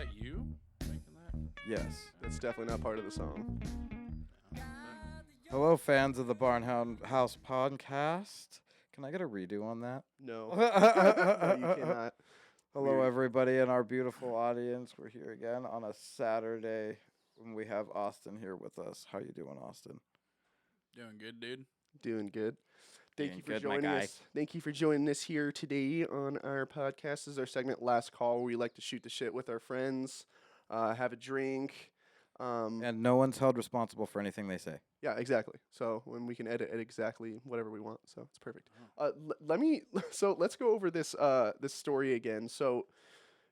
that you making that? Yes. That's definitely not part of the song. Hello, fans of the Barnhouse podcast. Can I get a redo on that? No. No, you cannot. Hello, Weird. everybody, and our beautiful audience. We're here again on a Saturday when we have Austin here with us. How you doing, Austin? Doing good, dude. Doing good. Thank Doing you for good, my joining guy. us. Thank you for joining us here today on our podcast. This is our segment, Last Call, where we like to shoot the shit with our friends, have a drink. And no one's held responsible for anything they say. Yeah, exactly. So when we can edit exactly whatever we want, so it's perfect. Let's go over this this story again. So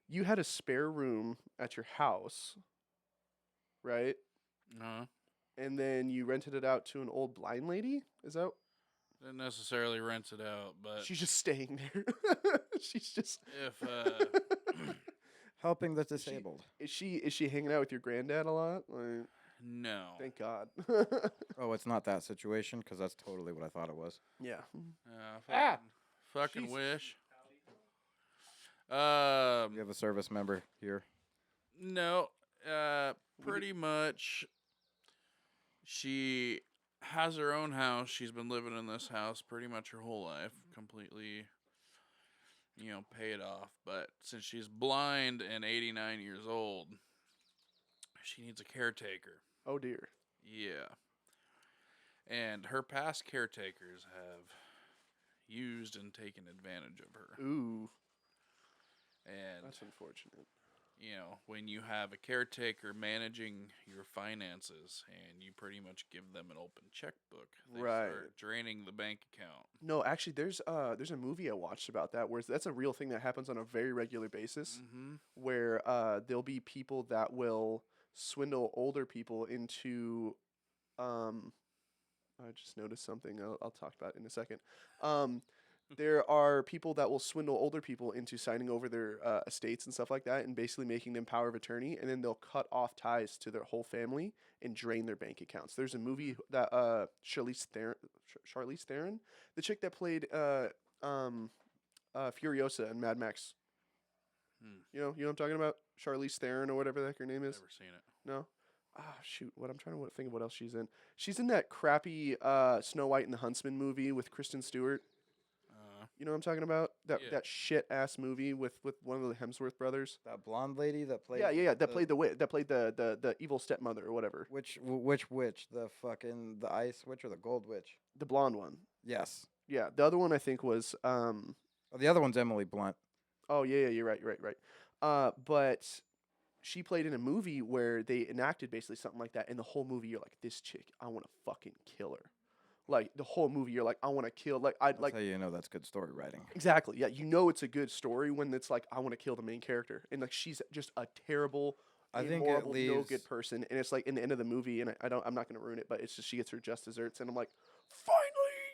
you had a spare room at your house, right? Uh-huh. And then you rented it out to an old blind lady. Is that? Didn't necessarily rent it out, but She's just staying there. She's just. if Helping the disabled. Is she hanging out with your granddad a lot? Like, no, thank God. Oh, it's not that situation, because that's totally what I thought it was. Yeah. fucking Jesus. wish. You have a service member here. No, pretty much. She has her own house. She's been living in this house pretty much her whole life, completely, paid off. But since she's blind and 89 years old, she needs a caretaker. Oh dear. Yeah. And her past caretakers have used and taken advantage of her. Ooh, And that's unfortunate. when you have a caretaker managing your finances and you pretty much give them an open checkbook, they Right. start draining the bank account. No, actually, there's a movie I watched about that where that's a real thing that happens on a very regular basis, where there'll be people that will swindle older people into, I just noticed something. I'll talk about it in a second. There are people that will swindle older people into signing over their estates and stuff like that, and basically making them power of attorney, and then they'll cut off ties to their whole family and drain their bank accounts. There's a movie that Charlize Theron, the chick that played Furiosa in Mad Max. You know what I'm talking about? Charlize Theron or whatever the heck her name is. Never seen it. No. Ah, shoot. What I'm trying to think of what else she's in. She's in that crappy Snow White and the Huntsman movie with Kristen Stewart. You know what I'm talking about? Yeah. That shit ass movie with one of the Hemsworth brothers. That blonde lady that played... Yeah. That played the evil stepmother or whatever. Which witch? The ice witch or the gold witch? The blonde one. Yes. Yeah. The other one I think was Oh, the other one's Emily Blunt. Oh yeah, you're right. But she played in a movie where they enacted basically something like that, and the whole movie you're like, this chick, I want to fucking kill her. Like the whole movie, you're like, I want to kill. That's how you know that's good story writing. Exactly. Yeah, it's a good story when it's like, I want to kill the main character, and like she's just a terrible, immoral, no good person, and it's like in the end of the movie, and I'm not gonna ruin it, but it's just she gets her just desserts, and I'm like, finally,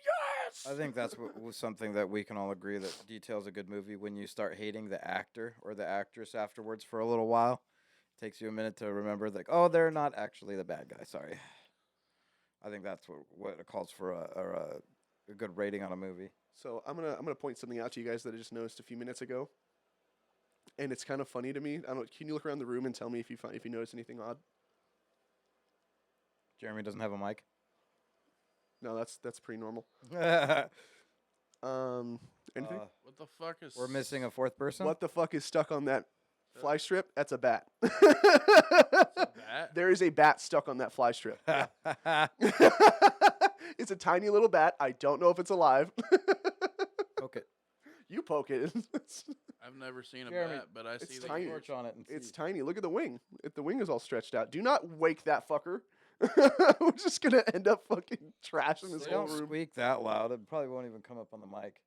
yes. I think that's was something that we can all agree that details a good movie when you start hating the actor or the actress afterwards for a little while. It takes you a minute to remember, like, oh, they're not actually the bad guy. Sorry. I think that's what it calls for a good rating on a movie. So I'm gonna point something out to you guys that I just noticed a few minutes ago, and it's kind of funny to me. Can you look around the room and tell me if you notice anything odd? Jeremy doesn't have a mic. No, that's pretty normal. Anything? What the fuck is... We're missing a fourth person. What the fuck is stuck on that fly strip? That's a bat. that? There is a bat stuck on that fly strip. It's a tiny little bat. I don't know if it's alive. Poke it. You poke it. I've never seen a Jeremy, bat, but I see the tiny. Torch on it and It's see. tiny. Look at the wing. If the wing is all stretched out. Do not wake that fucker. We're just gonna end up fucking trashing this They whole don't room. squeak that loud. It probably won't even come up on the mic.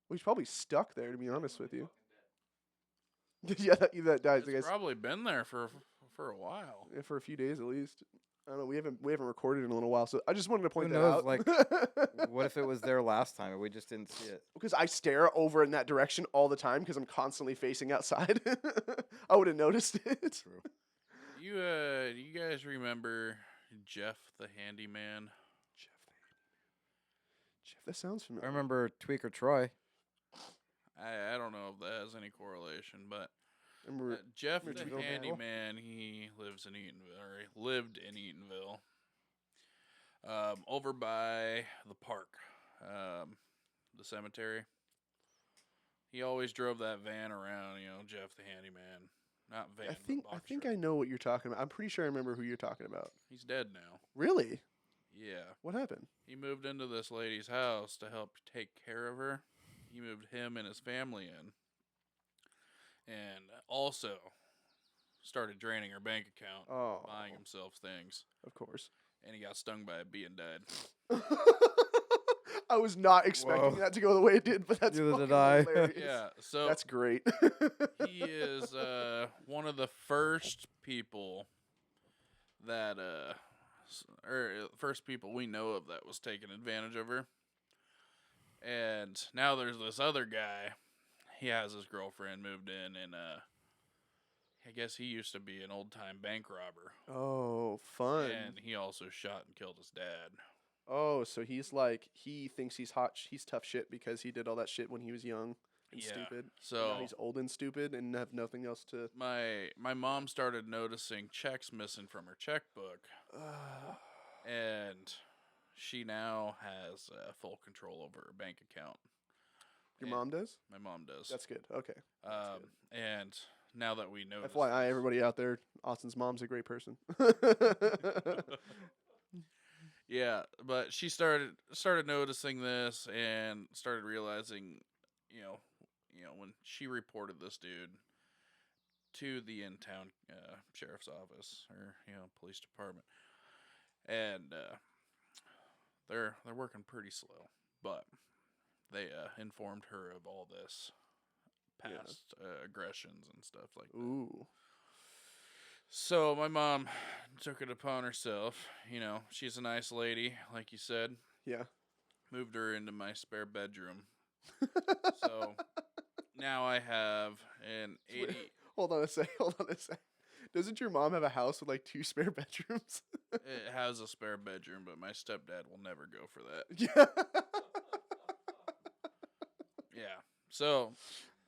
Well, he's probably stuck there, to be honest with you. Yeah, that dies. It's probably been there for a while. Yeah, for a few days at least. I don't know. We haven't recorded in a little while, so I just wanted to point Who that knows? out. Like, what if it was there last time and we just didn't see it? Because I stare over in that direction all the time because I'm constantly facing outside. I would have noticed it. True. Do you guys remember Jeff the handyman? Jeff, that sounds I familiar. remember Tweaker Troy. I don't know if that has any correlation, but Remember, Jeff the Richardville? handyman, he lives in Eatonville, or he lived in Eatonville, over by the park, the cemetery. He always drove that van around, Jeff the handyman. Not van, I but think box I truck. know what you're talking about. I'm pretty sure I remember who you're talking about. He's dead now. Really? Yeah. What happened? He moved into this lady's house to help take care of her. He moved him and his family in. And also started draining her bank account, Oh, buying himself things. of course. And he got stung by a bee and died. I was not expecting Whoa. that to go the way it did, but that's Neither fucking did I. hilarious. Yeah, so That's great. he is one of the first people that first people we know of that was taking advantage of her. And now there's this other guy. He has his girlfriend moved in, and I guess he used to be an old time bank robber. Oh, fun. And he also shot and killed his dad. Oh, so he's like, he thinks he's hot, he's tough shit because he did all that shit when he was young and Yeah, stupid. so Now he's old and stupid and have nothing else to. my mom started noticing checks missing from her checkbook, and she now has full control over her bank account. Your And mom does? My mom does. That's good. Okay. And now that we know, FYI, everybody out there, Austin's mom's a great person. yeah, but she started noticing this and started realizing, when she reported this dude to the in-town sheriff's office or police department, and they're working pretty slow, but they informed her of all this past aggressions and stuff like that. Ooh. So my mom took it upon herself. She's a nice lady, like you said. Yeah. Moved her into my spare bedroom. So now I have an 80. Hold on a sec. Doesn't your mom have a house with like 2 spare bedrooms? It has a spare bedroom, but my stepdad will never go for that. Yeah. Yeah. So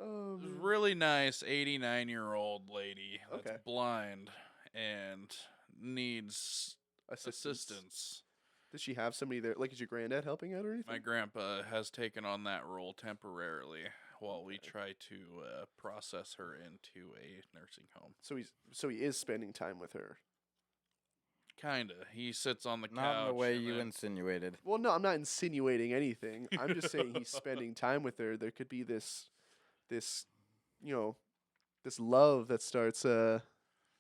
Oh, this man. really nice 89-year-old lady that's Okay. blind and needs assistance. Does she have somebody there? Like, is your granddad helping out or anything? My grandpa has taken on that role temporarily while we try to process her into a nursing home. So he is spending time with her. Kinda. He sits on the couch. Not in the way and you then- insinuated. Well, no, I'm not insinuating anything. I'm just saying he's spending time with her. There could be this, this love that starts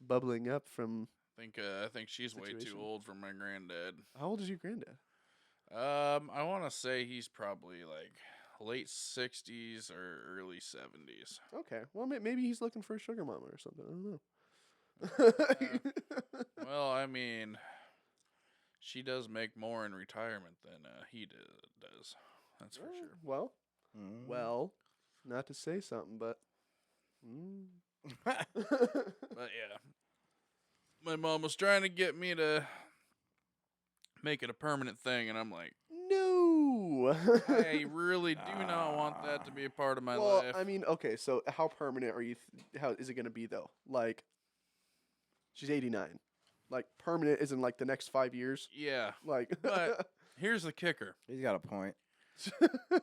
bubbling up from. I think she's way too Situation. old for my granddad. How old is your granddad? I want to say he's probably like late 60s or early 70s. Okay, well maybe he's looking for a sugar mama or something. I don't know. Well, I mean, she does make more in retirement than he does. That's for sure. Well, Mm. well, not to say something, but. But yeah, my mom was trying to get me to make it a permanent thing, and I'm like, No. I really do not want that to be a part of my Well, life. I mean, okay, so how permanent are you? How is it going to be though? Like, she's 89. Like permanent isn't like the next 5 years. Yeah, Like, but here's the kicker. He's got a point.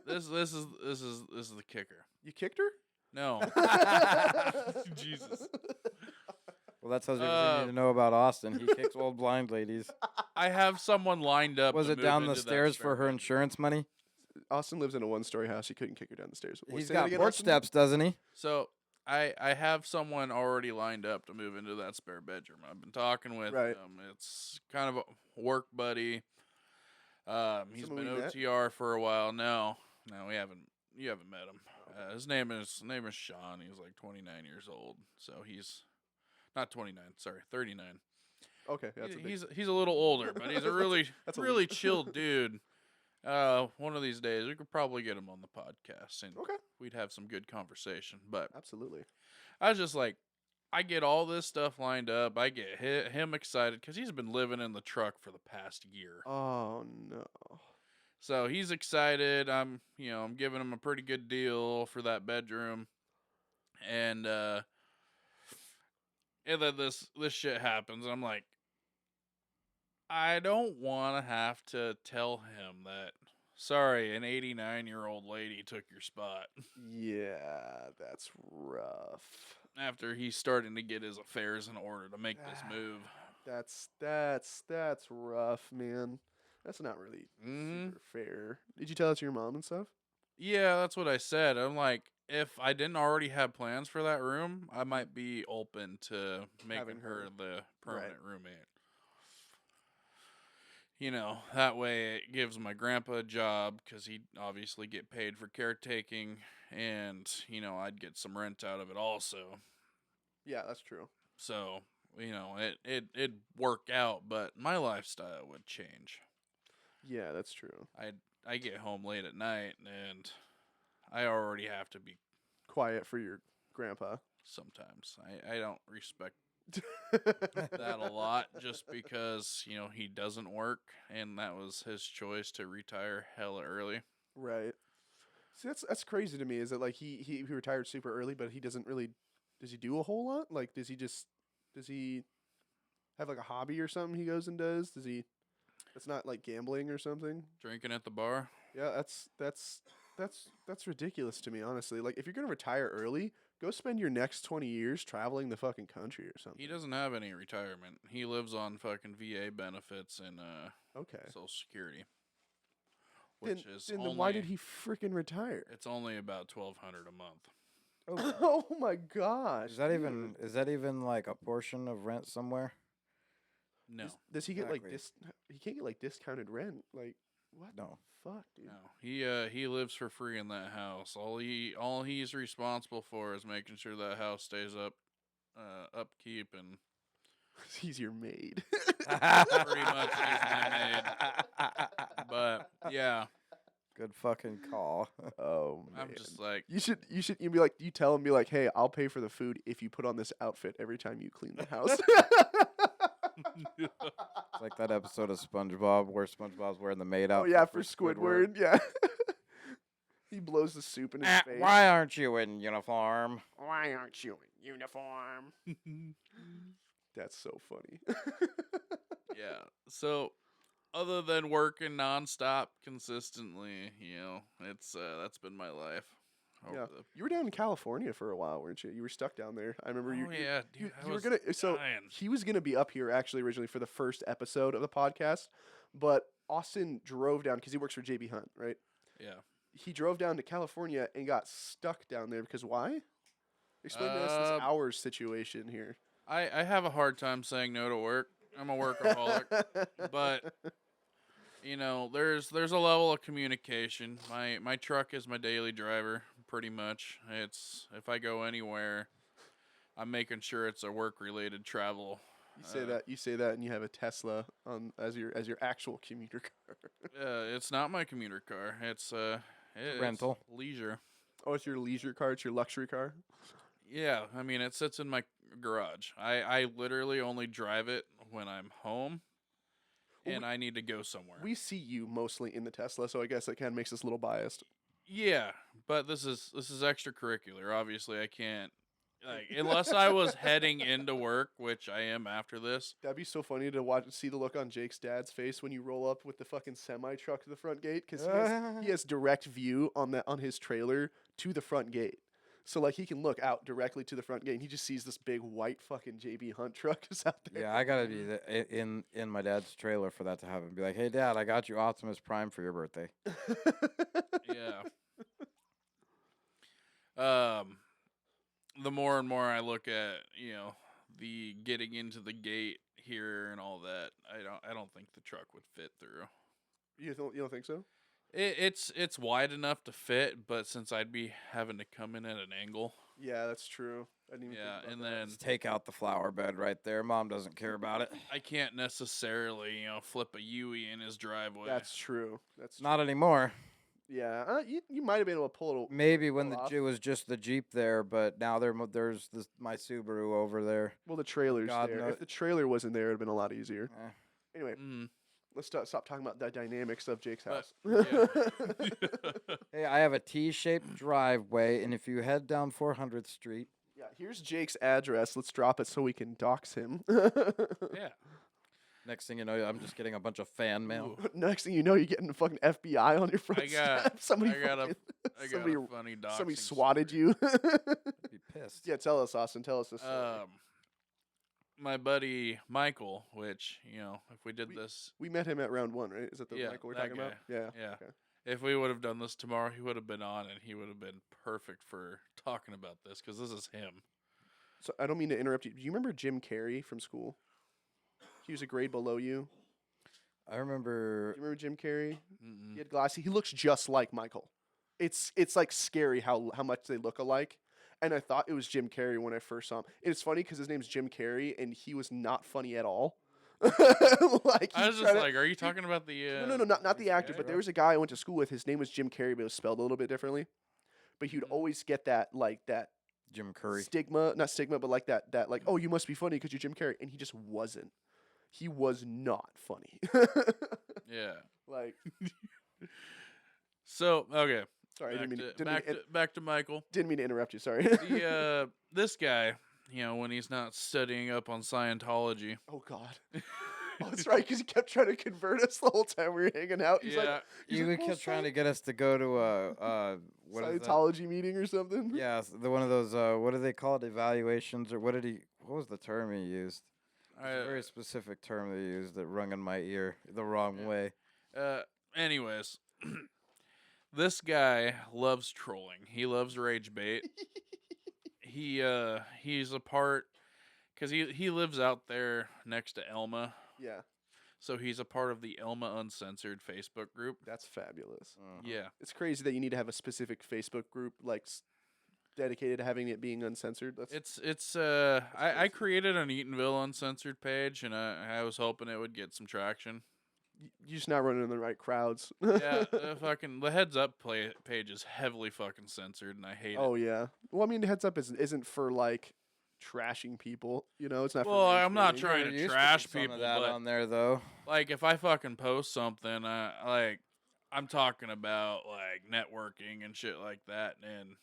This is the kicker. you kicked her? No, Jesus. Well, that tells you everything you need to know about Austin. He kicks old blind ladies. I have someone lined up. Was to it move down the into that stairs spare for her bedroom. insurance money? Austin lives in a 1-story house. You couldn't kick her down the stairs. Wait, He's say that got again, porch Austin? steps, doesn't he? So I have someone already lined up to move into that spare bedroom. I've been talking with Right. him. It's kind of a work buddy. He's Someone been we met? OTR for a while. No, we haven't. You haven't met him. His name is Sean. He's like 29 years old. So he's not 29. Sorry, 39. Okay, that's a big. He's a little older, but he's a really that's a really leap. chill dude. One of these days we could probably get him on the podcast and Okay, we'd have some good conversation. But absolutely. I was just like, I get all this stuff lined up. I get him excited because he's been living in the truck for the past year. Oh no. So he's excited. I'm giving him a pretty good deal for that bedroom. And And then this shit happens, and I'm like, I don't want to have to tell him that, sorry, an 89-year-old lady took your spot. Yeah, that's rough. After he's starting to get his affairs in order to make this move. That's rough, man. That's not really Mm-hmm. super fair. Did you tell that to your mom and stuff? Yeah, that's what I said. I'm like, if I didn't already have plans for that room, I might be open to making Having her her. the permanent roommate. You know, that way it gives my grandpa a job because he'd obviously get paid for caretaking, and, you know, I'd get some rent out of it also. Yeah, that's true. So, you know, it'd work out, but my lifestyle would change. Yeah, that's true. I get home late at night, and I already have to be Quiet for your grandpa. sometimes. I don't respect that a lot just because, you know, he doesn't work, and that was his choice to retire hella early. Right. See, that's crazy to me. Is that like he retired super early, but he doesn't really. Does he do a whole lot? Like, does he have like a hobby or something he goes and does? Does he? It's not like gambling or something. Drinking at the bar. Yeah, that's ridiculous to me, honestly. Like, if you're gonna retire early, go spend your next 20 years traveling the fucking country or something. He doesn't have any retirement. He lives on fucking VA benefits and Okay. Social Security. Then, Which is then only, why did he freaking retire? It's only about $1,200 a month. Oh my gosh. Is that even like a portion of rent somewhere? No. Does he get like Exactly. he can't get like discounted rent? Like what No. the fuck, dude? No. He lives for free in that house. All he's responsible for is making sure that house stays upkeep, and He's your maid. pretty much he's my maid. But yeah, Good fucking call. Oh man. I'm just like, You'd be like, you tell him, be like, hey, I'll pay for the food if you put on this outfit every time you clean the house. It's like that episode of SpongeBob where SpongeBob's wearing the maid Oh outfit. yeah, for Squidward. Yeah. He blows the soup in his face. Why aren't you in uniform? Why aren't you in uniform? That's so funny. yeah. So, other than working nonstop consistently, you know, it's that's been my life. Yeah. You were down in California for a while, weren't you? You were stuck down there. I remember Oh yeah, dude, I you were was gonna. So dying. he was gonna be up here actually originally for the first episode of the podcast, but Austin drove down because he works for JB Hunt, right? Yeah. He drove down to California and got stuck down there because why? Explain to us this hours situation here. I have a hard time saying no to work. I'm a workaholic, but you know, there's a level of communication. My truck is my daily driver, pretty much. It's if I go anywhere, I'm making sure it's a work related travel. You say that, and you have a Tesla on as your actual commuter car. It's not my commuter car. It's rental. leisure. Oh, it's your leisure car. It's your luxury car. Yeah, I mean it sits in my garage. I literally only drive it when I'm home and I need to go somewhere. We see you mostly in the Tesla, so I guess that kind of makes us a little biased. Yeah, but this is extracurricular. Obviously, I can't unless I was heading into work, which I am after this. That'd be so funny to see the look on Jake's dad's face when you roll up with the fucking semi truck to the front gate because he has direct view on his trailer to the front gate. So like he can look out directly to the front gate and he just sees this big white fucking JB Hunt truck just out there. Yeah, I gotta be in my dad's trailer for that to happen. Be like, hey, Dad, I got you Optimus Prime for your birthday. Yeah. The more and more I look at, you know, the getting into the gate here and all that, I don't think the truck would fit through. You don't think so? It's wide enough to fit, but since I'd be having to come in at an angle. Yeah, that's true. I didn't even think about and that. then Just take out the flower bed right there. Mom doesn't care about it. I can't necessarily, you know, flip a Yui in his driveway. That's true. That's Not anymore. Yeah, you might have been able to pull it. Maybe when off. it was just the Jeep there, but now there's my Subaru over there. Well, the trailer's God there. knows. If the trailer wasn't there, it'd been a lot easier. Eh. Anyway, Mm. let's stop talking about the dynamics of Jake's house. Yeah. Hey, I have a T-shaped driveway, and if you head down 400th Street, Yeah, Here's Jake's address. Let's drop it so we can dox him. Yeah. Next thing you know, I'm just getting a bunch of fan mail. Ooh. Next thing you know, you're getting the fucking FBI on your front I got- step. Somebody I got a- fucking- I got somebody, a funny doxing somebody swatted story. you. I'd be pissed. Yeah, tell us, Austin. Tell us this. Story. My buddy Michael, which, you know, if we did this, We met him at round 1, right? Is that the Yeah, Michael we're that talking about? guy. Yeah. Yeah. Okay. if we would have done this tomorrow, he would have been on and he would have been perfect for talking about this because this is him. So I don't mean to interrupt you. Do you remember Jim Carrey from school? He was a grade below you. I remember. Do you remember Jim Carrey? Mm-mm. He had glasses. He looks just like Michael. It's like scary how much they look alike. And I thought it was Jim Carrey when I first saw him. It's funny because his name's Jim Carrey and he was not funny at all. Like I was he's just tryna- like, are you talking about the? no, not the actor, guy? but there was a guy I went to school with. His name was Jim Carrey, but it was spelled a little bit differently. But he would always get that Jim Curry. stigma, not stigma, but like that like, oh, you must be funny because you're Jim Carrey, and he just wasn't. He was not funny. Yeah. Like, So okay, sorry, back to Michael. didn't mean to interrupt you. Sorry. The this guy, you know, when he's not studying up on Scientology. Oh God. Oh, that's right, because he kept trying to convert us the whole time we were hanging out. He's Yeah. like, You kept trying to get us to go to a what is that? Scientology meeting or something. Yeah, the one of those. What do they call it? Evaluations or what did he? What was the term he used? It's a very specific term they used that rung in my ear the wrong Yeah. way. Anyways, this guy loves trolling. He loves rage bait. He's a part because he lives out there next to Elma, Yeah, so he's a part of the Elma Uncensored Facebook group. that's fabulous. Yeah, It's crazy that you need to have a specific Facebook group like dedicated to having it being uncensored. That's I crazy. created an Eatonville Uncensored page, and I was hoping it would get some traction. you're just not running in the right crowds. Yeah, the heads up page is heavily fucking censored, and I hate it. Oh yeah. Well, I mean, heads up isn't for like trashing people. You know, it's not. Well, for rage I'm not baiting. trying There to used trash be some of people, that but on there though. like if I fucking post something, like I'm talking about like networking and shit like that, and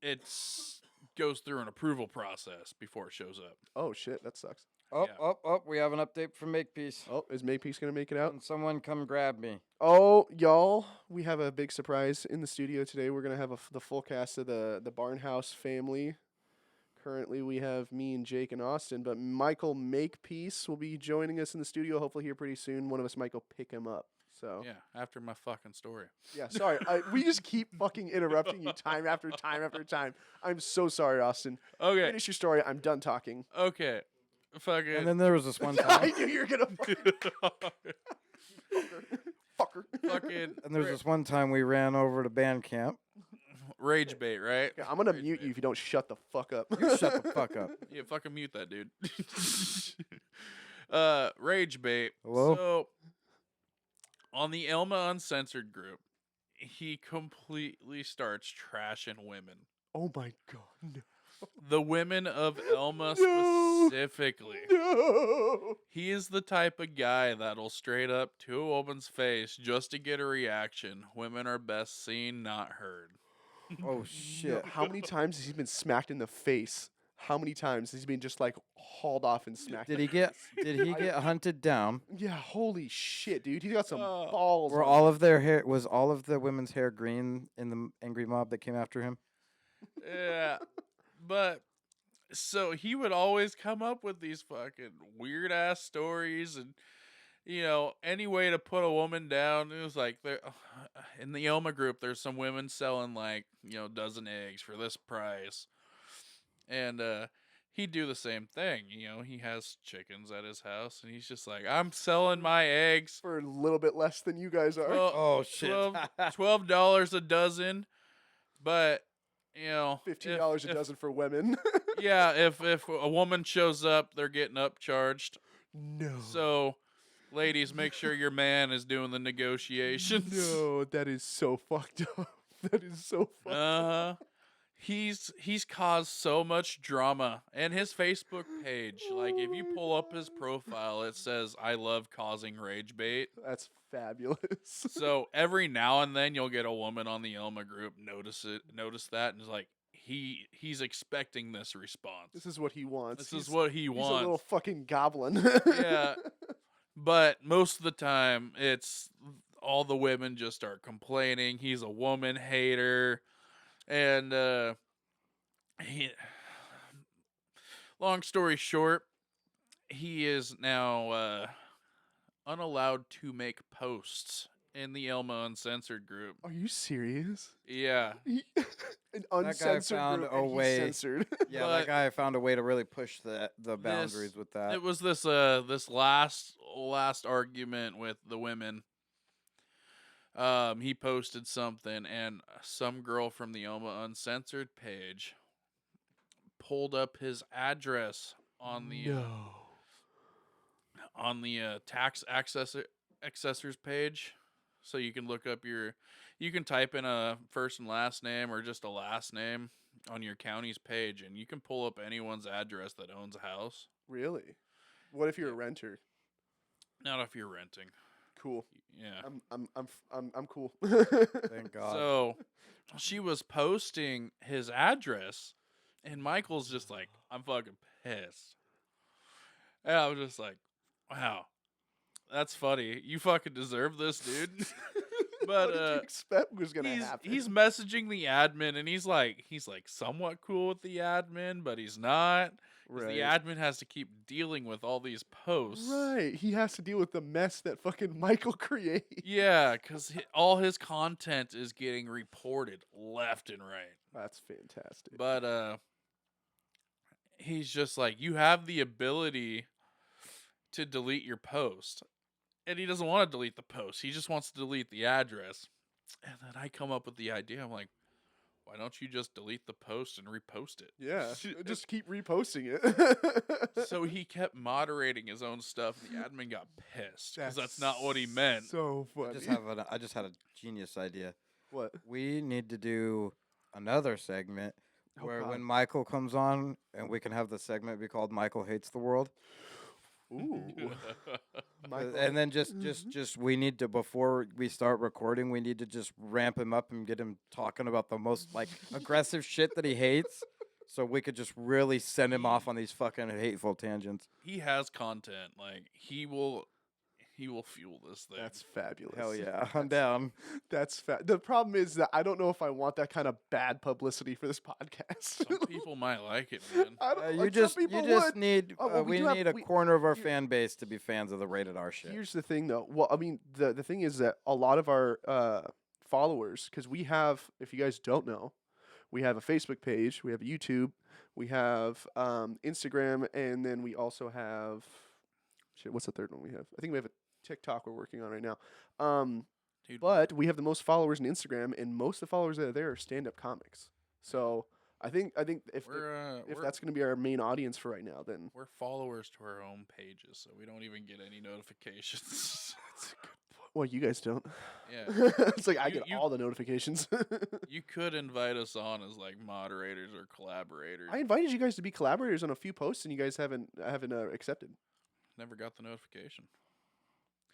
it's goes through an approval process before it shows up. Oh shit, that sucks. Oh, Yeah. we have an update from Makepeace. Oh, is Makepeace gonna make it out? Can someone come grab me? Oh, y'all, we have a big surprise in the studio today. We're going to have the full cast of the Barnhouse family. Currently, we have me and Jake and Austin, but Michael Makepeace will be joining us in the studio hopefully here pretty soon. One of us might go pick him up. So, Yeah, after my fucking story. yeah, sorry. We just keep fucking interrupting you time after time after time. I'm so sorry, Austin. Okay, Finish your story. I'm done talking. okay, fucking. And then there was this one I time. knew you were going to fucker. fucking And there was this one time we ran over to band camp. rage bait, right? Yeah, I'm going to Rage mute bait. you if you don't shut the fuck up. You shut the fuck up. Yeah, fucking mute that dude. Rage bait. Hello? So on the Elma Uncensored group, he completely starts trashing women. Oh my God. No. The women of Elma No. specifically. No. He is the type of guy that'll straight up to a woman's face just to get a reaction. Women are best seen, not heard. Oh shit. How many times has he been smacked in the face? How many times has he been just like hauled off and smacked? Did he get hunted down? Yeah, holy shit, dude. He's got some Oh. balls. Were on all him. of their hair was all of the women's hair green in the angry mob that came after him? Yeah. But so he would always come up with these fucking weird ass stories and you know, any way to put a woman down. It was like there in the Elma group there's some women selling like, you know, dozen eggs for this price. And he'd do the same thing, you know, he has chickens at his house and he's just like, I'm selling my eggs For a little bit less than you guys are. Oh shit. $12 a dozen, but you know, $15 a if- dozen for women. Yeah, if a woman shows up, they're getting upcharged. No. So, ladies, make sure your man is doing the negotiations. No, that is so fucked up. That is so fucked up. He's caused so much drama, and his Facebook page, like if you pull up his profile, it says I love causing rage bait. That's fabulous. So every now and then you'll get a woman on the Elma group notice that and is like, he's expecting this response. This is what he wants. This is what he He's wants. a little fucking goblin. Yeah. But most of the time, it's all the women just start complaining. He's a woman hater, and long story short, he is now unallowed to make posts in the Elmo Uncensored group. Are you serious? Yeah, An guy uncensored found group a and he's way. censored. Yeah, But that guy found a way to really push the boundaries with that. it was this last argument with the women. He posted something, and some girl from the Elmo Uncensored page pulled up his address on the tax accessors page, so you can look up you can type in a first and last name or just a last name on your county's page, and you can pull up anyone's address that owns a house. Really? What if you're a renter? Not if you're renting. Cool. Yeah. I'm cool. Thank God. So she was posting his address, and Michael's just like, I'm fucking pissed. And I was just like, wow, that's funny. You fucking deserve this, dude. But what did you expect was gonna happen? he's messaging the admin, and he's like somewhat cool with the admin, but he's not. 'Cause the admin has to keep dealing with all these posts. Right. He has to deal with the mess that fucking Michael creates. Yeah, because all his content is getting reported left and right. That's fantastic. But he's just like, you have the ability to delete your post. And he doesn't want to delete the post. He just wants to delete the address. And then I come up with the idea. I'm like, why don't you just delete the post and repost it? Yeah. Just keep reposting it. So he kept moderating his own stuff. The admin got pissed because that's not what he meant. So funny. I just had a genius idea. What? We need to do another segment Oh, where God. when Michael comes on, and we can have the segment be called "Michael Hates the World." Ooh. Michael. And then just we need to, before we start recording, we need to just ramp him up and get him talking about the most like aggressive shit that he hates, so we could just really send him off on these fucking hateful tangents. He has content. Like he will fuel this thing. That's fabulous. Hell yeah, I'm down. That's the problem is that I don't know if I want that kind of bad publicity for this podcast. Some people might like it, man. I don't. You like, just some people would. need Oh, well, we do have- need a we- corner of our here- fan base to be fans of the rated R shit. Here's the thing, though. Well, I mean, the thing is that a lot of our followers, because we have, if you guys don't know, we have a Facebook page, we have a YouTube, we have Instagram, and then we also have shit. What's the third one we have? I think we have a TikTok we're working on right now. Dude. But we have the most followers on Instagram, and most of the followers that are there are stand-up comics. So I think if We're that's going to be our main audience for right now, then we're followers to our own pages, so we don't even get any notifications. well, you guys don't. Yeah, It's like I You- get you- all the notifications. you could invite us on as like moderators or collaborators. I invited you guys to be collaborators on a few posts, and you guys haven't accepted. Never got the notification.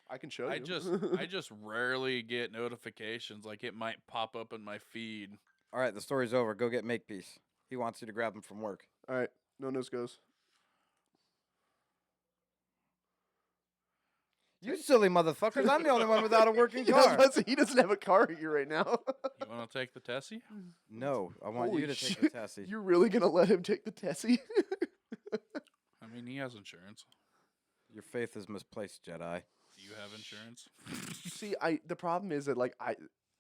I can show you. I just rarely get notifications. Like it might pop up in my feed. All right, the story's over. Go get Makepeace. He wants you to grab him from work. All right, no nose goes. You silly motherfuckers! I'm the only one without a working Yeah, I was car. about to say, he doesn't have a car here right now. You want to take the Tessie? No, I want Holy you to take shit. the Tessie. You're really gonna let him take the Tessie? I mean, he has insurance. Your faith is misplaced, Jedi. Do you have insurance? See, the problem is that like I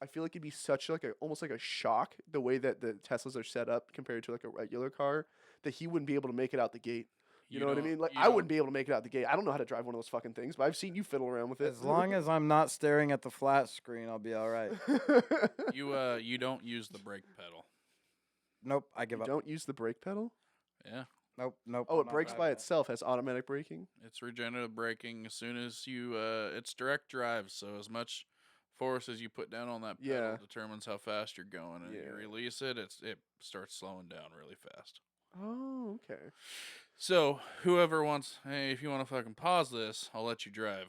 feel like it'd be such like almost like a shock the way that the Teslas are set up compared to like a regular car that he wouldn't be able to make it out the gate. You know what I don't- mean? Like you I don't- wouldn't be able to make it out the gate. I don't know how to drive one of those fucking things, but I've seen you fiddle around with it. As long as I'm not staring at the flat screen, I'll be all right. You don't use the brake pedal. Nope, I give you up. don't use the brake pedal. Yeah, Nope. Oh, I'm it not brakes by driving that. itself. Has automatic braking. it's regenerative braking. As soon as you, it's direct drive. So as much force as you put down on that pedal Yeah. determines how fast you're going. And Yeah. you release it, it starts slowing down really fast. Oh, okay. So whoever wants, hey, if you want to fucking pause this, I'll let you drive.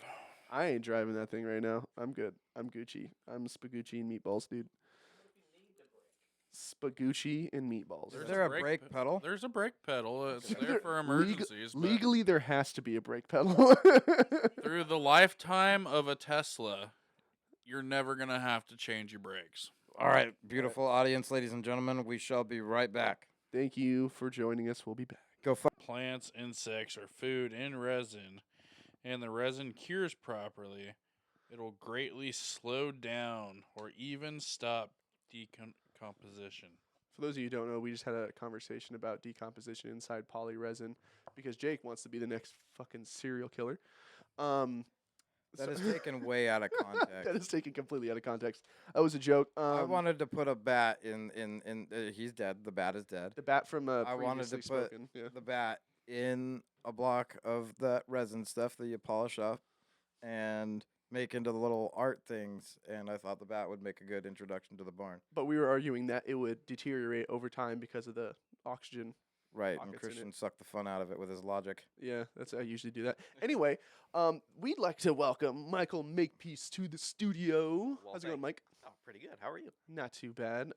I ain't driving that thing right now. I'm good. I'm Gucci. I'm spaghetti and meatballs, dude. Spagucci and meatballs. Is there a brake pedal? There's a brake pedal. It's There- there for leg- emergencies. but Legally, there has to be a brake pedal. through the lifetime of a Tesla, you're never gonna have to change your brakes. All right, beautiful audience, ladies and gentlemen. We shall be right back. Thank you for joining us. We'll be back. Go fuck. Plants, insects, or food in resin, and the resin cures properly, it'll greatly slow down or even stop decomposition. For those of you who don't know, we just had a conversation about decomposition inside polyresin because Jake wants to be the next fucking serial killer. That so- is taken way out of context. that is taken completely out of context. That was a joke. I wanted to put a bat in he's dead. The bat is dead. the bat from I wanted to previously put spoken. Yeah. the bat in a block of that resin stuff that you polish up and make into the little art things, and I thought the bat would make a good introduction to the barn. But we were arguing that it would deteriorate over time because of the oxygen. Right, and Pockets in it. Christian sucked the fun out of it with his logic. Yeah, that's I usually do that. Anyway, we'd like to welcome Michael Makepeace to the studio. Well, How's it going, Mike? Oh, pretty good. How are you? Not too bad.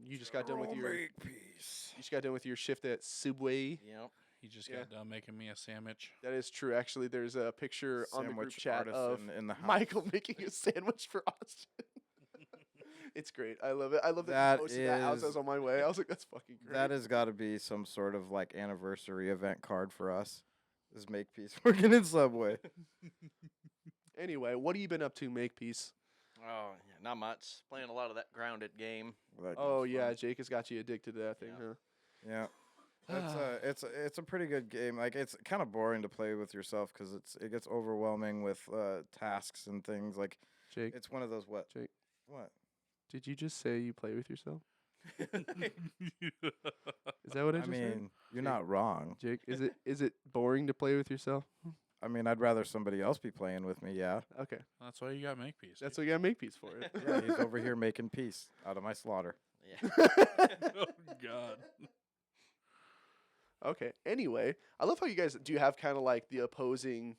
You just got done with your peace. you just got done with your shift at Subway. Yep. He just Yeah. got done making me a sandwich. That is true. Actually, there's a picture on the group Sandwich chat of artisan in the house. Michael making a sandwich for Austin. It's great. I love it. I love that, That you posted that as I is- was on my way. I was like, that's fucking great. That has got to be some sort of like anniversary event card for us. Is Makepeace working in Subway? Anyway, what have you been up to, Makepeace? Oh, yeah, not much. Playing a lot of that grounded game. That Oh game's yeah, fun. Jake has got you addicted to that thing, Yeah. huh? Yeah. It's a pretty good game. Like it's kind of boring to play with yourself because it gets overwhelming with tasks and things. Like Jake, it's one of those what? Jake. What? did you just say you play with yourself? Is that what I I just mean, heard? you're not wrong. Jake, is it boring to play with yourself? I mean, I'd rather somebody else be playing with me. Yeah. Okay, That's why you got Makepeace. that's what you gotta make peace for it. Yeah. He's over here making peace out of my slaughter. Yeah. Oh God. Okay. Anyway, I love how you guys do you have kind of like the opposing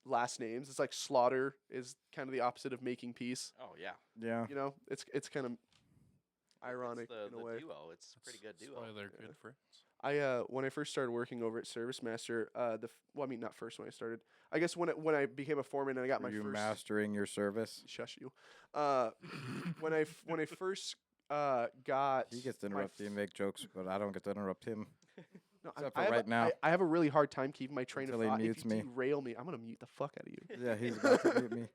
last names. It's like Slaughter is kind of the opposite of making peace. Oh, yeah. Yeah. You know, it's kind of ironic It's in a way. duo. It's a pretty good That's duo. why they're Yeah. good friends. I when I first started working over at Service Master, well, I mean not first when I started. I guess when I became a foreman and I got Were my you first mastering your service? shush you. When I first got He gets to my interrupt you and make jokes, but I don't get to interrupt him. No, Except I for have right now. I have a really hard time keeping my train Until of he thought. mutes If you me. derail me, I'm gonna mute the fuck out of you. Yeah, he's about to mute me.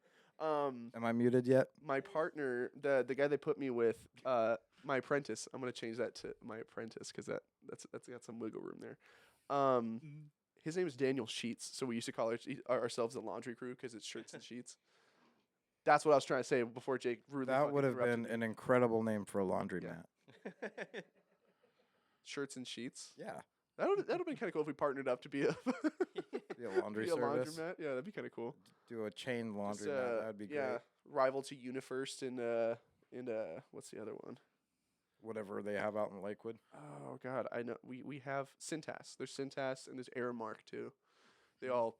Am I muted yet? My partner, the guy they put me with, my apprentice. I'm gonna change that to my apprentice because that's got some wiggle room there. His name is Daniel Sheets, so we used to call ourselves the laundry crew because it's shirts and sheets. That's what I was trying to say before Jake rudely That fucking would have interrupted been me. an incredible name for a laundromat. Shirts and sheets. Yeah. That'd have been kind of cool if we partnered up to be a Be a laundry be a service. laundromat. Yeah, that'd be kind of cool. Do a chain Just, laundromat. That'd be yeah, great. rival to UniFirst and what's the other one? Whatever they have out in Lakewood. Oh God, I know. We have Cintas. There's Cintas and there's Aramark too. They all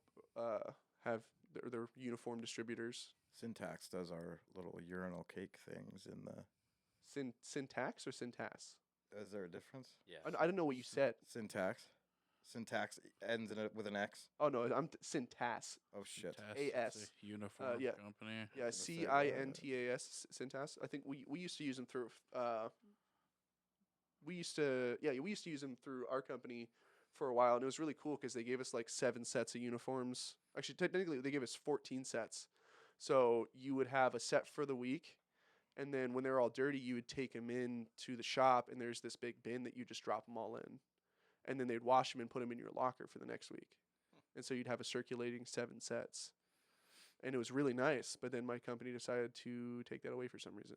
have their uniform distributors. Syntax does our little urinal cake things in the. Syntax or Cintas? Is there a difference? Yeah. I don't know what you said. Syntax. Syntax ends in with an X. Oh no, I'm Cintas. Oh shit. It's AS. a uniform yeah. company. Yeah, gonna say, Cintas. Cintas. I think we used to use them through. We used to use them through our company for a while, and it was really cool because they gave us like 7 sets of uniforms. Actually, technically, they gave us 14 sets. So you would have a set for the week, and then when they were all dirty, you would take them in to the shop, and there's this big bin that you just drop them all in, and then they'd wash them and put them in your locker for the next week. And so you'd have a circulating 7 sets, and it was really nice. But then my company decided to take that away for some reason,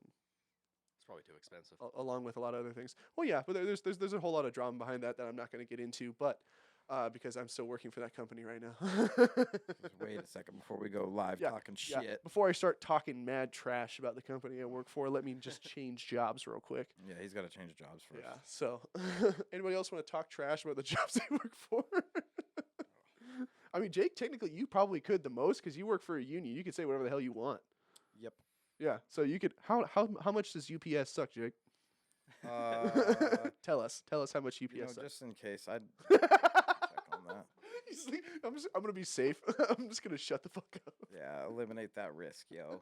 It's probably too expensive. along with a lot of other things. Well, yeah, but there's a whole lot of drama behind that I'm not going to get into, but because I'm still working for that company right now. Just wait a second before we go live Yeah, talking Yeah, shit. before I start talking mad trash about the company I work for, let me just change jobs real quick. Yeah, he's got to change jobs first. Yeah. So, anybody else want to talk trash about the jobs they work for? I mean, Jake, technically, you probably could the most because you work for a union. You could say whatever the hell you want. Yep. Yeah. So you could. How much does UPS suck, Jake? Tell us how much UPS. You know, sucks. just in case, I'd check on that. He's like, I'm gonna be safe. I'm just gonna shut the fuck up. Yeah, eliminate that risk, yo.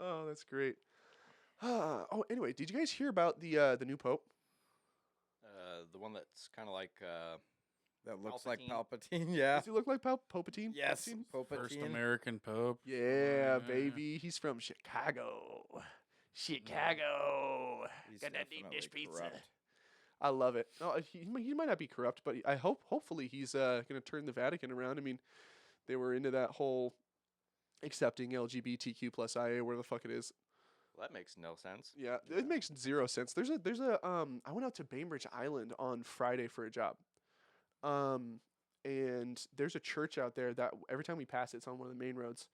Oh, that's great. Oh, anyway, did you guys hear about the new pope? The one that's kind of like That looks Palpatine. like Palpatine, yeah. Does he look like Palpatine? Yes, Palpatine? First Palpatine. American Pope. Yeah, baby. He's from Chicago. Chicago. He's Got that deep definitely dish pizza. corrupt. I love it. No, he might not be corrupt, but I hopefully he's gonna turn the Vatican around. I mean, they were into that whole accepting LGBTQ plus IA, where the fuck it is. well, that makes no sense. Yeah, it makes zero sense. There's a I went out to Bainbridge Island on Friday for a job. And there's a church out there that every time we pass it's on one of the main roads.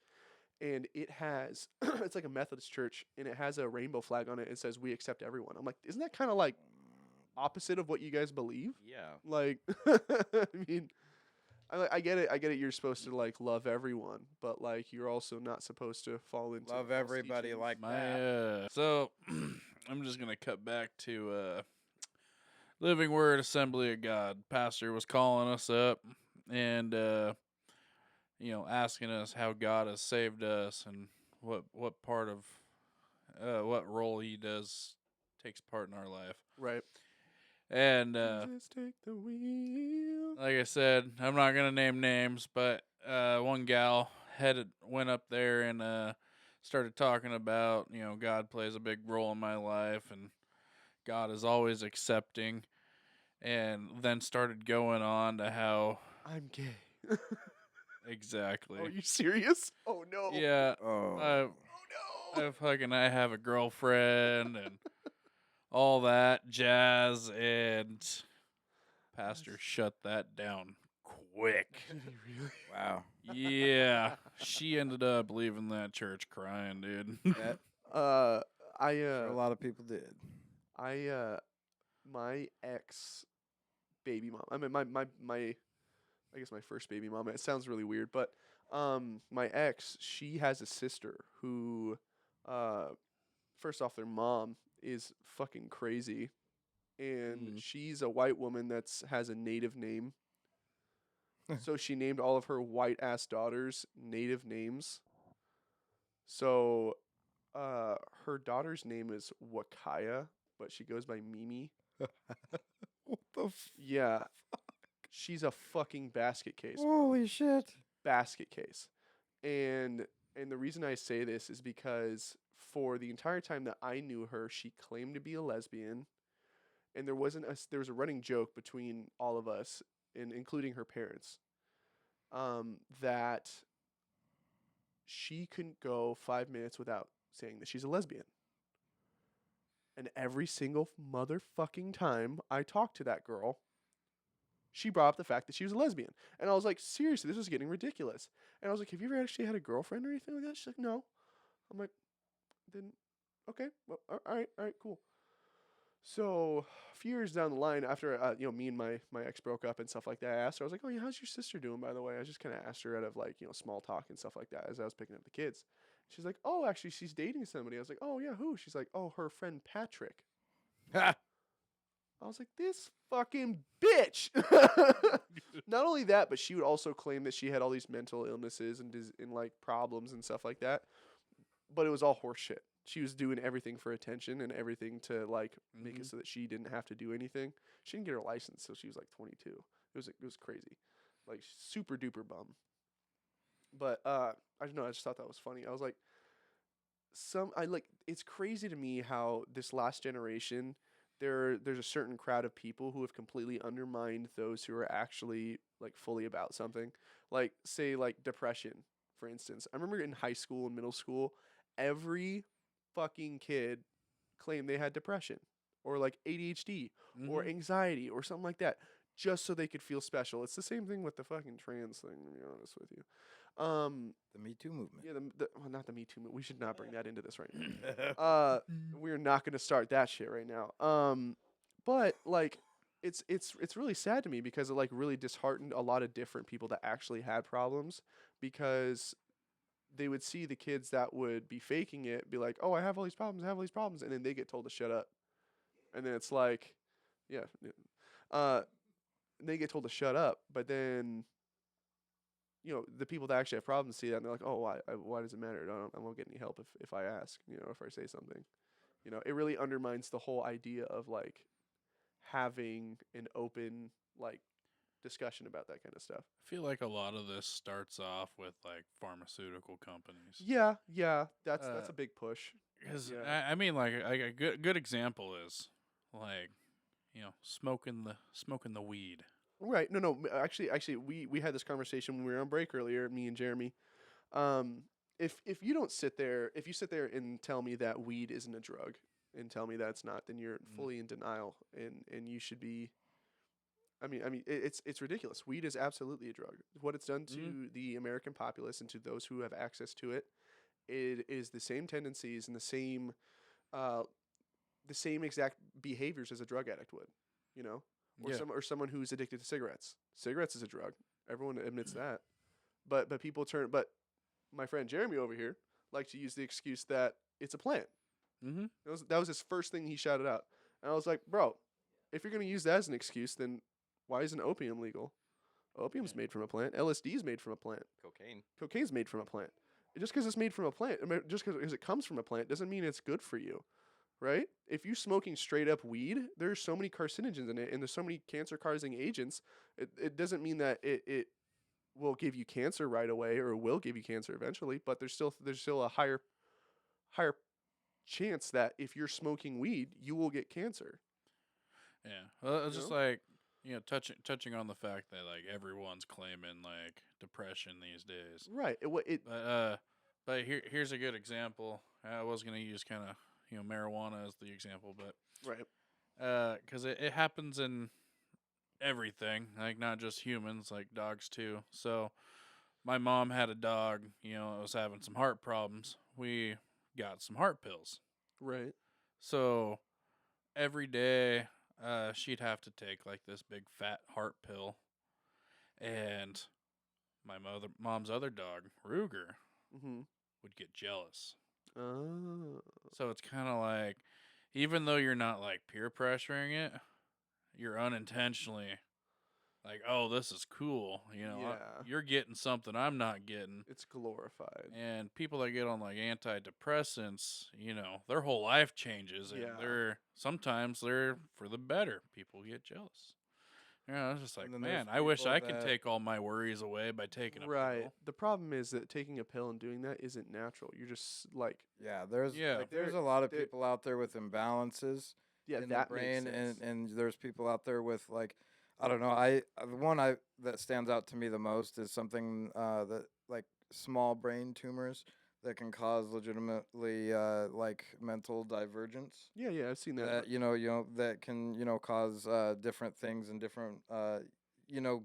And it has it's like a Methodist church and it has a rainbow flag on it. It says we accept everyone. I'm like, isn't that kind of like opposite of what you guys believe? Yeah. Like I mean I get it. You're supposed to like love everyone, but like you're also not supposed to fall into Love false everybody teachings. like My that. so I'm just gonna cut back to Living Word Assembly of God. Pastor was calling us up and asking us how God has saved us and what part of what role he takes part in our life. Right. And Jesus, take the wheel. like I said, I'm not gonna name names, but one gal went up there and started talking about God plays a big role in my life and God is always accepting, and then started going on to how I'm gay. exactly. Are you serious? Oh no. Yeah, Oh. Oh no. I have a girlfriend and all that jazz, and Pastor shut that down quick. Did he really? Wow. Yeah, she ended up leaving that church crying, dude. That, A a lot of people did. my ex baby mom. I mean my I guess my first baby mom. It sounds really weird, but my ex, she has a sister who first off their mom is fucking crazy, and she's a white woman has a native name. So she named all of her white ass daughters native names. So her daughter's name is Wakaya, but she goes by Mimi. What the Yeah. She's a fucking basket case. Holy shit. Basket case. And the reason I say this is because for the entire time that I knew her, she claimed to be a lesbian. And there was a running joke between all of us, and including her parents, that she couldn't go 5 minutes without saying that she's a lesbian. And every single motherfucking time I talked to that girl, she brought up the fact that she was a lesbian. And I was like, seriously, this is getting ridiculous. And I was like, have you ever actually had a girlfriend or anything like that? She's like, no. I'm like, then, okay, well, all right, cool. So a few years down the line, after me and my ex broke up and stuff like that, I asked her. I was like, "Oh yeah, how's your sister doing, by the way?" I just kind of asked her out of like small talk and stuff like that as I was picking up the kids. She's like, "Oh, actually, she's dating somebody." I was like, "Oh yeah, who?" She's like, "Oh, her friend Patrick." I was like, "This fucking bitch." Not only that, but she would also claim that she had all these mental illnesses and like problems and stuff like that. But it was all horseshit. She was doing everything for attention and everything to like make it so that she didn't have to do anything. She didn't get her license till she was like 22. It was crazy, like super duper bum. But I don't know. I just thought that was funny. I was like, it's crazy to me how this last generation there's a certain crowd of people who have completely undermined those who are actually like fully about something. Like say like depression, for instance. I remember in high school and middle school, every fucking kid claimed they had depression or like ADHD or anxiety or something like that, just so they could feel special. It's the same thing with the fucking trans thing, to be honest with you. The Me Too movement. Yeah, well, not the Me Too movement. We should not bring that into this right now. We're not going to start that shit right now. But like, it's really sad to me because it like really disheartened a lot of different people that actually had problems, because they would see the kids that would be faking it, be like, "Oh, I have all these problems, I have all these problems," and then they get told to shut up, and then it's like, yeah, uh, they get told to shut up, but then the people that actually have problems see that and they're like, "Oh, why does it matter? I won't get any help if I ask, if I say something." It really undermines the whole idea of like having an open like discussion about that kind of stuff. I feel like a lot of this starts off with like pharmaceutical companies. Yeah, yeah, that's Uh, a big push. Because Yeah. I mean, like a good example is like smoking the weed. Right. No, no. Actually, we had this conversation when we were on break earlier, me and Jeremy. Um, if you don't sit there, if you sit there and tell me that weed isn't a drug, and tell me that it's not, then you're Mm. fully in denial, and you should be. It's ridiculous. Weed is absolutely a drug. What it's done to Mhm. the American populace and to those who have access to it, it is the same tendencies and uh, the same exact behaviors as a drug addict would. You know, Yeah. or someone who's addicted to cigarettes. Cigarettes is a drug. Everyone admits that. But people turn. But my friend Jeremy over here liked to use the excuse that it's a plant. Mm-hmm. That was his first thing he shouted out, and I was like, bro, if you're gonna use that as an excuse, then why isn't opium legal? Opium's Yeah. made from a plant. LSD is made from a plant. Cocaine. Cocaine's made from a plant. Just because it's made from a plant, just because it comes from a plant, doesn't mean it's good for you, right? If you're smoking straight up weed, there's so many carcinogens in it, and there's so many cancer-causing agents. It doesn't mean that it will give you cancer right away, or will give you cancer eventually. But there's still a higher chance that if you're smoking weed, you will get cancer. Yeah. Well, it's You just know? like touching on the fact that like everyone's claiming like depression these days. Right. Here's a good example. I was gonna use kind of marijuana as the example, but Right. because it happens in everything, like not just humans, like dogs too. So my mom had a dog, it was having some heart problems. We got some heart pills. Right. So every day, she'd have to take like this big fat heart pill, and my mom's other dog, Ruger, Mm-hmm. would get jealous. Oh. So it's kind of like, even though you're not like peer pressuring it, you're unintentionally like, oh, this is cool. Yeah. You're getting something I'm not getting. It's glorified. And people that get on like antidepressants, their whole life changes, and Yeah. sometimes they're for the better. People get jealous. It's just like, And then man, there's I wish people I could that- take all my worries away by taking a Right. pill. The problem is that taking a pill and doing that isn't natural. You're just like, Yeah, Yeah. there's There- a lot of there- people out there with imbalances yeah, in that the brain, makes sense. and there's people out there with like, I don't know. The one that stands out to me the most is something that like small brain tumors that can cause legitimately like mental divergence. Yeah, yeah, I've seen that. That that can cause different things and different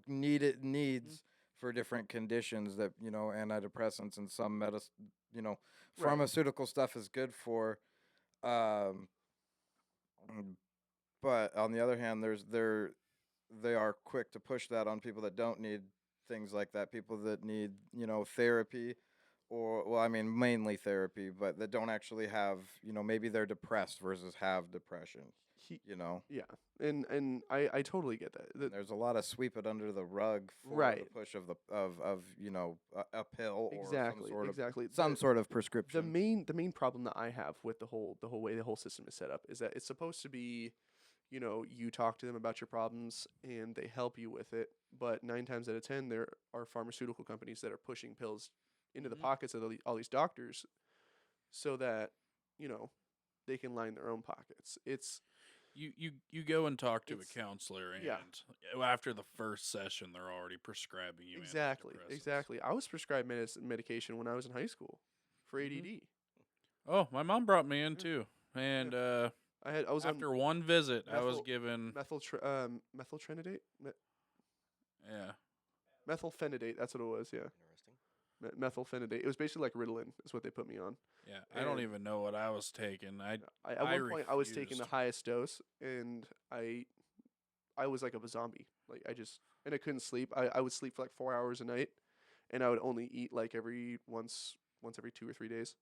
needs Mm-hmm. for different conditions that antidepressants and some you know Right. pharmaceutical stuff is good for. Um, but on the other hand, they are quick to push that on people that don't need things like that. People that need therapy, or well, I mean mainly therapy, but that don't actually have maybe they're depressed versus have depression. He, You know, yeah, and I totally get that. and there's a lot of sweep it under the rug for Right. the push of a pill or Exactly, some exactly. sort of The prescription. main problem that I have with the whole way the whole system is set up is that it's supposed to be, you talk to them about your problems and they help you with it. But 9 times out of 10, there are pharmaceutical companies that are pushing pills into the Mhm. pockets of all these doctors, so that they can line their own pockets. It's You go and talk to a It's- counselor, and yeah. after the first session, they're already prescribing you exactly antidepressants. exactly. I was prescribed medication when I was in high school for Mhm. ADD. Oh, my mom brought me in Yeah. too, and I was on after one visit, I was methyl- given methyltrenidate, yeah. methylphenidate. That's what it was. Yeah, Interesting. methylphenidate. It was basically like Ritalin. Is what they put me on. Yeah, I don't And- even know what I was taking. At I one point, I was taking the refused. highest dose, and I was like a zombie. Like I couldn't sleep. I would sleep for like 4 hours a night, and I would only eat like every once once every 2 or 3 days.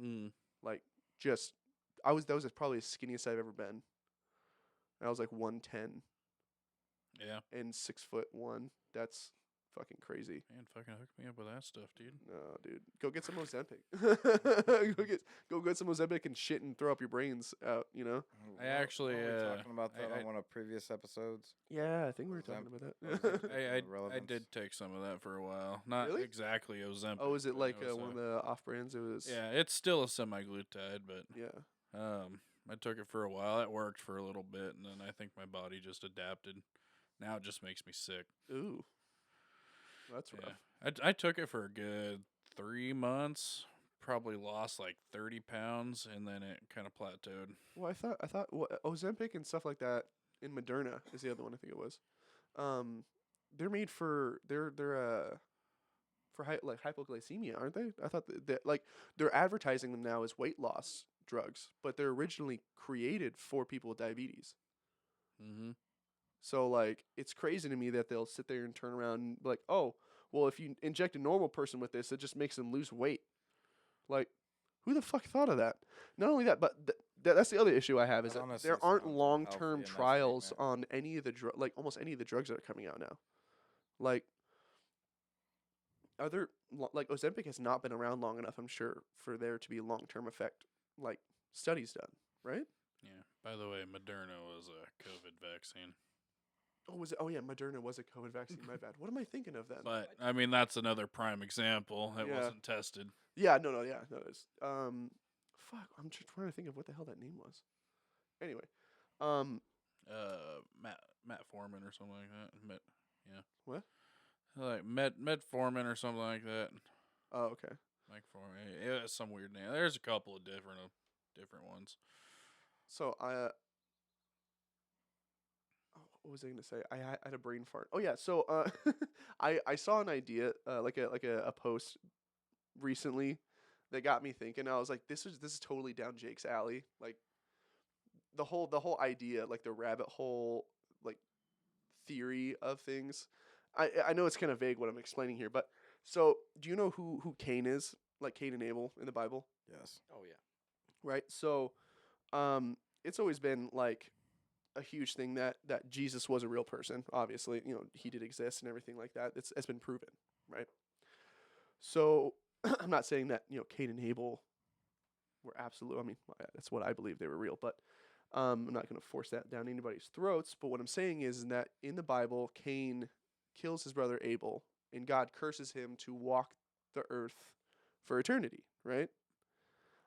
Mm. Like, just that was probably the skinniest I've ever been. And I was like 110 Yeah. and 6'1". That's fucking crazy. Man, fucking hook me up with that stuff, dude. No, dude, go get some Ozempic. go get some Ozempic and shit and throw up your brains out. You know? I actually, Weren't we talking about that I- on one of previous episodes. Yeah, I think we were talking Ozempic. about Ozempic. that. I relevance. did take some of that for a while. Not Really? exactly Ozempic. Oh, is it but like was one of the off brands? It was. Yeah, it's still a semi-glutide, but Yeah. I took it for a while. It worked for a little bit, and then I think my body just adapted. Now it just makes me sick. Ooh. That's Yeah, rough. I took it for a good 3 months. Probably lost like 30 pounds, and then it kind of plateaued. Well, I thought Ozempic and stuff like that in Moderna is the other one I think it was. They're made for like hypoglycemia, aren't they? I thought that like they're advertising them now as weight loss drugs, but they're originally created for people with diabetes. Mm-hmm. So like it's crazy to me that they'll sit there and turn around and be like, "Oh, well if you inject a normal person with this, it just makes them lose weight." Like who the fuck thought of that? Not only that, but that's the other issue I have is That that honestly there aren't sounds long-term unhealthy in that trials statement. on any of the like almost any of the drugs that are coming out now. Like other like Ozempic has not been around long enough, I'm sure, for there to be long-term effect like studies done, right? Yeah. By the way, Moderna was a COVID vaccine. Oh, was it? Oh, yeah, Moderna was a COVID vaccine. My bad. What am I thinking of then? But I mean, that's another prime example. It Yeah. wasn't tested. Yeah, no, it is. Fuck, I'm just trying to think of what the hell that name was. Anyway, Matt Foreman or something like that. Yeah. What? Like Metformin or something like that. oh, okay. Mike Foreman. It was some weird name. There's a couple of different ones. So what was I gonna say? I had a brain fart. Oh yeah, so I saw an idea, like a post recently that got me thinking. I was like, this is totally down Jake's alley. Like the whole idea, like the rabbit hole, like theory of things. I know it's kind of vague what I'm explaining here, but so do you know who Cain is? Like Cain and Abel in the Bible, Yes. Oh yeah. right? So, it's always been like a huge thing that Jesus was a real person. Obviously, he did exist and everything like that. It's been proven, right? So I'm not saying that Cain and Abel were absolute. I mean, that's what I believe they were real, but I'm not going to force that down anybody's throats. But what I'm saying is that in the Bible, Cain kills his brother Abel, and God curses him to walk the earth for eternity, right?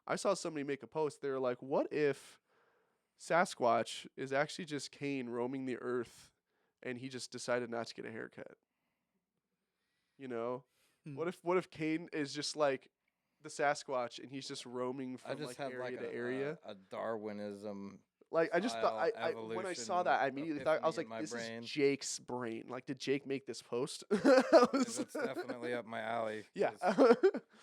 I saw somebody make a post. They were like, what if Sasquatch is actually just Cain roaming the earth and he just decided not to get a haircut? What if Cain is just like the Sasquatch and he's just roaming I from just like have area like to area? a Darwinism. Like I just thought, style when I saw that, I immediately thought, I was epiphany like, in my this brain. is Jake's brain. Like, did Jake make this post? It's definitely up my alley. Yeah. 'cause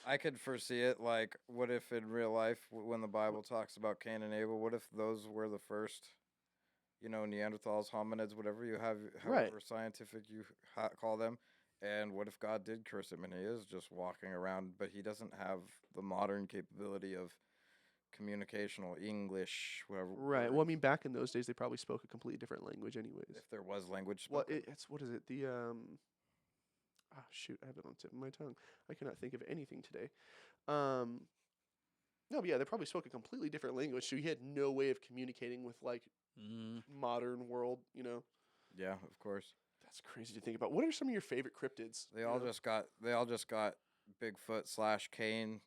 I could foresee it. Like, what if in real life, when the Bible talks about Cain and Abel, what if those were the first, Neanderthals, hominids, whatever you have, Right. however scientific you call them, and what if God did curse him and he is just walking around, but he doesn't have the modern capability of communicational English, whatever. Right. Well, I mean, back in those days, they probably spoke a completely different language, anyways. if there was language Well, spoken. it's what is it? The shoot, I have it on the tip of my tongue. I cannot think of anything today. No, but yeah, they probably spoke a completely different language, so he had no way of communicating with like modern world. Yeah, of course. That's crazy to think about. What are some of your favorite cryptids? They all just got Bigfoot / Cain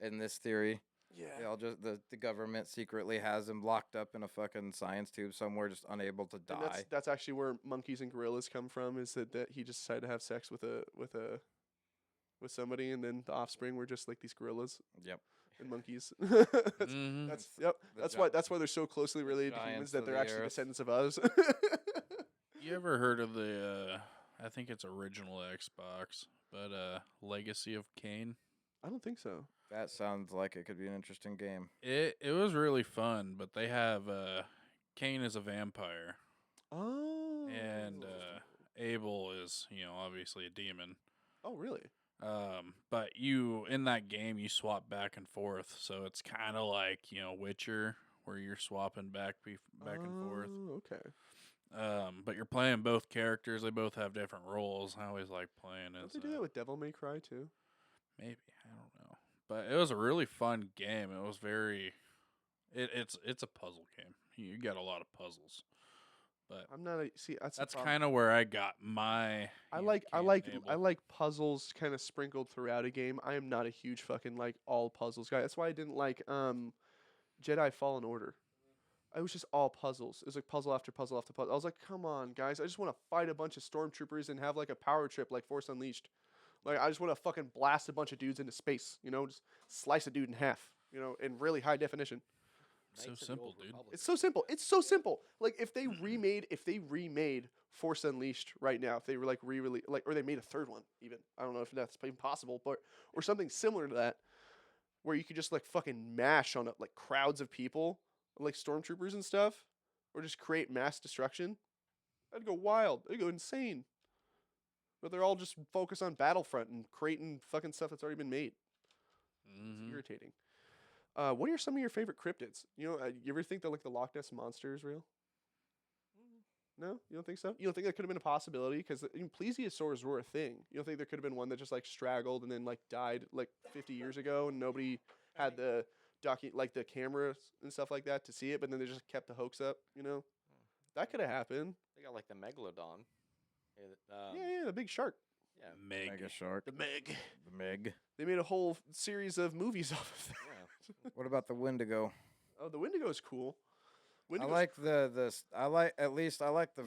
in this theory. Yeah. They all just the government secretly has him locked up in a fucking science tube somewhere, just unable to And die. that's actually where monkeys and gorillas come from. Is that he just decided to have sex with somebody, and then the offspring were just like these gorillas Yep. and monkeys. Mhm. That's yep. The That's why they're so closely related to humans giants that of they're the actually earth. descendants of us. You ever heard of the? I think it's original Xbox, but Legacy of Kain. I don't think so. That sounds like it could be an interesting game. It was really fun, but they have Cain is a vampire, Oh. and Abel is obviously a demon. Oh, really? But you in that game you swap back and forth, so it's kind of like Witcher, where you're swapping back and forth. Oh, okay. But you're playing both characters. They both have different roles. I always like playing Don't as they do that with Devil May Cry too? maybe I don't know, but it was a really fun game. It was very. It's a puzzle game. You got a lot of puzzles, but I'm not a see. That's the that's problem. kind of where I got my. I you know, like I can't like enable. I like puzzles kind of sprinkled throughout a game. I am not a huge fucking like all puzzles guy. That's why I didn't like Jedi Fallen Order. It was just all puzzles. It was like puzzle after puzzle after puzzle. I was like, come on, guys. I just want to fight a bunch of stormtroopers and have like a power trip like Force Unleashed. Like I just want to fucking blast a bunch of dudes into space. Just slice a dude in half. In really high definition. So Knights of the simple, Old dude. Republic. It's so simple. It's so simple. Like if they remade Force Unleashed right now, if they were like re-release or they made a third one even. I don't know if that's even possible, but or something similar to that, where you could just like fucking mash on like crowds of people, like stormtroopers and stuff, or just create mass destruction. I'd go wild. I'd go insane. But they're all just focused on Battlefront and creating fucking stuff that's already been made. It's Mhm. irritating. What are some of your favorite cryptids? You ever think that like the Loch Ness monster is real? No, you don't think so? You don't think that could have been a possibility? Because plesiosaurs were a thing. You don't think there could have been one that just like straggled and then like died like 50 years ago and nobody had the the cameras and stuff like that to see it, but then they just kept the hoax up. That could have happened. They got like the megalodon. Yeah, the big shark, Yeah. Meg. Mega Shark. the Meg. The Meg. They made a whole series of movies off of that. Yeah. What about the Wendigo? Oh, the Wendigo is cool. I Wendigo's like I like the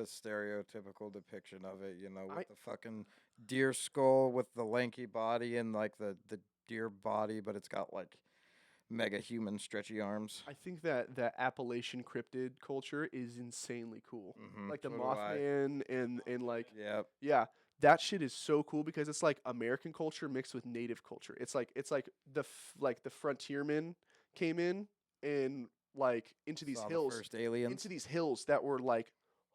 stereotypical depiction of it, with I- the fucking deer skull with the lanky body and like the deer body, but it's got like mega human stretchy arms. I think that the Appalachian cryptid culture is insanely cool. Like the So do I. Mothman and like Yep. yeah, that shit is so cool because it's like American culture mixed with native culture. It's like the frontiermen came in and like into these Saw the hills, first aliens. into these hills that were like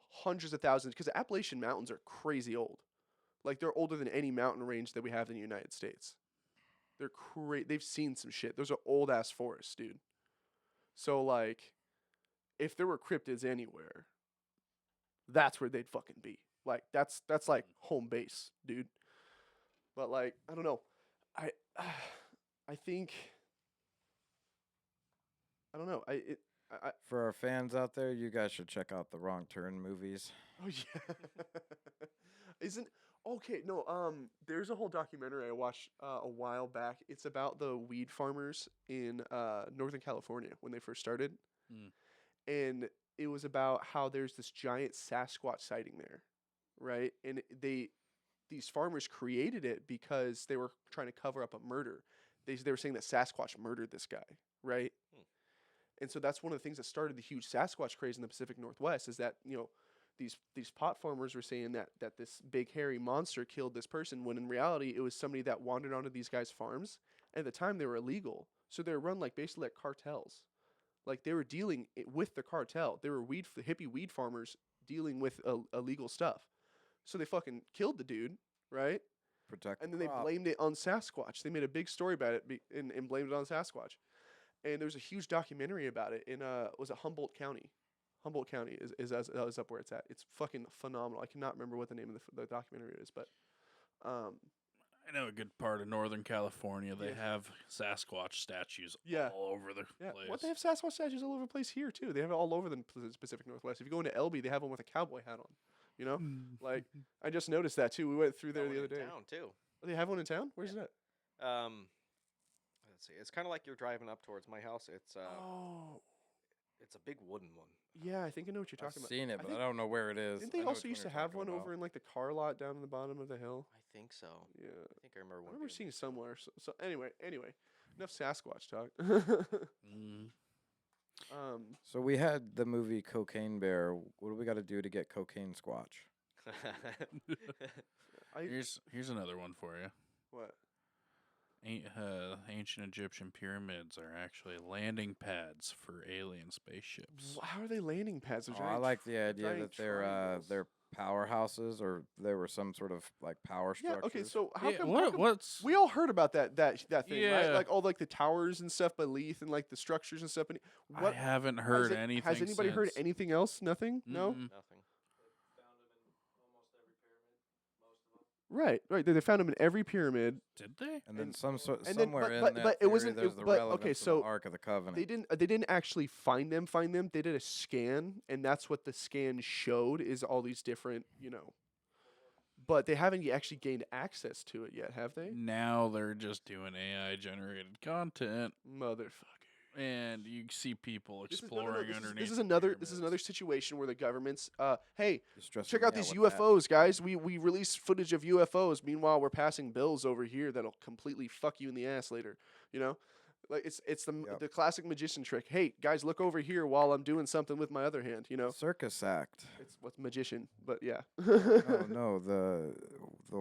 hundreds of thousands because the Appalachian mountains are crazy old. Like they're older than any mountain range that we have in the United States. They're they've seen some shit. Those are old ass forests, dude. So like if there were cryptids anywhere, that's where they'd fucking be. Like that's like home base, dude. But like I don't know. I I think I don't know. For our fans out there, you guys should check out the Wrong Turn movies. Oh yeah. Isn't okay, no, there's a whole documentary I watched a while back. It's about the weed farmers in Northern California when they first started. Mm. And it was about how there's this giant Sasquatch sighting there, right? And these farmers created it because they were trying to cover up a murder. They were saying that Sasquatch murdered this guy, right? Hmm. And so that's one of the things that started the huge Sasquatch craze in the Pacific Northwest is that, these pot farmers were saying that this big hairy monster killed this person when in reality it was somebody that wandered onto these guys' farms. And at the time they were illegal. So they were run like basically like cartels. Like they were dealing with the cartel. They were hippie weed farmers dealing with illegal stuff. So they fucking killed the dude, right? Protect. And the then they crop. blamed it on Sasquatch. They made a big story about it and blamed it on Sasquatch. And there's a huge documentary about it in was it Humboldt County? Humboldt County is up where it's at. It's fucking phenomenal. I cannot remember what the name of the documentary is, but I know a good part of Northern California. They Yeah. have Sasquatch statues Yeah. all over the yeah, place. what they have Sasquatch statues all over the place here too. They have it all over the Pacific Northwest. If you go into Elby, they have one with a cowboy hat on. You know, like I just noticed that too. We went through there Got the one other in day. town too. Oh, they have one in town. Where's it at? Let's see. It's kind of like you're driving up towards my house. Oh, It's a big wooden one. yeah, I think I know what you're I've talking about. seen it, I but think- I don't know where it is. Didn't I they know also which used to you're have talking one about. over in like the car lot down in the bottom of the hill? I think so. Yeah, I think I remember I one. remember being seeing there. somewhere. So anyway, enough Sasquatch talk. Mm. So we had the movie Cocaine Bear. What do we got to do to get Cocaine Squatch? Here's another one for you. What? Ancient Egyptian pyramids are actually landing pads for alien spaceships. How are they landing pads? They're Oh, I giant like the idea giant that they're triangles. powerhouses, or there were some sort of like power Yeah. structures. Okay. So how Yeah, come? what How come what's we all heard about that thing, right? Yeah. Like all like the towers and stuff by Leith and like the structures and stuff. And I haven't has heard it- anything. Has anybody heard since. anything else? Nothing. No. Mm-mm. Nothing. Right. Right. They found them in every pyramid. Did they? and then and- some sort and then- somewhere in but that it theory, wasn't- there's it- the but, relevance okay, of so the Ark of the Covenant. They didn't actually find them. They did a scan, and that's what the scan showed is all these different, But they haven't actually gained access to it yet, have they? Now they're just doing AI generated content, Motherfucker. and you see people This is, exploring this is- underneath. this is the another pyramids. situation where the government's hey, You're stressing check me out these with that. UFOs, guys. We released footage of UFOs. Meanwhile, we're passing bills over here that'll completely fuck you in the ass later. Like it's Yep. the classic magician trick. Hey, guys, look over here while I'm doing something with my other hand. Circus act. It's what's magician, but yeah. Oh no, the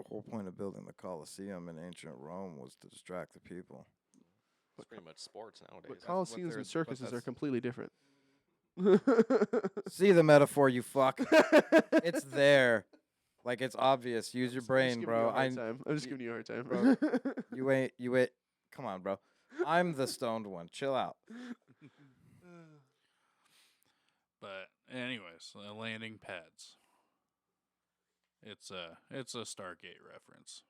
whole point of building the Colosseum in ancient Rome was to distract the people. It's pretty much sports nowadays. But That's what Colosseums they're- and but circuses are that's- completely different. See the metaphor, you fuck. It's there. Like it's obvious. Use your brain, bro. I'm just giving you a hard time. bro. You ain't. Come on, bro. I'm the stoned one. Chill out. But anyways, landing pads. It's a Stargate reference.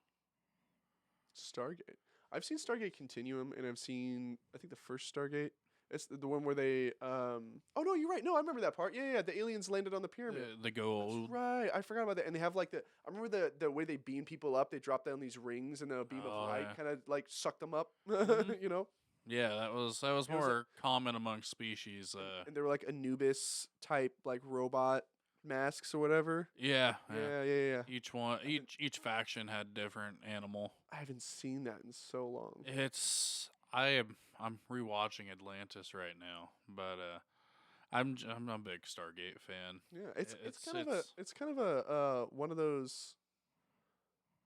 Stargate. I've seen Stargate Continuum, and I've seen I think the first Stargate. It's the one where they. Oh no, you're right. No, I remember that part. Yeah. The aliens landed on the pyramid. The gold. That's right. I forgot about that. And they have like I remember the way they beam people up. They drop down these rings, and a beam Oh, of light yeah. kind of like suck them up. Mhm. Yeah, that was was a- more common among species. And they were like Anubis type like robot masks or whatever. Yeah. Yeah. Each one, each faction had different animal. I haven't seen that in so long. I'm rewatching Atlantis right now, but I'm a big Stargate fan. Yeah, it's it's- kind of a one of those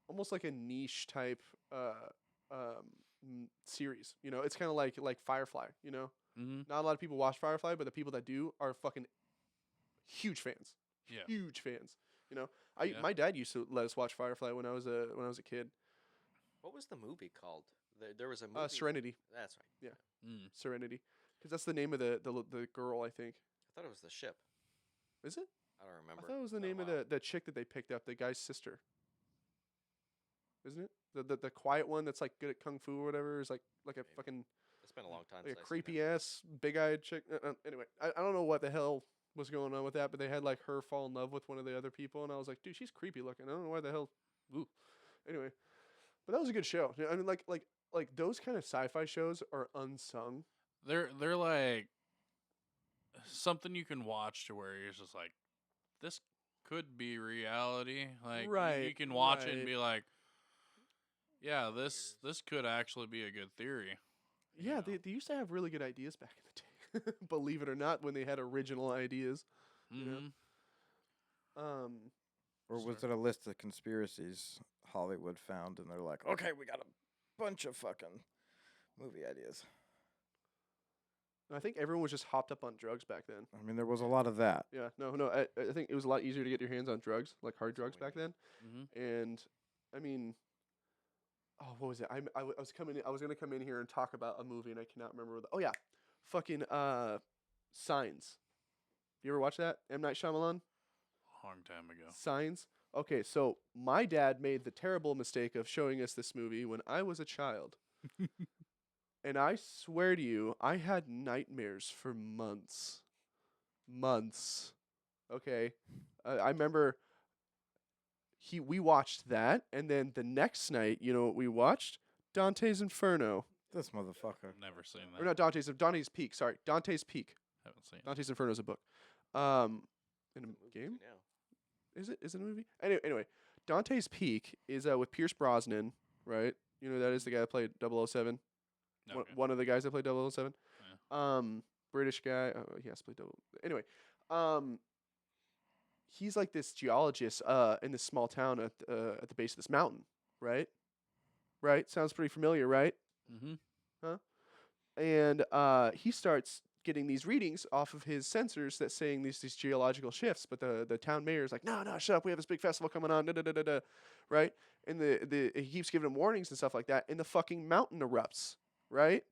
almost like a niche type series. It's kind of like Firefly. Mm-hmm. Not a lot of people watch Firefly, but the people that do are fucking huge fans. Yeah. Huge fans. Yeah. My dad used to let us watch Firefly when I was a kid. What was the movie called? There was a movie. Serenity. That's right. Mm. Serenity, because that's the name of the girl, I think. I thought it was the ship. Is it? I don't I remember. thought it was the It's been a name of while. the chick that they picked up, the guy's sister. Isn't it? The quiet one that's like good at kung fu or whatever is like a Maybe. fucking It's been a long time. like a since I've seen creepy it. ass big eyed chick. Anyway, I don't know what the hell was going on with that, but they had like her fall in love with one of the other people, and I was like, dude, she's creepy looking. I don't know why the hell. Ooh. Anyway, but that was a good show. I mean, like those kind of sci-fi shows are unsung. They're like something you can watch to where you're just like, this could be reality. Like you Right, can watch it and right. be like, yeah, this could actually be a good theory. Yeah, You know. they used to have really good ideas back in the day. Believe it or not, when they had original ideas. Mhm. Or was it a list of conspiracies Hollywood found, and they're like, okay, we got a bunch of fucking movie ideas. I think everyone was just hopped up on drugs back then. I mean, there was a lot of that. Yeah, no, I think it was a lot easier to get your hands on drugs, like hard drugs back then. Mhm. And I mean, oh, what was it? I was coming. I was gonna come in here and talk about a movie, and I cannot remember. Oh yeah, fucking Signs. You ever watch that? M. Night Shyamalan. Long time ago. Signs. Okay, so my dad made the terrible mistake of showing us this movie when I was a child. And I swear to you, I had nightmares for months. Months. Okay. I remember we watched that, and then the next night, you know what we watched? Dante's Inferno. This motherfucker. Never seen Or that. not Dante's Peak, sorry. Dante's Peak. Haven't seen it. Dante's Inferno is a book. In a Movie game? now. Is it a movie? Anyway, Dante's Peak is with Pierce Brosnan, right? You know who that is the guy that played 007. Okay. One of the guys that played 007. British guy. Oh, he has to play 007. Anyway, he's like this geologist in this small town at the base of this mountain, right? Right? Sounds pretty familiar, right? Mhm. And he starts getting these readings off of his sensors that's saying these geological shifts. But the town mayor is like, no, shut up. We have this big festival coming on. Da, da, da, da, da. Right? And he keeps giving him warnings and stuff like that. And the fucking mountain erupts. Right?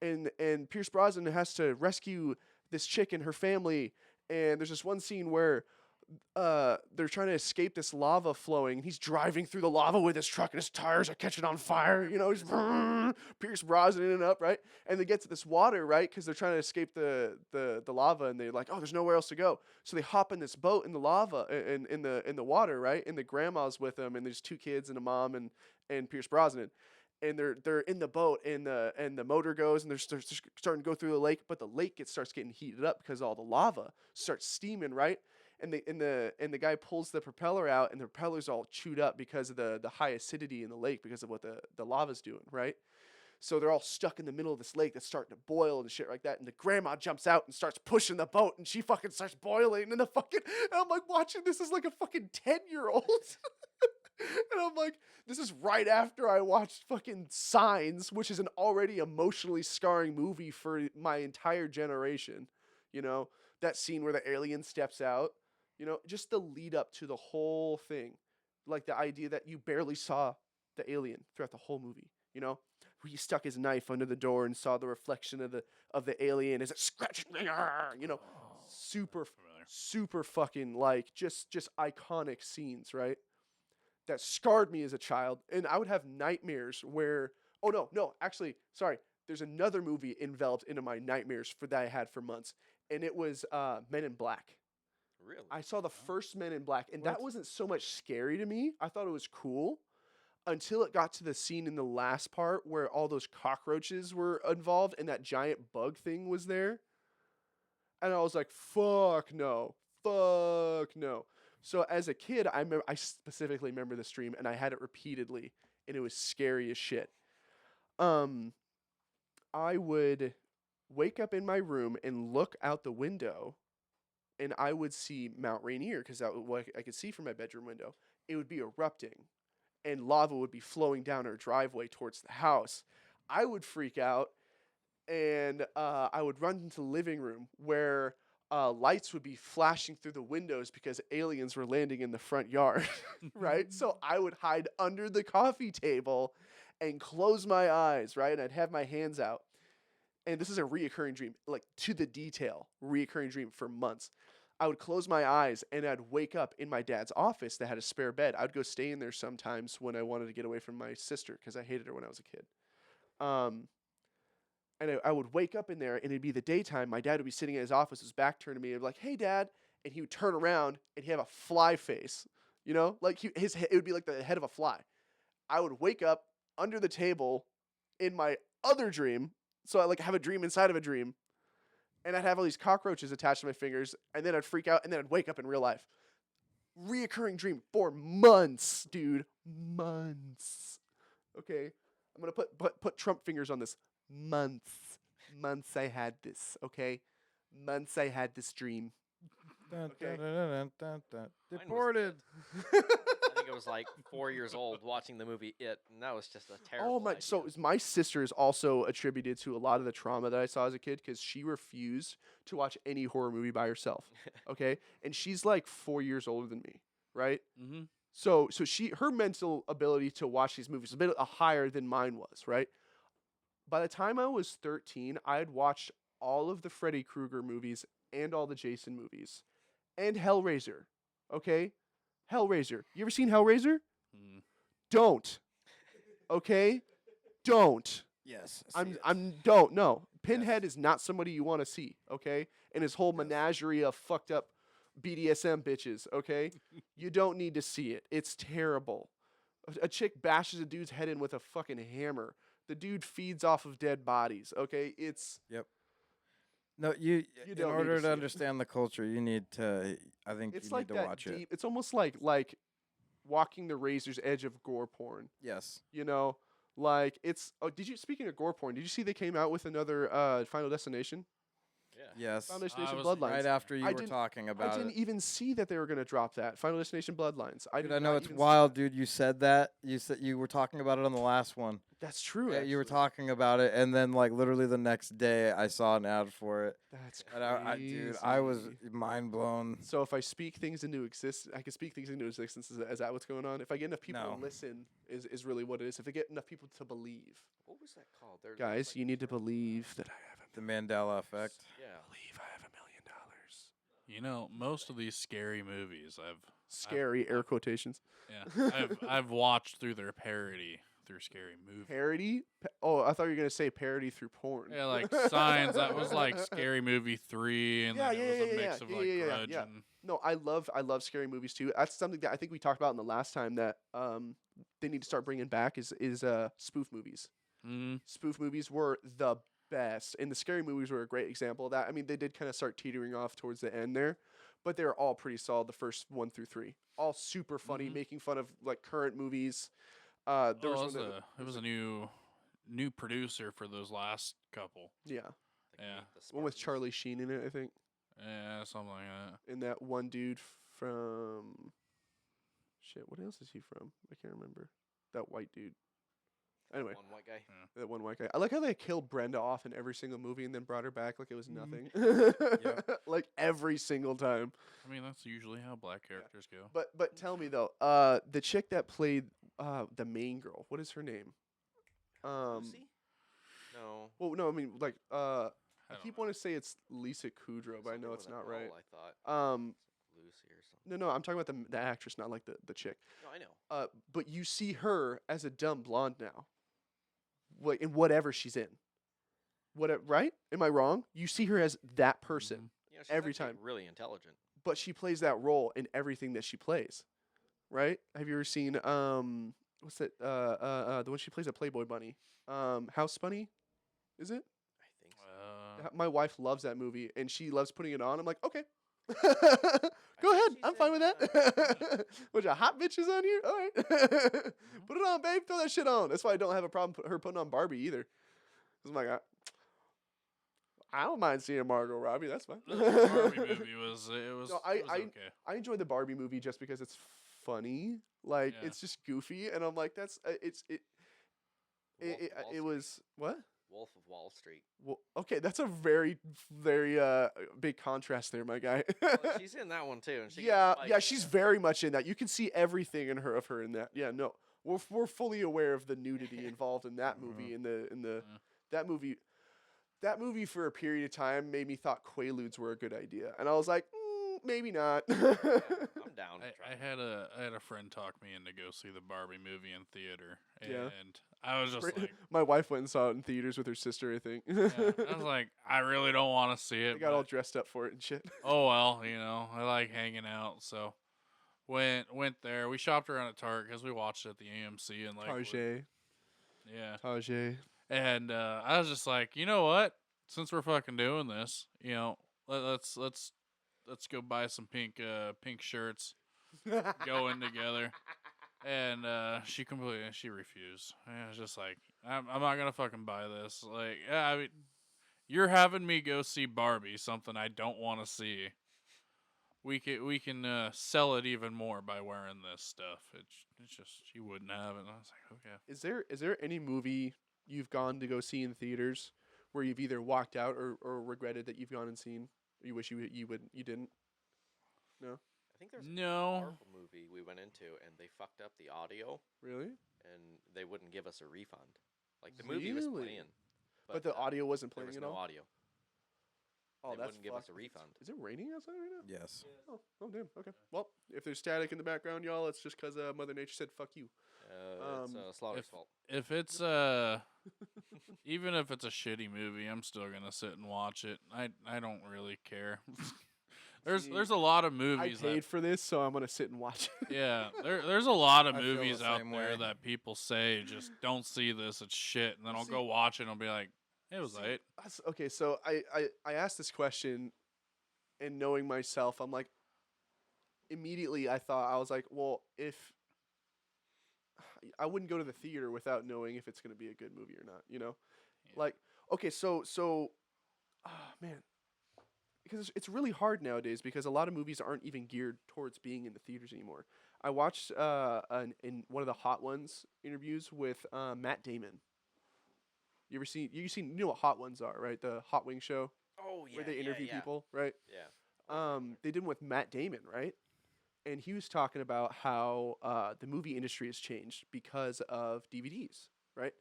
And Pierce Brosnan has to rescue this chick and her family. And there's this one scene where they're trying to escape this lava flowing. And he's driving through the lava with his truck, and his tires are catching on fire. You know, he's Pierce Brosnan up, right? And they get to this water, right? Because they're trying to escape the lava, and they're like, oh, there's nowhere else to go. So they hop in this boat in the lava, in the water, right? And the grandma's with them, and there's 2 kids and a mom and Pierce Brosnan. And they're in the boat, and the motor goes, and they're starting to go through the lake, but the lake starts getting heated up because all the lava starts steaming, right? And the guy pulls the propeller out, and the propeller's all chewed up because of the high acidity in the lake because of what the lava's doing, right? So they're all stuck in the middle of this lake that's starting to boil and shit like that. And the grandma jumps out and starts pushing the boat, and she fucking starts boiling. And I'm like watching this as like a fucking 10-year-old. And I'm like, this is right after I watched fucking Signs, which is an already emotionally scarring movie for my entire generation. You know, that scene where the alien steps out, you know, just the lead up to the whole thing. Like the idea that you barely saw the alien throughout the whole movie, you know? He stuck his knife under the door and saw the reflection of the alien as it scratched, you know, super fucking like just iconic scenes, right? That scarred me as a child, and I would have nightmares where, actually, sorry, there's another movie enveloped into my nightmares that I had for months, and it was Men in Black. Really? I saw the first Men in Black, and that wasn't so much scary to me. I thought it was cool until it got to the scene in the last part where all those cockroaches were involved and that giant bug thing was there. And I was like, fuck no. So as a kid, I specifically remember this dream, and I had it repeatedly, and it was scary as shit. I would wake up in my room and look out the window, and I would see Mount Rainier, because that was what I could see from my bedroom window. It would be erupting, and lava would be flowing down our driveway towards the house. I would freak out, and I would run into the living room where lights would be flashing through the windows because aliens were landing in the front yard, right? So I would hide under the coffee table and close my eyes, right? And I'd have my hands out. And this is a reoccurring dream, like to the detail, reoccurring dream for months. I would close my eyes and I'd wake up in my dad's office that had a spare bed. I'd go stay in there sometimes when I wanted to get away from my sister because I hated her when I was a kid. And I would wake up in there, and it'd be the daytime. My dad would be sitting in his office, his back turned to me, and I'd be like, hey, Dad. And he would turn around, and he'd have a fly face, you know? Like, it would be like the head of a fly. I would wake up under the table in my other dream, so I, like, have a dream inside of a dream, and I'd have all these cockroaches attached to my fingers, and then I'd freak out, and then I'd wake up in real life. Reoccurring dream for months, dude. Months. Okay? I'm going to put Trump fingers on this. Months I had this, okay? Months I had this dream. Okay. Deported. I think it was like 4 years old watching the movie It, and that was just a terrible Oh my! idea. So my sister is also attributed to a lot of the trauma that I saw as a kid because she refused to watch any horror movie by herself. Okay, and she's like 4 years older than me, right? Mm-hmm. So her mental ability to watch these movies is a bit higher than mine was, right? By the time I was 13, I had watched all of the Freddy Krueger movies and all the Jason movies and Hellraiser. Okay? Hellraiser. You ever seen Hellraiser? Mm. Don't. Okay? Don't. Yes. Don't. No. Pinhead is not somebody you want to see, okay? And his whole menagerie of fucked up BDSM bitches, okay? You don't need to see it. It's terrible. A chick bashes a dude's head in with a fucking hammer. The dude feeds off of dead bodies, okay? No, you in don't need order to see to it. understand the culture, you need to. I think It's you like need to that watch deep. it. It's almost like walking the razor's edge of gore porn. Yes. You know, like it's. Oh, speaking of gore porn? Did you see they came out with another Final Destination? Yeah. Yes. Final Destination was Bloodlines. Right after you I were didn't- talking I about didn't it. even see that they were gonna drop that Final Destination Bloodlines. Dude, did I know not it's even see wild, that. dude. You said that. You said you were talking about it on the last one. That's true. Yeah, you were actually. talking about it, and then like literally the next day, I saw an ad for it, That's and crazy. I was mind blown. So if I speak things into existence, I can speak things into existence. Is that what's going on? If I get enough people No. to listen, is really what it is. If I get enough people to believe, What was that called? There was guys, like you a need to term. believe that I have The Mandela effect. Yeah. believe I have $1 million. You know, most of these scary movies Scary air quotations. I've watched through their parody through scary movies. Parody? Oh, I thought you were gonna say parody through porn. Yeah, like Signs. That was like Scary Movie 3, and Yeah, then it was a mix of like Grudge yeah. and No, I love scary movies too. That's something that I think we talked about in the last time that they need to start bringing back is spoof movies. Spoof movies were the best, and the scary movies were a great example of that. I mean, they did kind of start teetering off towards the end there, but they were all pretty solid. The first 1 through 3, all super funny, making fun of like current movies. There was one that, it was a new producer for those last couple. yeah, Like Yeah. Meet the one with Spartans. Charlie Sheen in it, I think, Yeah, something like that. and that one dude from shit. What else is he from? I can't remember. That white dude. Anyway, One white guy. that one white guy. I like how they killed Brenda off in every single movie and then brought her back like it was nothing. Like every single time. I mean, that's usually how black characters go. But tell me though, the chick that played the main girl, what is her name? Lucy? No. Well, no, I mean like I don't keep know. wanting to say it's Lisa Kudrow, but I Something know with it's an not L, right. I thought. Lucy or something. No, I'm talking about the actress, not like the chick. No, I know. But you see her as a dumb blonde now. Like in whatever she's in. Right? Am I wrong? You see her as that person, You know, she's every actually time. really intelligent. but she plays that role in everything that she plays. Right? Have you ever seen what's that the one she plays a Playboy bunny? House Bunny? Is it? I think so. My wife loves that movie and she loves putting it on. I'm like, okay. Go think ahead. she's I'm fine in, with that. Bunch of hot bitches on here. All right. Put it on, babe. Throw that shit on. That's why I don't have a problem her putting on Barbie either. 'Cause I'm like, I don't mind seeing Margot Robbie. That's fine. The Barbie movie was No, it was okay. I enjoy the Barbie movie just because it's funny. Like Yeah. it's just goofy, and I'm like, that's Wolf of Wall it was what? Wolf of Wall Street. Well, okay, that's a very big contrast there, my guy. Well, she's in that one too. And she gets yeah, spiked. she's very much in that. You can see everything in her in that. Yeah, no, we're fully aware of the nudity involved in that movie. In the that movie for a period of time made me thought Quaaludes were a good idea, and I was like, maybe not. Yeah, I'm down. to try I it. had a friend talk me into go see the Barbie movie in theater, and Yeah. I was just like, My wife went and saw it in theaters with her sister, I think. yeah, I was like, I really don't want to see They it. got all but- dressed up for it and shit. oh well, I like hanging out, so went there. We shopped around at Target because we watched it at the AMC and like Tajay. yeah. Tajay. And I was just like, you know what? Since we're fucking doing this, let's go buy some pink shirts, go in together. And she refused. And I was just like, I'm not gonna fucking buy this. Like, yeah, I mean, you're having me go see Barbie, something I don't want to see. We can sell it even more by wearing this stuff. It's just she wouldn't have it. And I was like, okay. Is there any movie you've gone to go see in theaters where you've either walked out or regretted that you've gone and seen? Or you wish you didn't? No? I think there's a No. Marvel movie we went into and they fucked up the audio Really? and they wouldn't give us a refund. Like the movie was Really? playing, But the audio wasn't there playing was at no all? audio. Oh, They that's wouldn't give us a fucked. refund. Is it raining outside right now? Yes. Oh, damn. Okay. Well, if there's static in the background, y'all, it's just because Mother Nature said "fuck you." It's Slaughter's fault. If it's even if it's a shitty movie, I'm still gonna sit and watch it. I don't really care. See, there's a lot of I movies paid that for this, so I'm gonna sit and watch it. yeah there's a lot of I feel the movies out same there way. that people say just don't see this, it's shit, and then I'll See- go watch it and I'll be like, it was See, right. Okay, so I asked this question, and knowing myself, I'm like, immediately I was like, well, if I wouldn't go to the theater without knowing if it's gonna be a good movie or not, Yeah. Like, okay, so, oh man, because it's really hard nowadays because a lot of movies aren't even geared towards being in the theaters anymore. I watched in one of the Hot Ones interviews with Matt Damon. You know what Hot Ones are, right? The Hot Wing show Oh yeah, where they yeah, interview yeah. people, right? Yeah. They did one with Matt Damon, right? And he was talking about how the movie industry has changed because of DVDs, right?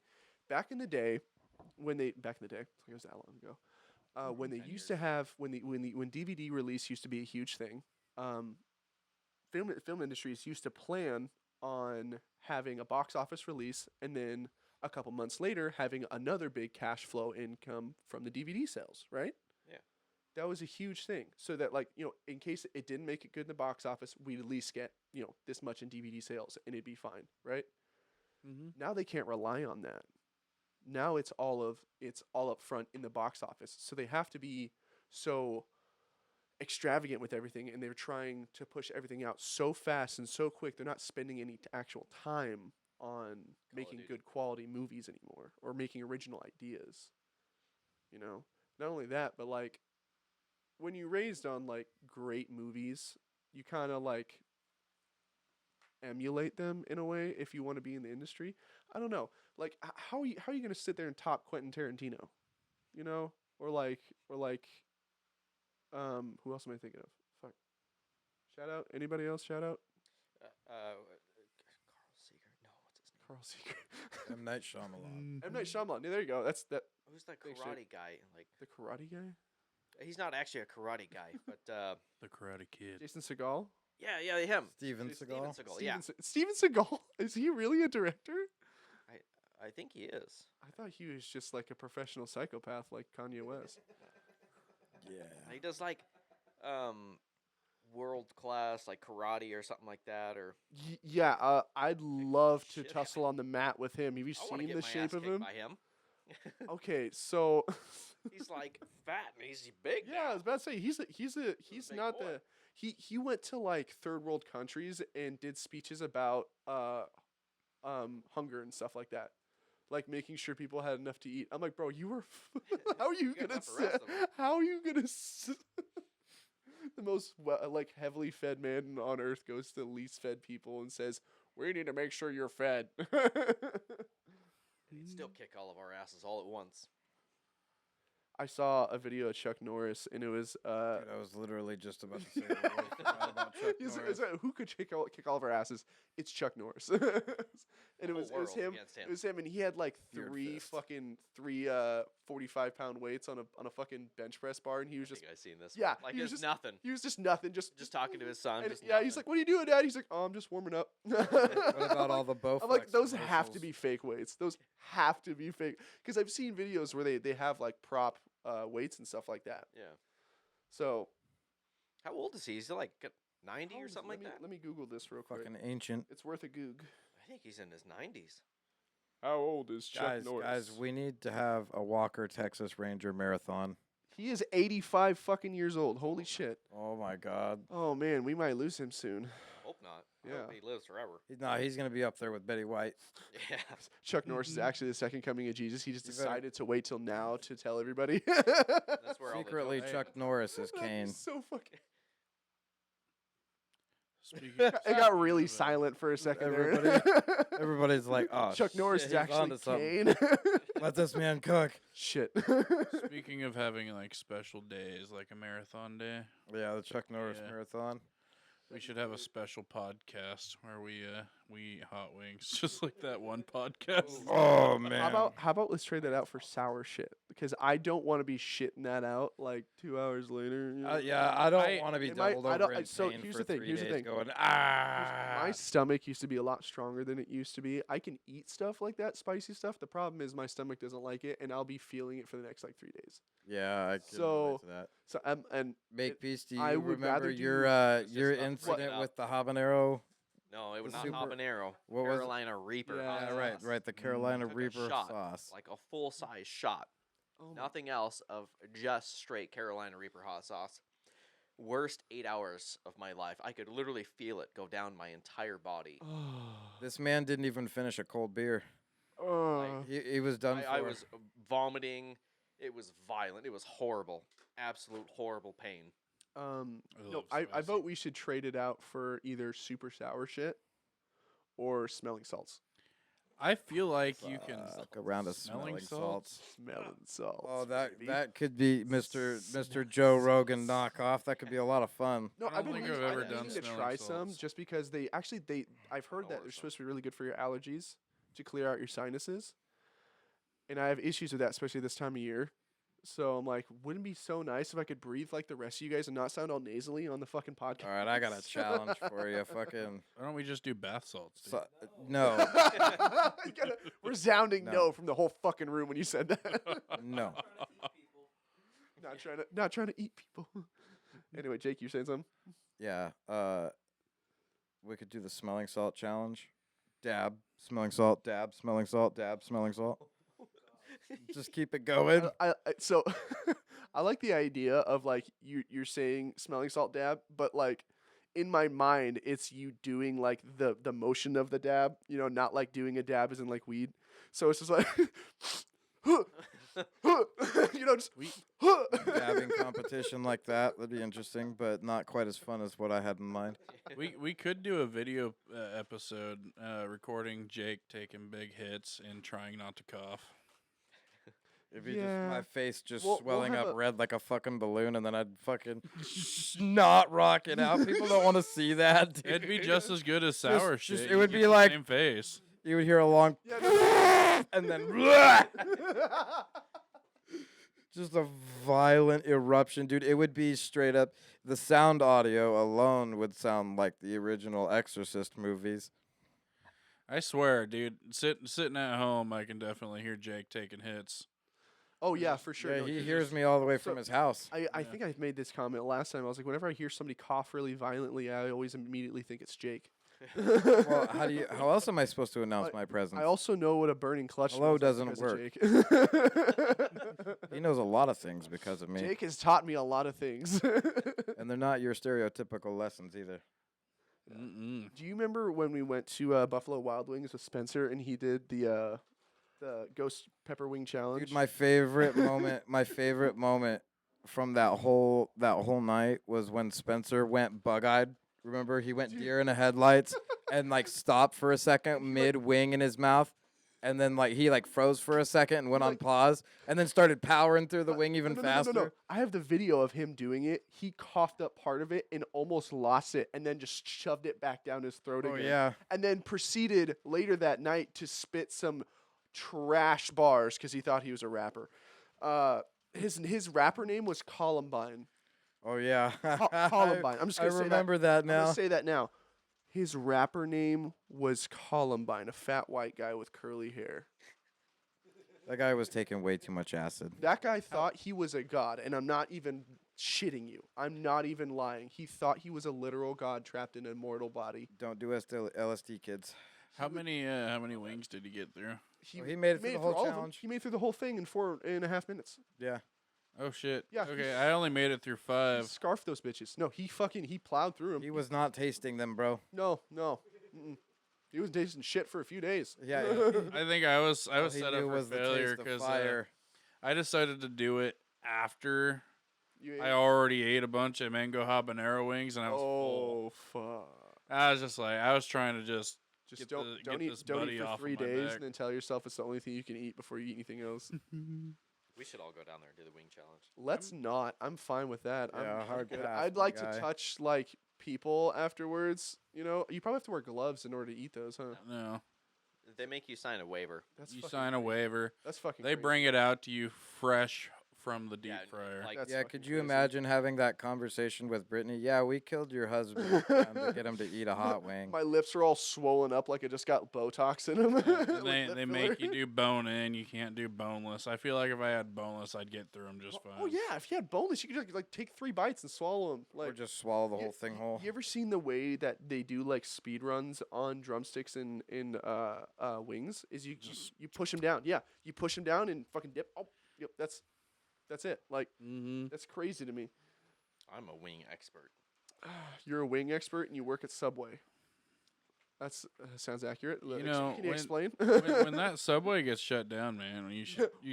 Back in the day, back in the day, it was that long ago, when they 10 used years. to have when DVD release used to be a huge thing, film industries used to plan on having a box office release and then a couple months later having another big cash flow income from the DVD sales, right? Yeah. That was a huge thing. So that in case it didn't make it good in the box office, we'd at least get, this much in DVD sales and it'd be fine, right? Mm-hmm. Now they can't rely on that. Now it's all up front in the box office. So they have to be so extravagant with everything, and they're trying to push everything out so fast and so quick. They're not spending any actual time on making Duty. good quality movies anymore or making original ideas. Not only that, but like when you raised on like great movies, you kind of like emulate them in a way if you want to be in the industry. I don't know. Like how are you going to sit there and top Quentin Tarantino? Or like who else am I thinking of? Fuck. Shout out. Anybody else shout out? Carl Seeger. No, what's his name? Carl Seeger. M. Night Shyamalan. M. Night Shyamalan. Yeah, there you go. That's that. Who's that Big karate shit. guy? Like The karate guy? he's not actually a karate guy, but The Karate Kid. Jason Segal? yeah, him. Steven Steven Seagal. Seagal. Yeah, Steven Seagal? Is he really a director? I think he is. I thought he was just like a professional psychopath like Kanye West. Yeah. He does like world class like karate or something like that, or Yeah, I'd love to shit out of tussle on the mat with him. Have you I want to seen get the my shape ass of kicked him? by him. Okay, so He's like fat and he's big. yeah, I now. was about to say he's big not boy. he went to like third world countries and did speeches about hunger and stuff like that. Like making sure people had enough to eat. I'm like, bro, you were how are you You got gonna enough for the rest of 'em. how are you gonna the most like heavily fed man on earth goes to the least fed people and says, "We need to make sure you're fed." He'd still kick all of our asses all at once. I saw a video of Chuck Norris, and it was Dude, I was literally just about to say the word. Forgot about Chuck He's Norris. who could kick all of our asses? It's Chuck Norris. And it was whole world him. against him. It was him, and he had like Beard fist. three 45-pound weights on a fucking bench press bar, and he was I just think I've seen this. yeah, like he was it's just nothing. he was just nothing, just Talking to his son. and Just yeah, he's nothing. like, "What are you doing, Dad?" He's like, "Oh, I'm just warming up." What about all the Bowflex I'm like, those have to commercials? be fake weights. Those have to be fake because I've seen videos where they have like prop weights and stuff like that. Yeah. So How old is he? He's like 90 how or is- something let like me, that. Let me Google this real quick. Fucking ancient. It's worth a goog. I think he's in his 90s. How old is Chuck Norris? Guys, we need to have a Walker Texas Ranger marathon. He is 85 fucking years old. Holy shit. Oh my God. Oh man, we might lose him soon. Hope not. I Yeah. hope he lives forever. He's gonna be up there with Betty White. Yeah. Chuck Norris is actually the second coming of Jesus. He just You better- decided to wait till now to tell everybody. That's where Secretly, all the Chuck Norris is That'd be Kane. so fucking. Speaking It got speaking really of, silent for a second Everybody- there. Everybody's like, oh, Chuck Norris shit, is he's actually onto something. Kane. Let this man cook. Shit. Speaking of having like special days, like a marathon day, Yeah, the Chuck Norris Yeah. marathon. we should have a special podcast where we eat hot wings, just like that one podcast. Oh man. How about let's trade that out for sour shit? Because I don't want to be shitting that out like 2 hours later. you know? Yeah, I don't I- want to be it might- doubled I don't- over in so pain here's for the thing, 3 here's the days thing. going, My stomach used to be a lot stronger than it used to be. I can eat stuff like that, spicy stuff. The problem is my stomach doesn't like it, and I'll be feeling it for the next like 3 days. Yeah, I can So, relate to that. So and Make it- peace. Do I you would remember rather your do- It's your just not incident fucking with the habanero? No, it was The not super- habanero. What was it? Carolina Reaper. Yeah, hot right, sauce. right. The Carolina Took a Reaper shot, sauce. Like a full size shot. oh my- Nothing else of just straight Carolina Reaper hot sauce. Worst 8 hours of my life. I could literally feel it go down my entire body. This man didn't even finish a cold beer. Ugh. He was done I for. was vomiting. It was violent. It was horrible. absolute horrible pain. No, love I spicy. vote we should trade it out for either super sour shit or smelling salts. I feel like you can Go around to smelling smelling salts. salts. Smelling salts. Oh, that baby. that could be Mr. Joe Rogan knockoff. That could be a lot of fun. No, I don't I've been think meaning, I've ever I've been done meaning to smelling try some salts. just because I've heard that they're supposed to be really good for your allergies to clear out your sinuses, and I have issues with that, especially this time of year. So I'm like, wouldn't it be so nice if I could breathe like the rest of you guys and not sound all nasally on the fucking podcast? All right, I got a challenge for you. Fucking Why don't we just do bath salts? Dude? no, You got a resounding No. no from the whole fucking room when you said that. no. not trying to eat people. Anyway, Jake, you saying something? Yeah. We could do the smelling salt challenge. Dab, smelling salt, dab, smelling salt, dab, smelling salt. Just keep it going. So I like the idea of like you're saying smelling salt dab, but like in my mind it's you doing like the motion of the dab, not like doing a dab as in like weed. So it's just like just Dabbing competition like that would be interesting, but not quite as fun as what I had in mind. We could do a video episode recording Jake taking big hits and trying not to cough. It'd be Yeah. just my face just We'll swelling have up a- red like a fucking balloon, and then I'd fucking snot rocket out. People don't want to see that. Dude. It'd be just as good as sour Just- shit. it You would get be the like- same face. You would hear a long Yeah, and then just a violent eruption, dude. It would be straight up. The sound audio alone would sound like the original Exorcist movies. I swear, dude. Sitting at home, I can definitely hear Jake taking hits. Oh yeah, for sure. Yeah, No, he dude, hears just- me all the way so from his house. I Yeah. think I made this comment last time. I was like, whenever I hear somebody cough really violently, I always immediately think it's Jake. Well, how else am I supposed to announce my presence? I also know what a burning clutch Hello smells like doesn't because of Jake. He knows a lot of things because of me, Jake has taught me a lot of things. and they're not your stereotypical lessons either. Mm-mm. Do you remember when we went to Buffalo Wild Wings with Spencer and he did the ghost pepper wing challenge? Dude, my favorite moment from that whole night was when Spencer went bug-eyed. Remember, he went deer in the headlights and like stopped for a second mid wing in his mouth, and then like he like froze for a second and went on pause, and then started powering through the wing even faster. No. I have the video of him doing it. He coughed up part of it and almost lost it, and then just shoved it back down his throat Oh again. yeah, And then proceeded later that night to spit some trash bars because he thought he was a rapper. His rapper name was Columbine. oh yeah. Columbine. I'm just I gonna say remember that I'm now. gonna say that now. His rapper name was Columbine, a fat white guy with curly hair. That guy was taking way too much acid. That guy thought he was a god, and I'm not even shitting you. I'm not even lying. He thought he was a literal god trapped in a mortal body. Don't do LSD, kids. How many wings did he get through? He made it through the whole all of them. challenge. He made it through the whole thing in 4.5 minutes. Yeah. Oh shit. Yeah, Okay, I only made it through 5. Scarfed those bitches. No, he plowed through them. He was not tasting them, bro. No. Mm-mm. He was tasting shit for a few days. Yeah. I think I was All he set up knew for was the failure taste of because fire. I decided to do it after You I ate- already ate a bunch of mango habanero wings and I was full. oh fuck! I was just like, I was trying to just Just get don't the- get eat this don't buddy eat for off of 3 my days back. and then tell yourself it's the only thing you can eat before you eat anything else. We should all go down there and do the wing challenge. Let's not. I'm fine with that. Yeah, I'm hard good. pass, I'd my like guy. to touch like people afterwards. You probably have to wear gloves in order to eat those, huh? No, They make you sign a waiver. That's you fucking sign a crazy. waiver. That's fucking. They crazy. bring it out to you fresh from the deep Yeah, fryer. like- That's Yeah, fucking could you crazy. imagine having that conversation with Brittany? Yeah, we killed your husband trying to get him to eat a hot wing. My lips are all swollen up like I just got Botox in them. And they make you do bone in. You can't do boneless. I feel like if I had boneless, I'd get through them just fine. Oh yeah, if you had boneless, you could just like take 3 bites and swallow them. Or Like, just swallow the you- whole thing whole. You ever seen the way that they do like speed runs on drumsticks in wings? Is you push them down. Yeah, you push them down and fucking dip. Oh, yep, that's it. Like Mm-hmm. that's crazy to me. I'm a wing expert. You're a wing expert and you work at Subway. That's sounds accurate. You know, Can you when- explain? when that Subway gets shut down, man, you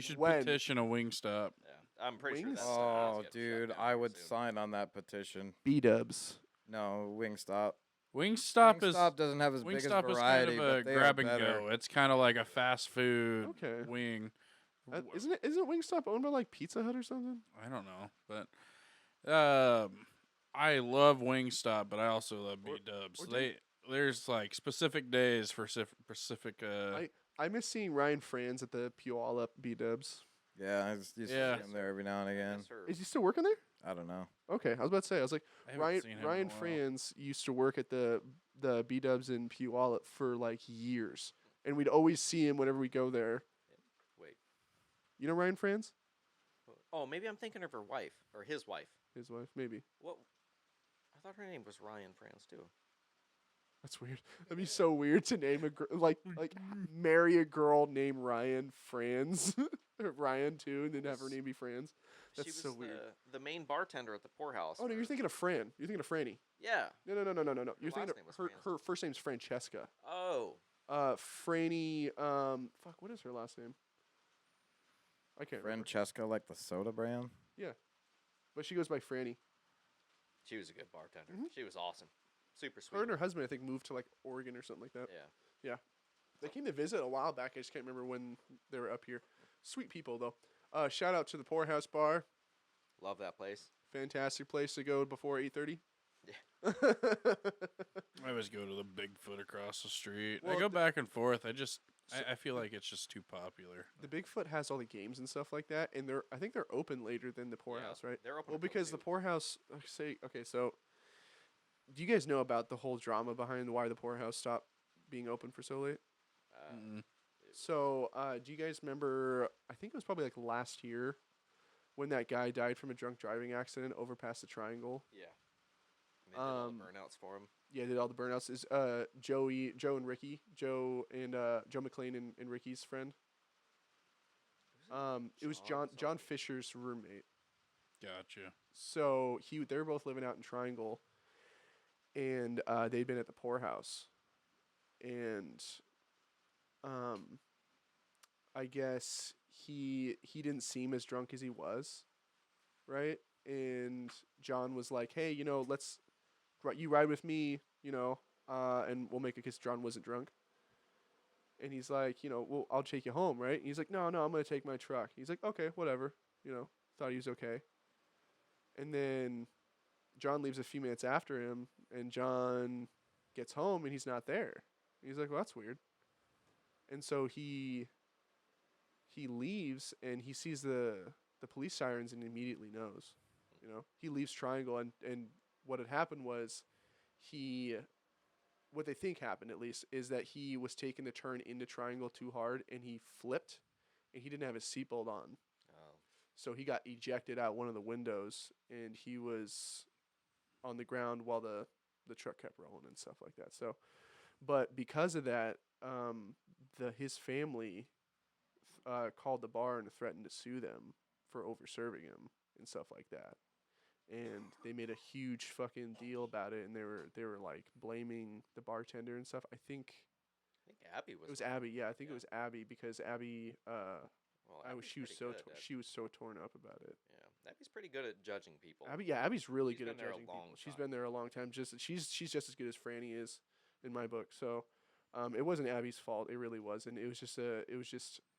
should When? petition a wing stop. I'm pretty Wings? sure that's Oh, get shut dude, down I here would soon. sign on that petition. B-dubs. No, Wingstop. Wingstop Wingstop doesn't have as big as Wingstop is kind variety, of but a they grab are and better. go. It's kind of like a fast food Okay. wing. Isn't Wingstop owned by like Pizza Hut or something? I don't know, but I love Wingstop, but I also love B Dubs. or do- There's like specific days for specific. I miss seeing Ryan Franz at the Puyallup B-dubs. Yeah, I just used Yeah. to see them there every now and again. Yes, sir. Is he still working there? I don't know. Okay, I was about to say. I was like, I haven't seen him in a Ryan while. Franz used to work at the B Dubs in Puyallup for like years, and we'd always see him whenever we go there. Wait. You know Ryan Franz, Oh, maybe I'm thinking of her wife or his wife. his wife, maybe. What? I thought her name was Ryan France too. That's weird. That'd be so weird to name a like marry a girl named Ryan Franz, or Ryan too, and then have her name be Franz. She That's was so weird. the main bartender at the poorhouse. Oh no, you're thinking of Fran. You're thinking of Franny. Yeah. No. You're thinking last of name was her. Franz. Her first name's Francesca. Oh. Franny. Fuck. What is her last name? I can't remember. Francesca, like the soda brand. But she goes by Franny. She was a good bartender. Mhm. She was awesome. Super sweet. Her and her husband, I think, moved to like Oregon or something like that. Yeah. They came to visit a while back. I just can't remember when they were up here. Sweet people though. Shout out to the Poorhouse Bar. Love that place. Fantastic place to go before 8:30. Yeah. I always go to the Bigfoot across the street. Well, I go the- back and forth. So- I feel like it's just too popular. The Bigfoot has all the games and stuff like that, and I think they're open later than the Poorhouse, right? They're open. Well, until because the 2. Poorhouse so do you guys know about the whole drama behind why the Poorhouse stopped being open for so late? Mm-mm. So, do you guys remember? I think it was probably like last year when that guy died from a drunk driving accident over past the Triangle. Yeah. And they did all the Um, burnouts for him. Yeah, did all the burnouts. Is Joe and Ricky, Joe McLean and Ricky's friend. It was John Fisher's roommate. Gotcha. So they were both living out in Triangle, and they'd been at the Poorhouse, and I guess he didn't seem as drunk as he was, right? And John was like, "Hey, let's you ride with me, and we'll make it because John wasn't drunk." And he's like, "Well, I'll take you home, right?" And he's like, "No, I'm gonna take my truck." He's like, "Okay, whatever," thought he was okay. And then John leaves a few minutes after him, and John gets home and he's not there. He's like, "Well, that's weird." And so he leaves and he sees the police sirens and immediately knows. He leaves Triangle and what had happened was what they think happened at least is that he was taking the turn into Triangle too hard and he flipped and he didn't have his seatbelt on. Oh. So he got ejected out one of the windows and he was on the ground while the truck kept rolling and stuff like that. So, but because of that, his family called the bar and threatened to sue them for over-serving him and stuff like that. And they made a huge fucking deal about it, and they were like blaming the bartender and stuff. I think I think Abby was. it was the one. Abby. Yeah, I think it Yeah. was Abby because Abby. Well, Abby's She was pretty so good at- she was so torn up about it. Yeah, Abby's pretty good at judging people. Abby's really She's good been at there a judging people. long She's time. been there a long time. She's just as good as Franny is, in my book. So, it wasn't Abby's fault. It really wasn't. It was just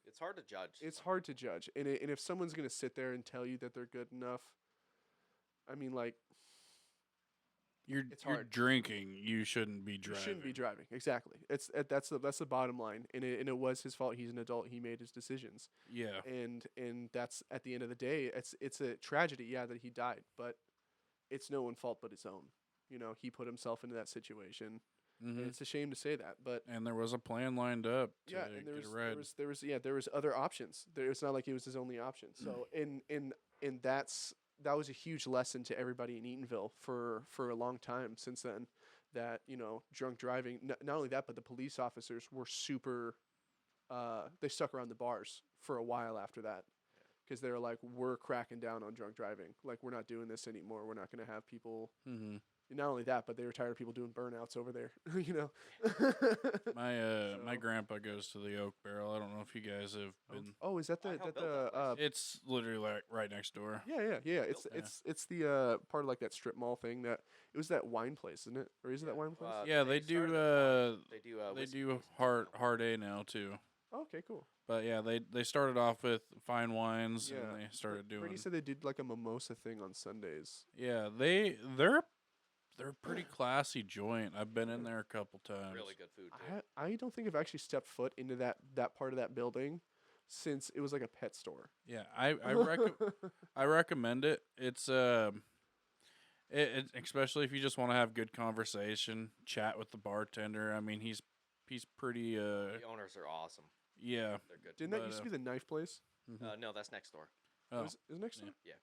It's hard to judge. it's hard to judge. And if someone's gonna sit there and tell you that they're good enough, I mean, like, You're It's you're hard. drinking. You shouldn't be you driving. shouldn't be driving. Exactly. That's the bottom line. And it was his fault. He's an adult. He made his decisions. Yeah. And that's at the end of the day, it's a tragedy, yeah, that he died, but it's no one's fault but his own. He put himself into that situation. And Hmm. it's a shame to say that, but And there was a plan lined up to yeah, and get a there ride. was other options. It's not like it was his only option. So and that was a huge lesson to everybody in Eatonville for a long time since then. That drunk driving. Not only that, but the police officers were super. They stuck around the bars for a while after that, because they were like, "We're cracking down on drunk driving. Like, we're not doing this anymore. We're not going to have people Hmm. Not only that, but they were tired of people doing burnouts over there. You know. My So- grandpa goes to the Oak Barrel. I don't know if you guys have been. Oh, is that I the helped that build that the place. It's literally like right next door. yeah. It's Yeah. it's the part of like that strip mall thing that it was that wine place, isn't it? Or is it that wine place? Yeah, they do. started with wine. They do. They whiskey do based hard A now too. Oh, okay, cool. But yeah, they started off with fine wines Yeah. and they started Brittany doing. said they did like a mimosa thing on Sundays. Yeah, they're a pretty classy joint. I've been in there a couple times. Really good food too. I don't think I've actually stepped foot into that part of that building since it was like a pet store. Yeah, I recommend it. It's especially if you just want to have good conversation, chat with the bartender. I mean, he's pretty The owners are awesome. yeah. They're good. Didn't that But, used to be the knife place? No, that's next door. Oh, Is it next yeah. door? Yeah.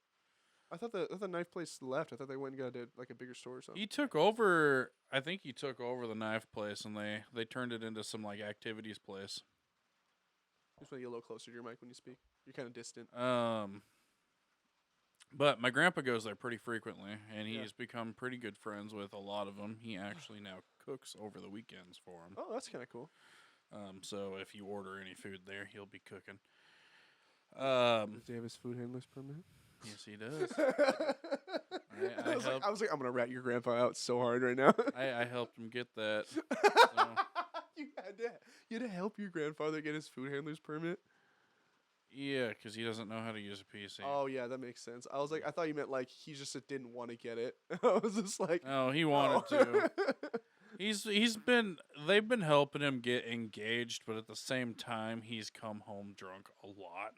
I thought the knife place left. I thought they went and got like a bigger store or something. he took over. I think he took over the knife place, and they turned it into some like activities place. Just want to get a little closer to your mic when you speak. You're kind of distant. But my grandpa goes there pretty frequently, and Yeah. he's become pretty good friends with a lot of them. He actually now cooks over the weekends for them. Oh, that's kind of cool. So if you order any food there, he'll be cooking. Does he have his food handler's permit? Yes, he does. I was like, I'm gonna rat your grandpa out so hard right now. I helped him get that. You had to help your grandfather get his food handler's permit. Yeah, because he doesn't know how to use a PC. Oh yeah, that makes sense. I was like, I thought you meant like he just didn't want to get it. I was just like, No, he wanted to. They've been helping him get engaged, but at the same time, he's come home drunk a lot.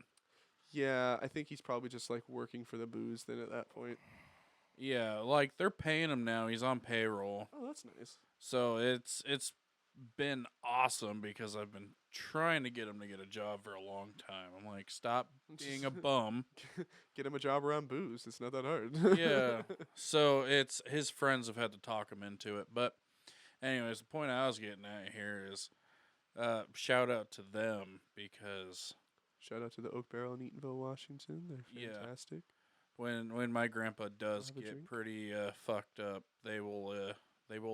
Yeah, I think he's probably just like working for the booze then at that point. Yeah, like they're paying him now. He's on payroll. Oh, that's nice. So it's been awesome because I've been trying to get him to get a job for a long time. I'm like, stop being a bum. Get him a job around booze. It's not that hard. Yeah. So it's his friends have had to talk him into it. But anyways, the point I was getting at here is shout out to them because Shout out to the Oak Barrel in Eatonville, Washington. They're Yeah. fantastic. when my grandpa does Have a get drink? pretty fucked up, they will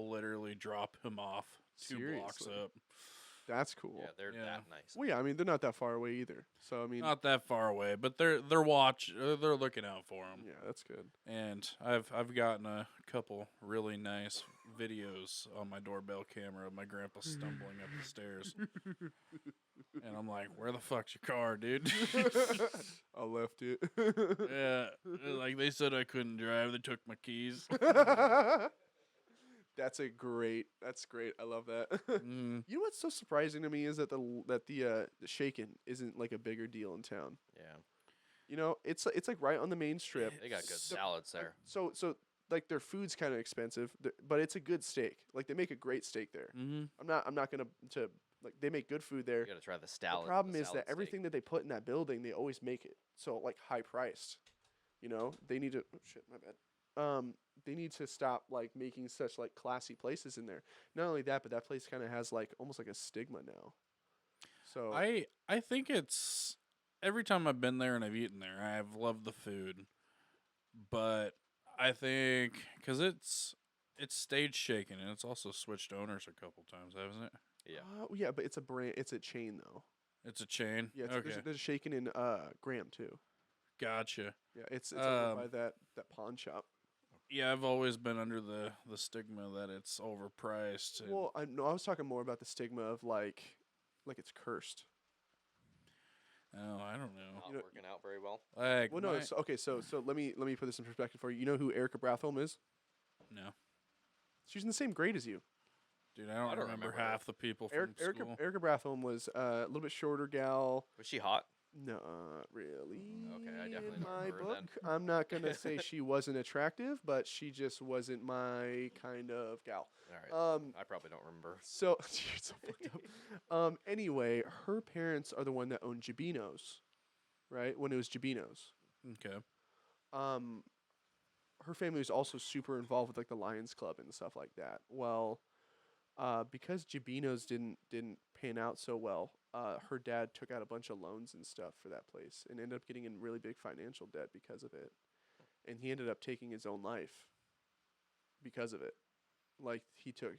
literally drop him off 2 blocks Seriously? up. That's cool. Yeah, they're Yeah. that nice. Well, yeah, I mean they're not that far away either. So I mean, Not that far away, but they're looking out for him. yeah, that's good. And I've gotten a couple really nice videos on my doorbell camera of my grandpa stumbling up the stairs. And I'm like, "Where the fuck's your car, dude?" I left it. Yeah, like they said I couldn't drive. They took my keys. That's great. I love that. Mm, You know what's so surprising to me is that the shaken isn't like a bigger deal in town. Yeah. You know, it's like right on the main strip. They got good So- salads like, there. So like their food's kind of expensive, but it's a good steak. Like they make a great steak there. hmm I'm not gonna to like they make good food there. You got to try the The salad. problem the is salad that everything that they put in that building, they always make it so like high priced. You know, they need to. Oh shit, my bad. They need to stop like making such like classy places in there. Not only that, but that place kind of has like almost like a stigma now. So I think it's every time I've been there and I've eaten there, I've loved the food, but I think because it's stage shaken and it's also switched owners a couple times, hasn't it? Yeah. yeah, but it's a brand. It's a chain though. It's a chain. Yeah, okay, there's a Shaken in Graham too. gotcha. Yeah, it's over by Um, that pawn shop. Yeah, I've always been under the stigma that it's overpriced. And, Well, I was talking more about the stigma of like it's cursed. oh, I don't know. Not You know- working out very well. Like, Well, no. my- Okay, so let me put this in perspective for you. You know who Erica Brathholm is? no, She's in the same grade as you. dude, I don't, remember remember her. half the people from school. Erica Brathholm was a little bit shorter gal. Was she hot? Not really. Okay, I definitely in don't my remember her then. book. I'm not gonna say she wasn't attractive, but she just wasn't my kind of gal. All right. I probably don't remember. So you're so fucked up. Anyway, her parents are the one that owned Jabino's, right? When it was Jabino's. Okay. Her family was also super involved with like the Lions Club and stuff like that. Well, because Jabino's didn't pan out so well, her dad took out a bunch of loans and stuff for that place and ended up getting in really big financial debt because of it. And he ended up taking his own life. because of it. Like he took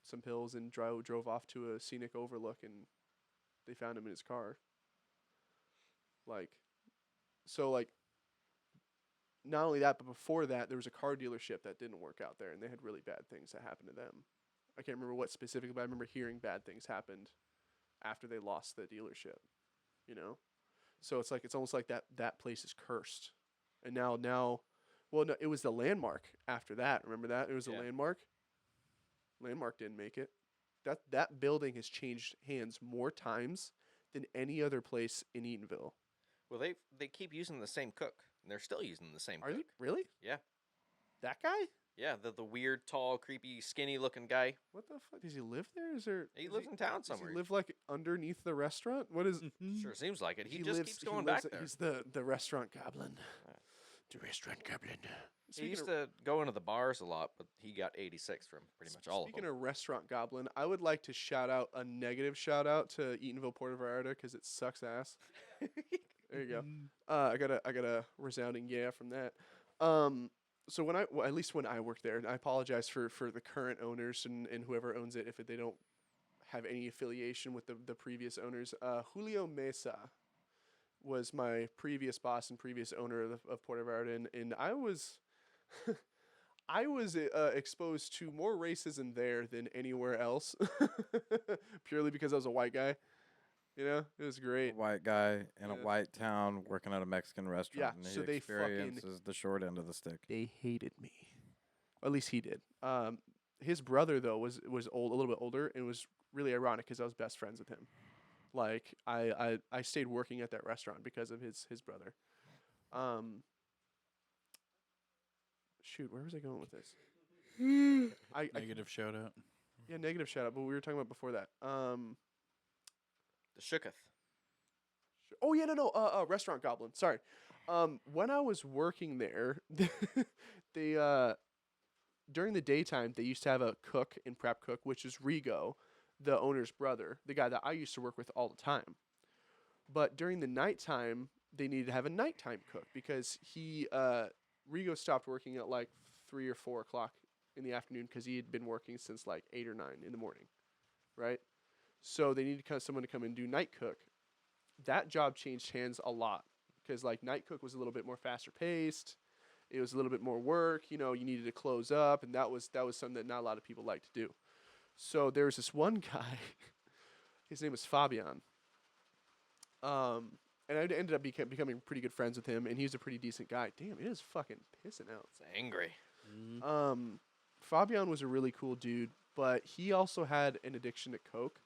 some pills and drove off to a scenic overlook, and they found him in his car. Like, so like, not only that, but before that, there was a car dealership that didn't work out there, and they had really bad things that happened to them. I can't remember what specifically, but I remember hearing bad things happened after they lost the dealership. You know, so it's like it's almost like that place is cursed, and now, well, no, it was the Landmark after that. Remember that? It was the Yeah. Landmark. Landmark didn't make it. That building has changed hands more times than any other place in Eatonville. Well, they keep using the same cook. And they're still using the same Are cook. you really? Yeah. That guy? Yeah, the weird, tall, creepy, skinny-looking guy. What the fuck? Does he live there? Is there? He is lives in town Does somewhere. he live like underneath the restaurant? What is? Sure seems like it. He just lives- keeps he going lives back at- there. He's the restaurant goblin. Yeah. The restaurant goblin. He Speaking used of- to go into the bars a lot, but he got 86 from pretty much all of Speaking them. of restaurant goblin, I would like to shout out a negative shout out to Eatonville, Puerto Vallarta, because it sucks ass. There you go. I got a resounding yeah from that. So at least when I worked there, and I apologize for the current owners and whoever owns it if they don't have any affiliation with the previous owners. Julio Mesa was my previous boss and previous owner of Puerto Vallarta, and I was I was exposed to more racism there than anywhere else, purely because I was a white guy. You know, it was A great. white guy in a Yeah. white town working at a Mexican restaurant, and so he they experiences the short end of the stick. They hated me. At least he did. His brother though was old, a little bit older, and it was really ironic because I was best friends with him. Like I stayed working at that restaurant because of his brother. Shoot, where was I going with this? I Negative shout out. yeah, negative shout out, but we were talking about before that. The Shooketh. Oh yeah, no, restaurant goblin. Sorry. When I was working there, they during the daytime they used to have a cook and prep cook, which is Rigo, the owner's brother, the guy that I used to work with all the time. But during the nighttime, they needed to have a nighttime cook because Rigo stopped working at like 3 or 4 o'clock in the afternoon because he had been working since like 8 or 9 in the morning, right? So they needed someone to come and do night cook. That job changed hands a lot because like night cook was a little bit more faster paced. It was a little bit more work. You know, you needed to close up, and that was something that not a lot of people like to do. So there was this one guy. His name was Fabian. And I ended up becoming pretty good friends with him, and he was a pretty decent guy. Damn, it is fucking pissing out. It's angry. Fabian was a really cool dude, but he also had an addiction to coke,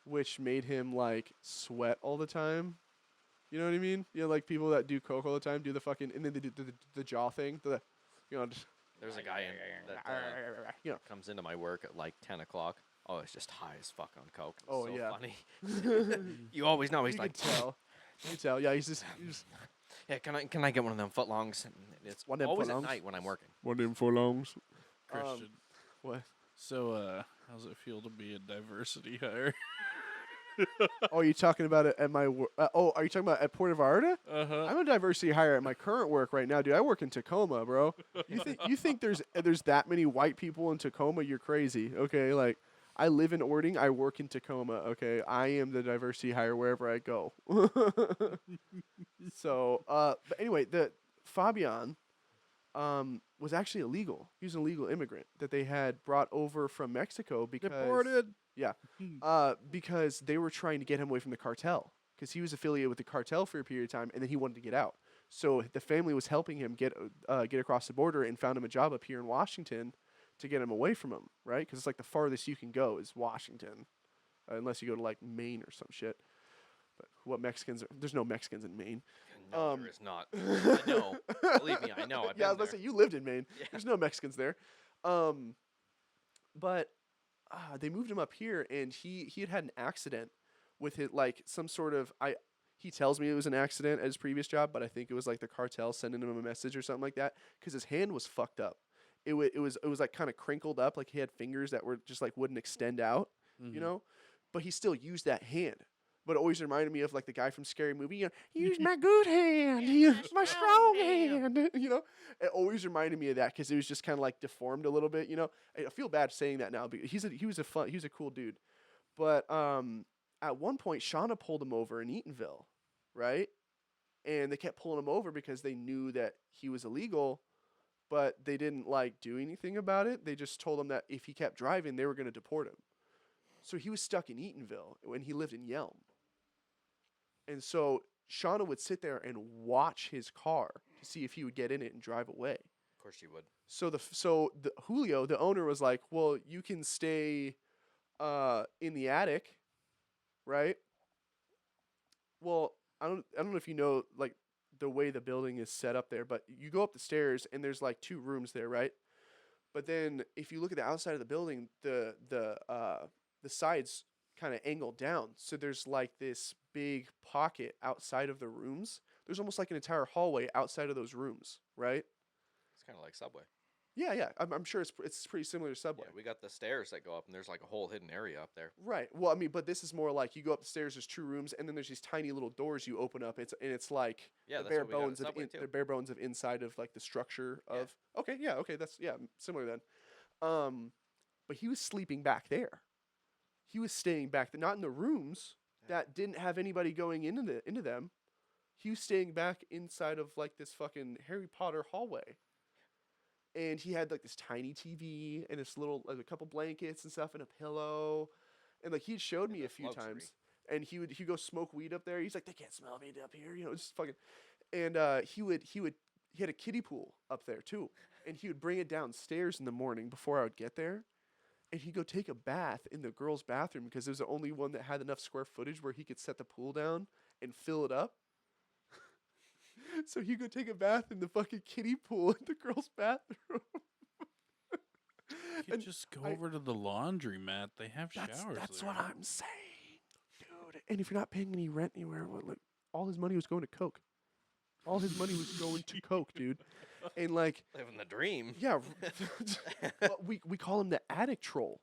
which made him like sweat all the time. You know what I mean? You know, like people that do coke all the time do the fucking, and then they do the jaw thing. Just, There's a guy in that you know. comes into my work at like 10 o'clock. Oh, it's just high as fuck on coke. It's Oh, so yeah. funny. You always know he's You like, can tell. You can tell. Yeah, he's just yeah, can I get one of them footlongs? And it's One of them always at footlongs? night when I'm working. one of them furlongs. Christian. What? So, how's it feel to be a diversity hire? Oh, you talking about it at my work? Are you talking about at Puerto Vallarta? Uh-huh. I'm a diversity hire at my current work right now, dude. I work in Tacoma, bro. You think there's that many white people in Tacoma? You're crazy. Okay, like I live in Ording, I work in Tacoma. Okay, I am the diversity hire wherever I go. So, but anyway, the Fabian was actually illegal. He was an illegal immigrant that they had brought over from Mexico because Deported. because they were trying to get him away from the cartel because he was affiliated with the cartel for a period of time, and then he wanted to get out. So the family was helping him get across the border and found him a job up here in Washington to get him away from him, right? Because it's like the farthest you can go is Washington, unless you go to like Maine or some shit. But what Mexicans? There's no Mexicans in Maine. No, there is not. I know. Believe me, I know. I've Yeah, I was been about to there. say you lived in Maine. Yeah. There's no Mexicans there. But they moved him up here, and he had an accident with his like some sort of He tells me it was an accident at his previous job, but I think it was like the cartel sending him a message or something like that because his hand was fucked up. It was like kind of crinkled up, like he had fingers that were just like wouldn't extend out, you know. But he still used that hand. but it always reminded me of like the guy from Scary Movie. Use my good hand, use my strong hand. It always reminded me of that because it was just kind of like deformed a little bit. I feel bad saying that now, because he was a cool dude. But at one point, Shauna pulled him over in Eatonville, right? And they kept pulling him over because they knew that he was illegal, but they didn't like do anything about it. They just told him that if he kept driving, they were going to deport him. So he was stuck in Eatonville when he lived in Yelm. And so Shauna would sit there and watch his car to see if he would get in it and drive away. Of course she would. So the Julio, the owner, was like, "Well, you can stay in the attic, right?" Well, I don't know if you know like the way the building is set up there, but you go up the stairs and there's like 2 rooms there, right? But then if you look at the outside of the building, the sides kind of angle down. So there's like this big pocket outside of the rooms. There's almost like an entire hallway outside of those rooms, right? It's kind of like Subway. Yeah. I'm sure it's pretty similar to Subway. Yeah, we got the stairs that go up, and there's like a whole hidden area up there. Right. Well, I mean, but this is more like you go up the stairs. There's 2 rooms, and then there's these tiny little doors you open up. It's like Yeah, the that's bare what we got at bones of Subway, too. the bare bones of inside of like the structure Yeah. of. Okay. Yeah. Okay. That's similar then. But he was sleeping back there. He was staying back there, not in the rooms that didn't have anybody going into them. He was staying back inside of like this fucking Harry Potter hallway. And he had like this tiny TV and this little like a couple blankets and stuff and a pillow. And like he showed me a That's few luxury. times. And he'd go smoke weed up there. He's like, "They can't smell me up here," just fucking. And he had a kiddie pool up there too. And he would bring it downstairs in the morning before I would get there. And he'd go take a bath in the girls' bathroom because it was the only one that had enough square footage where he could set the pool down and fill it up. So he'd go take a bath in the fucking kiddie pool in the girls' bathroom. You could just go over to the laundromat. They have showers. That's there. what I'm saying, dude. And if you're not paying any rent anywhere, like all his money was going to coke. All his money was going to coke, dude. And like, Living the dream. yeah, but we call him the attic troll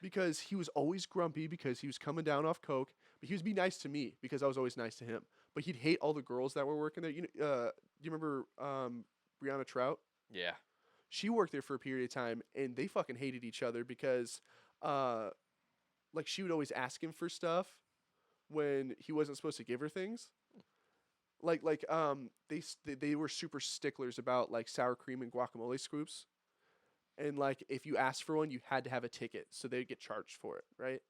because he was always grumpy because he was coming down off coke. But he would be nice to me because I was always nice to him. But he'd hate all the girls that were working there. Do you remember Brianna Trout? Yeah. She worked there for a period of time, and they fucking hated each other because, like, she would always ask him for stuff when he wasn't supposed to give her things. They were super sticklers about like sour cream and guacamole scoops, and like if you asked for one, you had to have a ticket, so they'd get charged for it, right?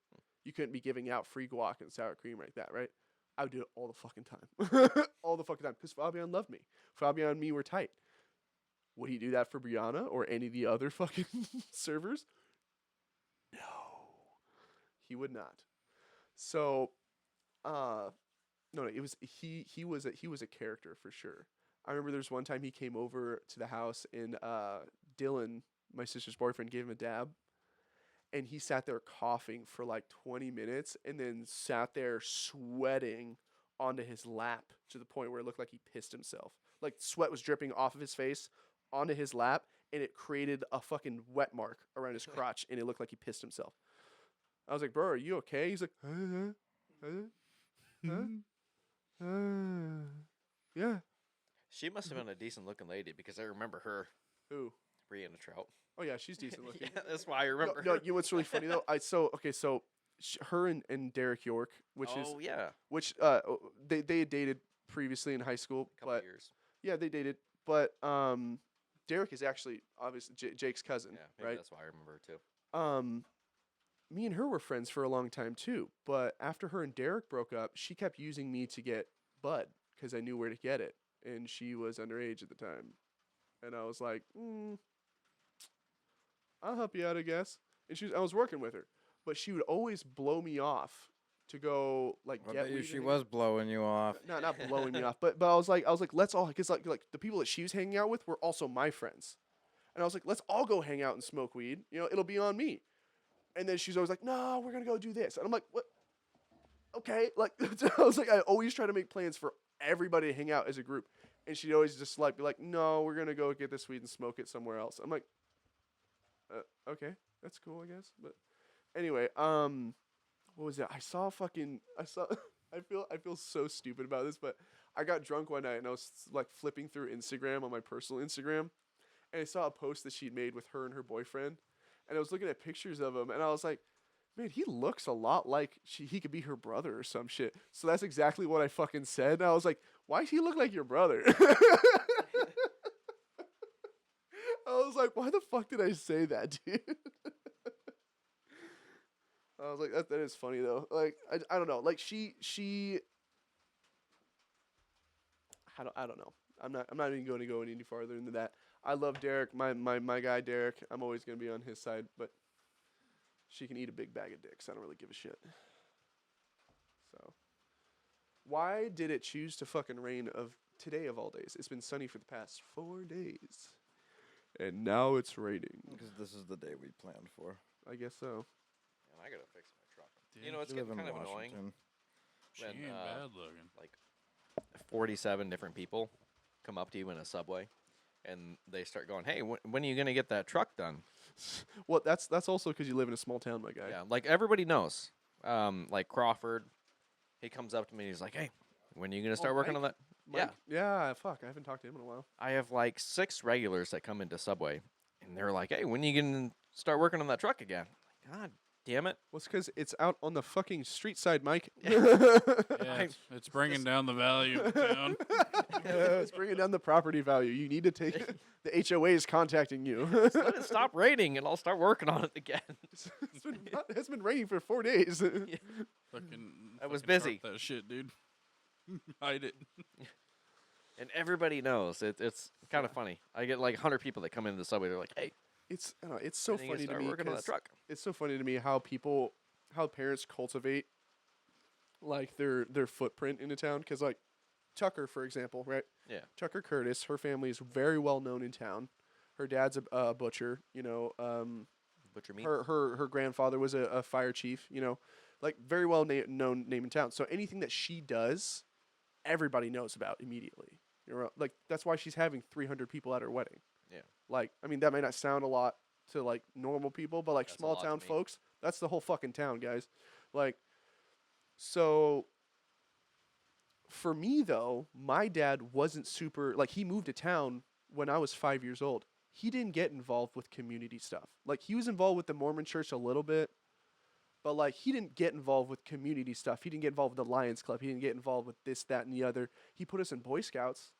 You couldn't be giving out free guac and sour cream like that, right? I would do it all the fucking time, all the fucking time, because Fabian loved me. Fabian and me were tight. Would he do that for Brianna or any of the other fucking servers? No, he would not. So, no, it was he was a character for sure. I remember there's one time he came over to the house and Dylan, my sister's boyfriend, gave him a dab, and he sat there coughing for like 20 minutes and then sat there sweating onto his lap to the point where it looked like he pissed himself. Like sweat was dripping off of his face onto his lap, and it created a fucking wet mark around his crotch, and it looked like he pissed himself. I was like, "Bro, are you okay?" He's like, yeah. She must have been a decent looking lady because I remember her, Who? Brianna Trout. Oh yeah, she's decent looking. Yeah, that's why I remember No, her. you know what's really funny though? Her and Derek York, which they had dated previously in high school, Couple but years. yeah, they dated. But Derek is actually obviously Jake's cousin, Yeah, maybe right? that's why I remember her too. Me and her were friends for a long time too. But after her and Derek broke up, she kept using me to get bud because I knew where to get it, and she was underage at the time, and I was like, I'll help you out, I guess. And I was working with her, but she would always blow me off to go like I get bet you weed she and- was blowing you off. not blowing me off, but I was like let's all, because like the people that she was hanging out with were also my friends, and I was like, let's all go hang out and smoke weed. It'll be on me. And then she's always like, no, we're gonna go do this, and I'm like, what? Okay, like I was like, I always try to make plans for everybody to hang out as a group, and she'd always just like be like, no, we're gonna go get this weed and smoke it somewhere else. I'm like, okay, that's cool, I guess. But anyway, what what was it? I saw. I feel so stupid about this, but I got drunk one night and I was like flipping through Instagram on my personal Instagram, and I saw a post that she'd made with her and her boyfriend, and I was looking at pictures of him, and I was like, man, he looks a lot like he could be her brother or some shit. So that's exactly what I fucking said. And I was like, why does he look like your brother? I was like, why the fuck did I say that, dude? I was like, that is funny though. Like, I don't know. Like she I don't know. I'm not even going to go any farther into that. I love Derek, my guy Derek. I'm always gonna be on his side, but she can eat a big bag of dicks. I don't really give a shit. So, why did it choose to fucking rain of today of all days? It's been sunny for the past 4 days, and now it's raining. Because this is the day we planned for. I guess so. And I gotta fix my truck. Dude, You know, it's You live getting in kind of annoying. Washington. She when, ain't bad looking. Like 47 different people come up to you in a subway, and they start going, "Hey, when are you gonna get that truck done?" Well, that's also because you live in a small town, my guy. Yeah, like everybody knows. Like Crawford, he comes up to me and he's like, "Hey, when are you gonna start working on Mike? that?" Yeah, Mike? Yeah. Fuck, I haven't talked to him in a while. I have like 6 regulars that come into Subway, and they're like, "Hey, when are you gonna start working on that truck again?" God damn it! Well, it's because it's out on the fucking street side, Mike. Yeah, it's bringing down the value of the town. It's bringing down the property value. You need to take the HOA is contacting you. Just let it stop raining, and I'll start working on it again. It's been raining for 4 days. Fucking, I was fucking tarp busy. That shit, dude. Hide it. And everybody knows it's kind of funny. I get like 100 people that come into the Subway. They're like, "Hey, It's so when are you gonna funny to start me. working on that 'Cause truck?" it's so funny to me how parents cultivate like their footprint in a town. Because like Tucker, for example, right? Yeah. Tucker Curtis, her family is very well known in town. Her dad's a butcher. You know, Butcher meat. her grandfather was a fire chief. You know, like very well known name in town. So anything that she does, everybody knows about immediately. You know, like that's why she's having 300 people at her wedding. Yeah. Like, I mean, that might not sound a lot to like normal people, but like That's a small lot to town me. folks, that's the whole fucking town, guys. Like, so for me though, my dad wasn't super like he moved to town when I was 5 years old. He didn't get involved with community stuff. Like he was involved with the Mormon church a little bit, but like he didn't get involved with community stuff. He didn't get involved with the Lions Club. He didn't get involved with this, that, and the other. He put us in Boy Scouts,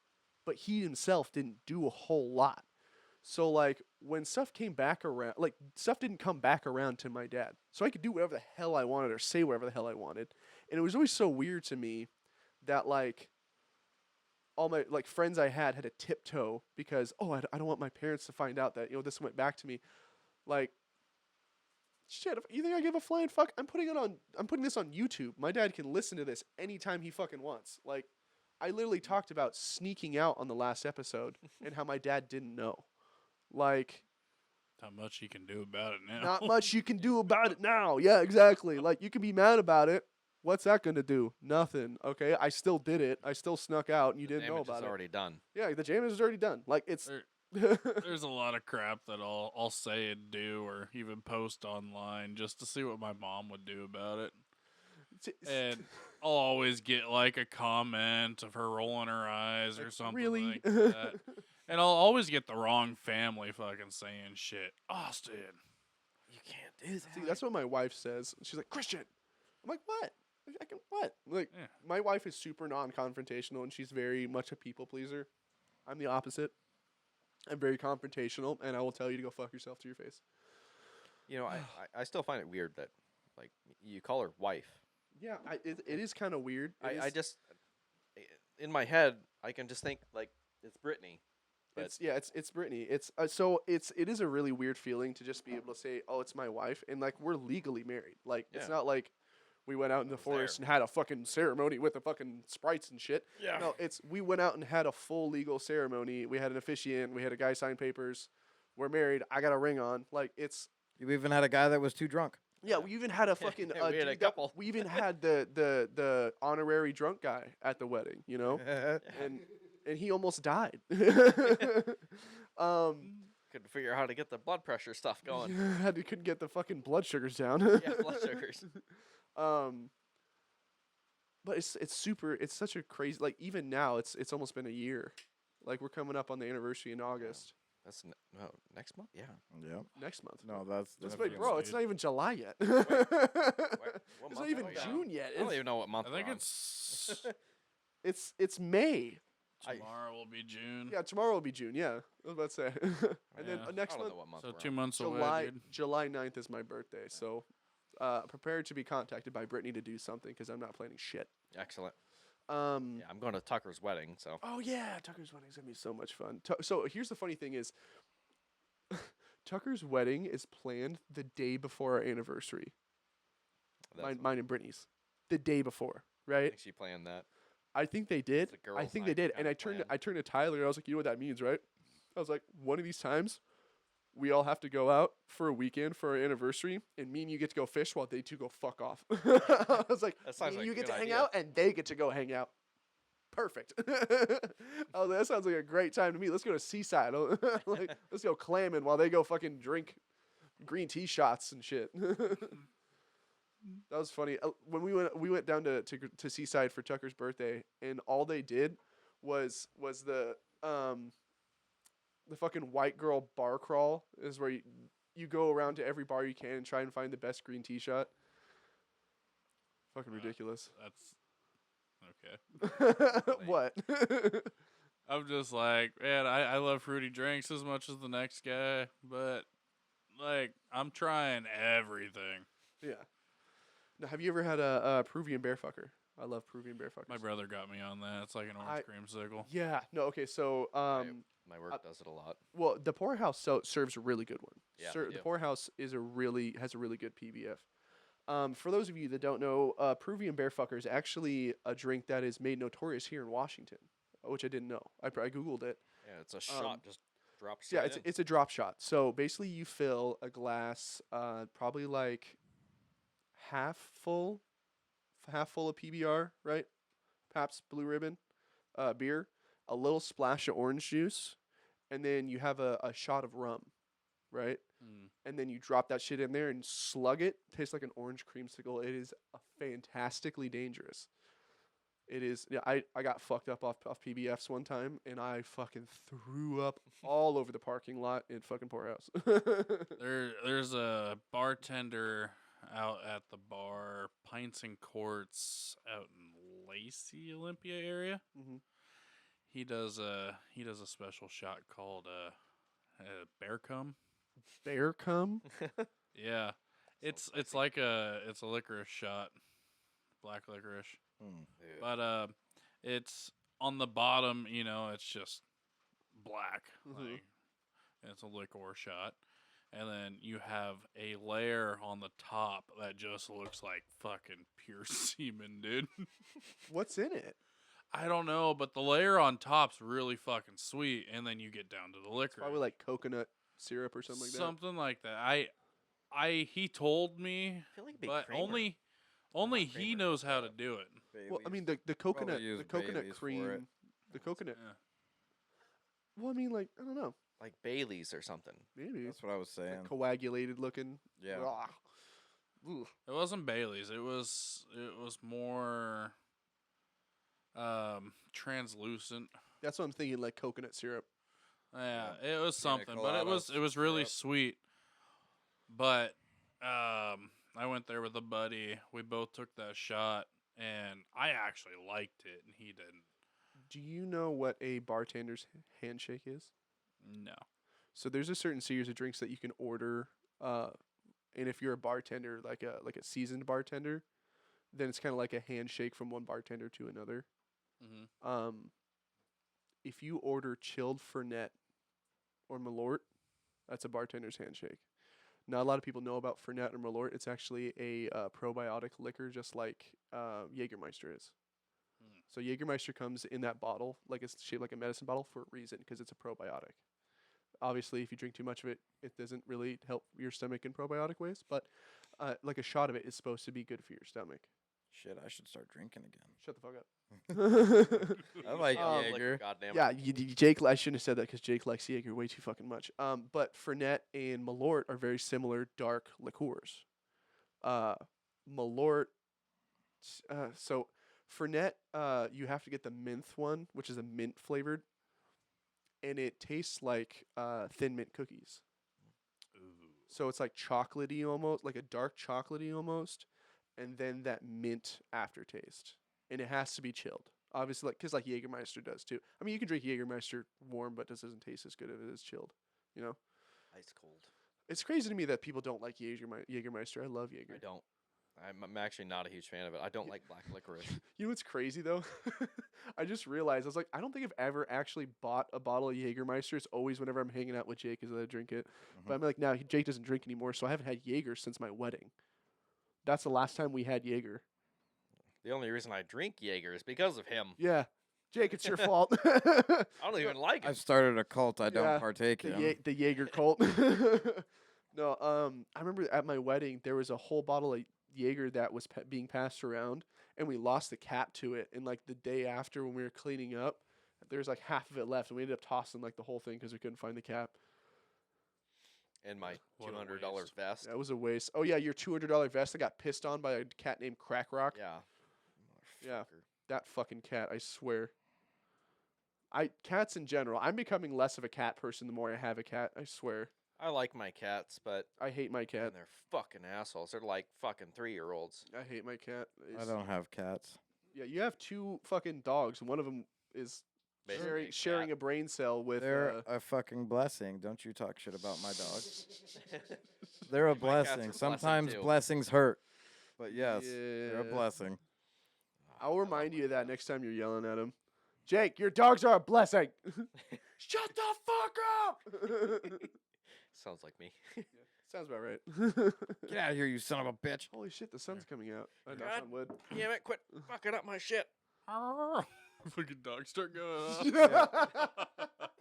but he himself didn't do a whole lot. So like when stuff came back around, like stuff didn't come back around to my dad. So I could do whatever the hell I wanted or say whatever the hell I wanted. And it was always so weird to me that like all my like friends I had to tiptoe because I don't want my parents to find out that this went back to me. Like shit, if you think I give a flying fuck? I'm putting this on YouTube. My dad can listen to this anytime he fucking wants. Like I literally talked about sneaking out on the last episode and how my dad didn't know. Like, Not much you can do about it now. not much you can do about it now. Yeah, exactly. Like, you can be mad about it. What's that going to do? Nothing. Okay, I still did it. I still snuck out, and you didn't know Damage about is it. already done. Yeah, the damage is already done. Like, it's... There's a lot of crap that I'll say and do or even post online just to see what my mom would do about it. And I'll always get like a comment of her rolling her eyes or Like, something really? like that. And I'll always get the wrong family fucking saying shit. Austin. You can't do that. See, that's what my wife says. She's like, Christian. I'm like, what? I can what? Like, Yeah. my wife is super non-confrontational, and she's very much a people pleaser. I'm the opposite. I'm very confrontational, and I will tell you to go fuck yourself to your face. You know, I still find it weird that, like, you call her wife. Yeah, it is kind of weird. I just, in my head, I can just think, like, it's Brittany. But It's Brittany. It is a really weird feeling to just be able to say, oh, it's my wife, and like we're legally married. Like it's Yeah. not like we went out in the was forest there. and had a fucking ceremony with the fucking sprites and shit. Yeah. No, we went out and had a full legal ceremony. We had an officiant. We had a guy sign papers. We're married. I got a ring on. Like it's You even had a guy that was too drunk. yeah. We even had a fucking We had a couple. we even had the honorary drunk guy at the wedding. You know, and he almost died. Couldn't figure out how to get the blood pressure stuff going. couldn't get the fucking blood sugars down. Yeah, blood sugars. Um, but it's super. It's such a crazy. Like even now, it's almost been a year. Like we're coming up on the anniversary in August That's no next month. Yeah. Yep. next month. No, that's That's in a wait, few bro. months. It's not even July yet. What It's month not even are we on? June yet. I don't even know what month. I think we're on. it's It's May. tomorrow will be June. Yeah, tomorrow will be June. Yeah, I was about to say. And then Yeah. I next don't month, know what month. So we're 2 on. months July away, dude. July 9th is my birthday. So, prepared to be contacted by Brittany to do something because I'm not planning shit. Excellent. Yeah, I'm going to Tucker's wedding, so Oh yeah, Tucker's wedding's gonna be so much fun. So here's the funny thing is, Tucker's wedding is planned the day before our anniversary. Mine and Brittany's, the day before, I right? think she planned that. I think they did. the I girls' think they night did. And kinda I turned to Tyler and I was like, you know what that means, right? I was like, one of these times, we all have to go out for a weekend for our anniversary, and me and you get to go fish while they two go fuck off. I was like, That sounds me and like you a get good to hang idea. out, and they get to go hang out. Perfect. I was like, that sounds like a great time to me. Let's go to Seaside. Like, let's go clamming while they go fucking drink green tea shots and shit. That was funny. When we went down to Seaside for Tucker's birthday, and all they did was the fucking white girl bar crawl is where you go around to every bar you can and try and find the best green tea shot. Fucking ridiculous. That's okay. What? I'm just like, man, I love fruity drinks as much as the next guy, but like I'm trying everything. Yeah. Now, have you ever had a Peruvian bear fucker? I love Peruvian bear fuckers. My brother got me on that. It's like an orange creamsicle. Yeah. No. Okay. So, My work does it a lot. well, the Poorhouse serves a really good one. Yeah, they The do. Poorhouse has a really good PBF. For those of you that don't know, Peruvian bear fucker is actually a drink that is made notorious here in Washington, which I didn't know. I googled it. Yeah, it's a shot. Just drop. Yeah, straight in. it's a drop shot. So basically, you fill a glass, probably like half full of PBR, right? Pabst Blue Ribbon, beer, a little splash of orange juice, and then you have a shot of rum, right? Mm. And then you drop that shit in there and slug it. Tastes like an orange creamsicle. It is fantastically dangerous. It is. Yeah, I got fucked up off PBFs one time, and I fucking threw up all over the parking lot in fucking Poorhouse. There's a bartender out at the bar Pints and Courts out in Lacey, Olympia area. Mm-hmm. He does a special shot called bear cum. Bear cum? Yeah, it's like it's a licorice shot, black licorice. Hmm. Ew. But it's on the bottom, it's just black. Mhm. Like, it's a liquor shot. And then you have a layer on the top that just looks like fucking pure semen, dude. What's in it? I don't know, but the layer on top's really fucking sweet, and then you get down to the liquor. Probably like coconut syrup or something like that. Something like that. He told me, I feel like it'd be but creamer. only Not he creamer, knows how to but- do it. Well, I Baileys. mean the coconut use the coconut Baileys for cream, it. the coconut. Yeah. Well, I mean, like I don't know, like Bailey's or something. maybe That's what I was it's saying. like coagulated looking. Yeah. Ugh. Ugh. It wasn't Bailey's. It was more translucent. That's what I'm thinking, like coconut syrup. Yeah, it was Pina something, but it was coladas, really syrup. sweet. But I went there with a buddy. We both took that shot, and I actually liked it, and he didn't. Do you know what a bartender's handshake is? No. So there's a certain series of drinks that you can order, and if you're a bartender, like a seasoned bartender, then it's kind of like a handshake from one bartender to another. Mm-hmm. If you order chilled Fernet or Malort, that's a bartender's handshake. Not a lot of people know about Fernet or Malort. It's actually a probiotic liquor, just like Jägermeister is. Hmm. So Jägermeister comes in that bottle, like it's shaped like a medicine bottle for a reason, because it's a probiotic. Obviously, if you drink too much of it, it doesn't really help your stomach in probiotic ways. But like a shot of it is supposed to be good for your stomach. Shit, I should start drinking again. Shut the fuck up. I like Like, Jaeger. Goddamn. Yeah, Jake. I shouldn't have said that because Jake likes Jaeger way too fucking much. But Fernet and Malort are very similar dark liqueurs. Malort So Fernet, you have to get the mint one, which is a mint flavored, and it tastes like Thin Mint cookies. So it's like chocolatey almost, like a dark chocolatey almost, and then that mint aftertaste, and it has to be chilled. Obviously, like because like Jägermeister does too. I mean, you can drink Jägermeister warm, but it doesn't taste as good if it is chilled. You know, Ice cold. it's crazy to me that people don't like Jägermeister. I love Jaeger. I don't. I'm actually not a huge fan of it. I don't like black licorice. You know what's crazy though? I just realized I was like, I don't think I've ever actually bought a bottle of Jägermeister. It's always whenever I'm hanging out with Jake is that I drink it. But I'm like, now Jake doesn't drink anymore, so I haven't had Jaeger since my wedding. That's the last time we had Jaeger. The only reason I drink Jaeger is because of him. Yeah, Jake, it's your fault. I don't even like it. I've started a cult I don't Yeah, partake in. the Jaeger cult. No, I remember at my wedding there was a whole bottle of Jaeger that was being passed around, and we lost the cap to it. And like the day after, when we were cleaning up, there was like half of it left, and we ended up tossing like the whole thing because we couldn't find the cap. And my What a $200 waste. vest. That was a waste. Oh yeah, your $200 vest that got pissed on by a cat named Crack Rock. Yeah. Yeah. Motherfucker. That fucking cat, I swear. Cats in general. I'm becoming less of a cat person the more I have a cat. I swear. I like my cats, but I hate my cat. man, they're fucking assholes. They're like fucking 3-year-olds. I hate my cat. I don't have cats. Yeah, you have two fucking dogs, and one of them is Basically a sharing cat. a brain cell with. They're a fucking blessing. Don't you talk shit about my dogs. They're a My cat's a blessing. blessing, Sometimes too. blessings hurt. But yes, they're a Yeah. blessing. I'll remind you of that next time you're yelling at him. Jake, your dogs are a blessing. Shut the fuck up. Sounds like me. Sounds about right. Get out of here, you son of a bitch. Holy shit, the sun's coming out. I knocked God. on wood. Damn it, quit fucking up my shit. Fucking dogs start going off.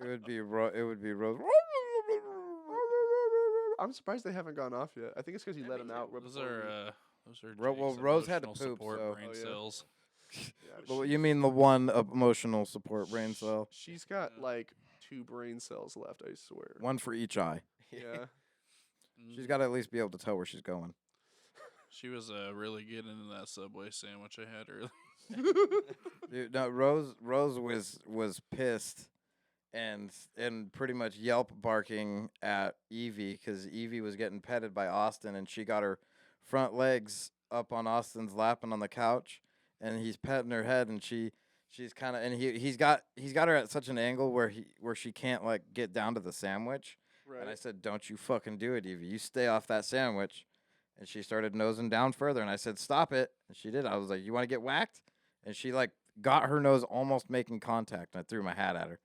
It would be Rose. I'm surprised they haven't gone off yet. I think it's because you let them out. Those before we- are Well, Jake's Rose had to emotional poop, support so- brain Oh, yeah. cells. Yeah, Well, she- you mean the one emotional support brain cell? She's got Yeah. like 2 brain cells left, I swear. One for each eye. Yeah. She's got to at least be able to tell where she's going. She was really getting into that Subway sandwich I had earlier. Dude, no, Rose was pissed and pretty much yelp barking at Evie because Evie was getting petted by Austin and she got her front legs up on Austin's lap and on the couch and he's petting her head and she's kind of and he's got her at such an angle where she can't like get down to the sandwich. Right. And I said, "Don't you fucking do it, Evie. You stay off that sandwich." And she started nosing down further and I said, "Stop it." And she did. I was like, "You want to get whacked?" And she like got her nose almost making contact and I threw my hat at her.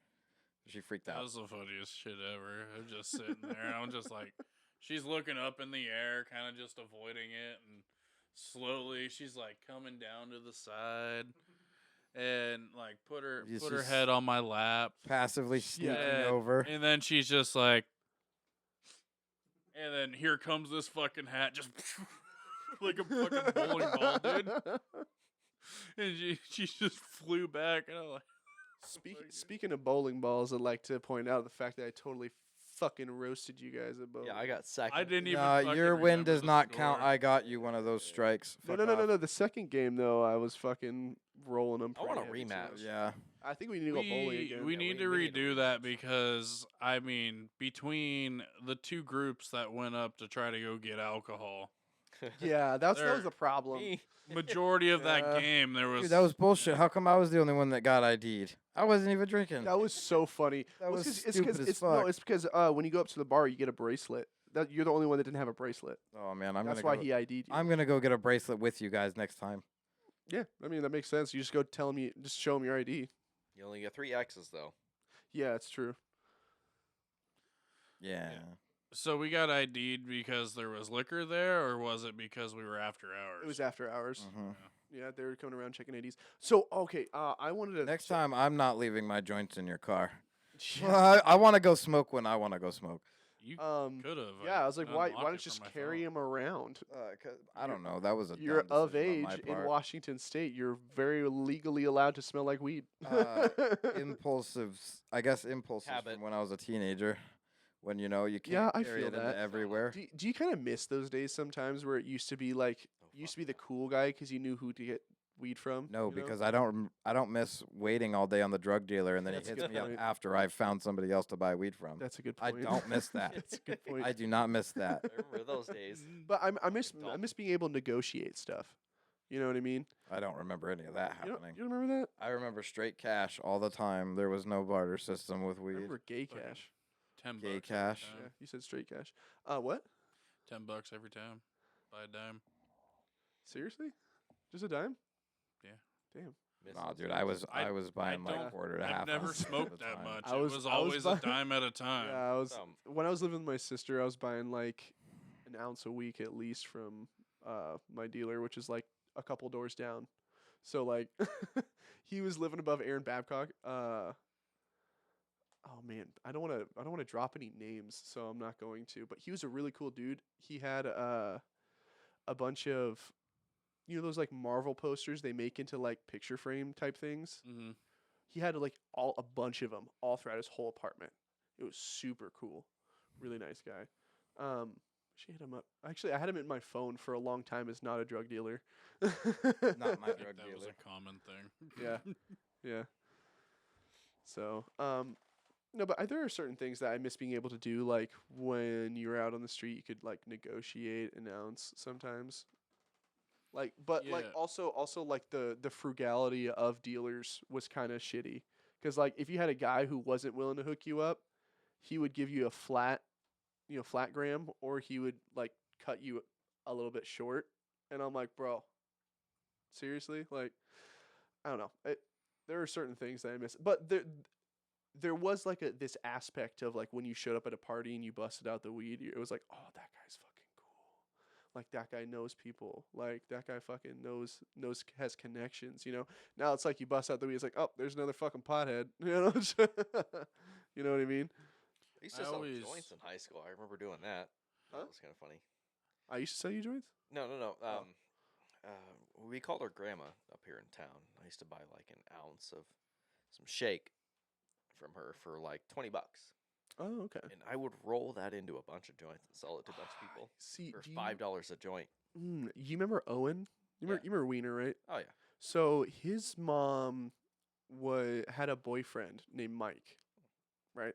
She freaked That out. was the funniest shit ever. I'm just sitting there. And I'm just like, she's looking up in the air, kind of just avoiding it. And slowly she's like coming down to the side and like put her She's head on my lap. Passively sneaking And- over. And then she's just like, and then here comes this fucking hat, just like a fucking bowling ball, dude. And she just flew back, and I'm like, Speaking of bowling balls, I'd like to point out the fact that I totally fucking roasted you guys at bowling. Yeah, I got second. I didn't even. Your fucking win remember does the not count. score. I got you one of those strikes. No, Fuck no. off. The second game though, I was fucking rolling them. I want a pretty heavy, rematch. too. Yeah. I think we need to go bowling again. We Yeah, need we to need to redo redo that this. because I mean, between the two groups that went up to try to go get alcohol, Yeah, that was There- Me. majority of Yeah. that game there was. Dude, that was bullshit. How come I was the only one that got ID'd? I wasn't even drinking. That was so funny. That was it's stupid as no, fuck. it's because when you go up to the bar, you get a bracelet. That you're the only one that didn't have a bracelet. Oh man, That's why he ID'd you. I'm gonna go get a bracelet with you guys next time. Yeah, I mean that makes sense. You just go tell him just show him your ID. You only get 3 X's though. Yeah, it's true. Yeah. So we got ID'd because there was liquor there, or was it because we were after hours? It was after hours. Mhm. Yeah, they were coming around checking IDs. So okay, I wanted to Next time, I'm not leaving my joints in your car. Yeah. Well, I want to go smoke when I want to go smoke. You Um, could have. yeah, I was like, why don't you just carry him around? 'Cause I don't know. That was a You're dumb of decision on my age in part. Washington State. You're very legally allowed to smell like weed. Impulsive, I guess, impulses Habit. from when I was a teenager. When you know you can't Yeah, I carry feel it into that. everywhere. do you kind of miss those days sometimes where it used to be like Oh You used to be the cool guy because you knew who to get weed from. No, you know? because I don't miss waiting all day on the drug dealer and then That's he a hits good me up point. after I've found somebody else to buy weed from. That's a good I point. don't miss that. That's a good point. I do not miss that. I remember those days. But I miss Don't. being able to negotiate stuff. You know what I mean? I don't remember any of that You don't, happening. you don't remember that? I remember straight cash all the time. There was no barter system with I weed. remember gay Fucking cash. $10 Gay every cash. time. Yeah, you said straight cash. What? $10 every time. Buy a dime. Seriously? Just a dime? Yeah. Damn. Nah, Missing dude, some. I was buying like don't- quarter to I've half. never ounces at smoked a that time. much. I It was- was I was always a buying- dime at a time. Yeah, I was Some. when I was living with my sister, I was buying like an ounce a week at least from my dealer, which is like a couple doors down. So like he was living above Aaron Babcock. Oh man, I don't want to drop any names, so I'm not going to. But he was a really cool dude. He had a bunch of those like Marvel posters they make into like picture frame type things. Mm-hmm. He had like a bunch of them all throughout his whole apartment. It was super cool. Really nice guy. She hit him up. Actually, I had him in my phone for a long time as not a drug dealer. Not my I think drug that was dealer. a common thing. Yeah. Yeah. So, no, but there are certain things that I miss being able to do. Like when you're out on the street, you could like negotiate an ounce sometimes. Like, but like Yeah. also like the frugality of dealers was kind of shitty. Because like if you had a guy who wasn't willing to hook you up, he would give you a flat gram, or he would like cut you a little bit short. And I'm like, bro, seriously? Like, I don't know. There are certain things that I miss, but there was like this aspect of like when you showed up at a party and you busted out the weed, it was like, oh, that guy's fucking cool. Like that guy knows people. Like that guy fucking knows has connections. Now it's like you bust out the weed, it's like, oh, there's another fucking pothead. You know what I mean? I used I to sell always- joints in high school. I remember doing that. Huh? That was kind of funny. I used to sell you joints. No. Oh. We called our grandma up here in town. I used to buy like an ounce of some shake from her for like $20, Oh, okay. and I would roll that into a bunch of joints and sell it to a bunch of people See, for do you- $5 a joint. You remember Owen? You remember Wiener, right? Oh yeah. So his mom had a boyfriend named Mike, right?